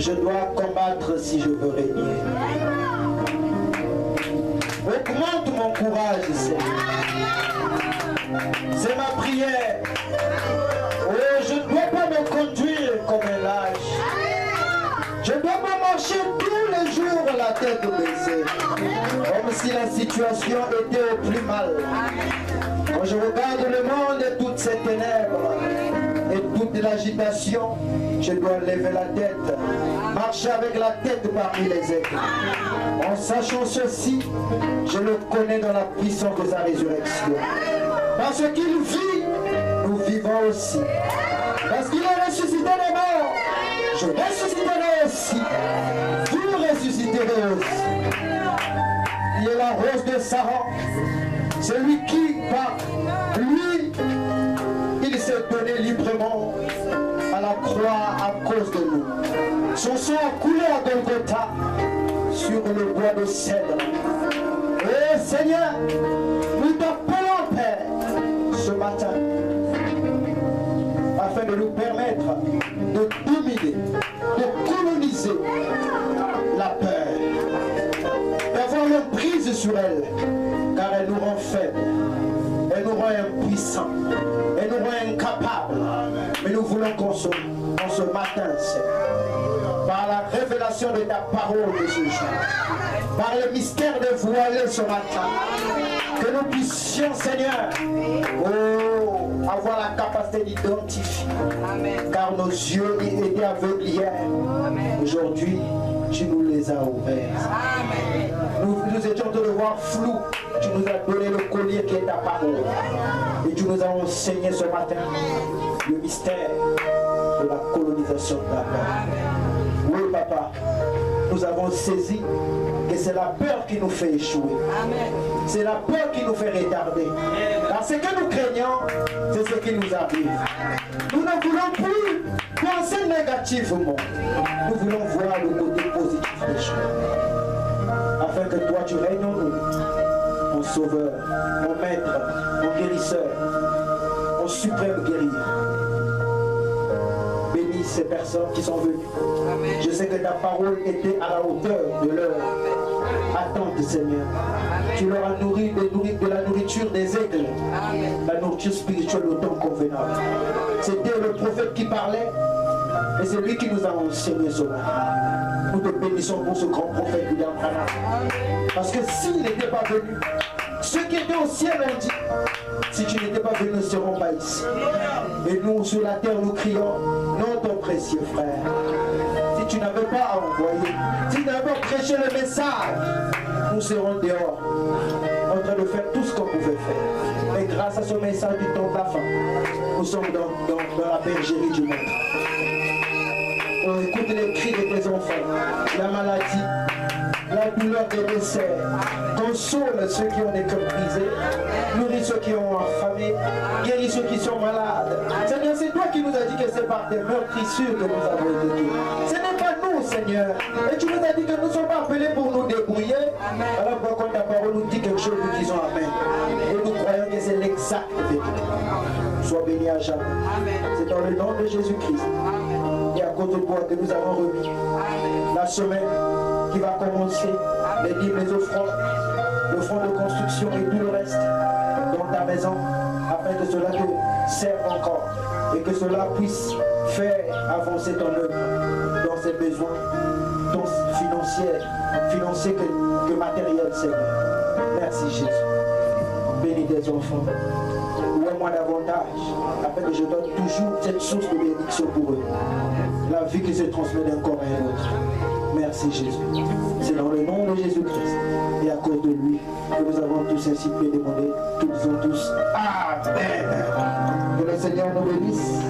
Speaker 1: Je dois combattre si je veux régner. Augmente mon courage, Seigneur. C'est ma prière. Oh, je ne dois pas me conduire comme un lâche. Je ne dois pas marcher tous les jours la tête baissée, comme si la situation était au plus mal. Quand je regarde le monde et toutes ces ténèbres et toute l'agitation, je dois lever la tête, marcher avec la tête parmi les aigles. En sachant ceci, je le connais dans la puissance de sa résurrection. Parce qu'il vit, nous vivons aussi. Parce qu'il est ressuscité des morts, je ressusciterai aussi. Vous ressusciterez aussi. Il est la rose de Saran. C'est lui qui, par lui, il s'est donné librement à la croix à cause de nous. Son sang a coulé à Golgotha sur le bois de cèdre. Et Seigneur, nous t'appelons, Père, ce matin, afin de nous permettre de dominer, de coloniser la peur, d'avoir l'emprise sur elle, car elle nous rend faibles, elle nous rend impuissants, elle nous rend incapables. Mais nous voulons qu'on ce matin, Seigneur, par la révélation de ta parole de ce jour, par le mystère dévoilé ce matin, que nous puissions, Seigneur, avoir la capacité d'identifier, car nos yeux étaient aveugles hier. Aujourd'hui, tu nous les as ouverts. Nous étions de le voir flou. Tu nous as donné le collier qui est ta parole. Et tu nous as enseigné ce matin le mystère de la colonisation de la peur. Oui, Papa, nous avons saisi que c'est la peur qui nous fait échouer. C'est la peur qui nous fait retarder. Car ce que nous craignons, c'est ce qui nous arrive. Nous ne voulons plus penser négativement. Nous voulons voir le côté positif des choses. Afin que toi, tu règnes en nous, mon sauveur, mon maître, mon guérisseur, mon suprême guerrier. Bénis ces personnes qui sont venues. Je sais que ta parole était à la hauteur de leur attente, Seigneur. Tu leur as nourri de la nourriture des aigles, la nourriture spirituelle au temps convenable. C'était le prophète qui parlait et c'est lui qui nous a enseigné cela. Nous te bénissons pour ce grand prophète William Branham. Parce que s'il n'était pas venu, ceux qui étaient au ciel ont dit, si tu n'étais pas venu, nous ne serons pas ici. Et nous, sur la terre, nous crions, non, ton précieux frère. Si tu n'avais pas envoyé, si tu n'avais pas prêché le message, nous serons dehors, en train de faire tout ce qu'on pouvait faire. Mais grâce à ce message du temps de la fin, nous sommes dans la bergerie du monde. On écoute les cris de tes enfants, la maladie, la douleur des décès. Console ceux qui ont des cœurs brisés, nourris ceux qui ont affamé, guéris ceux qui sont malades. Seigneur, c'est toi qui nous as dit que c'est par tes meurtrissures que nous avons été guéris. Ce n'est pas nous, Seigneur. Et tu nous as dit que nous ne sommes pas appelés pour nous débrouiller. Alors quand ta parole nous dit quelque chose, nous disons Amen. Et nous croyons que c'est l'exact vérité. Sois béni à jamais. C'est dans le nom de Jésus-Christ. Et à cause de toi que nous avons remis la semaine qui va commencer, les dîmes, les offrandes, le fonds de construction et tout le reste dans ta maison, afin que cela te serve encore et que cela puisse faire avancer ton œuvre dans ses besoins, tant financiers que matériels, Seigneur. Merci Jésus. Bénis tes enfants. Loue-moi davantage, afin que je donne toujours cette source de bénédiction pour eux. La vie qui se transmet d'un corps à un autre. Merci Jésus. C'est dans le nom de Jésus-Christ et à cause de lui que nous avons tous ainsi pu demander, que nous disons tous Amen. Que le Seigneur nous bénisse.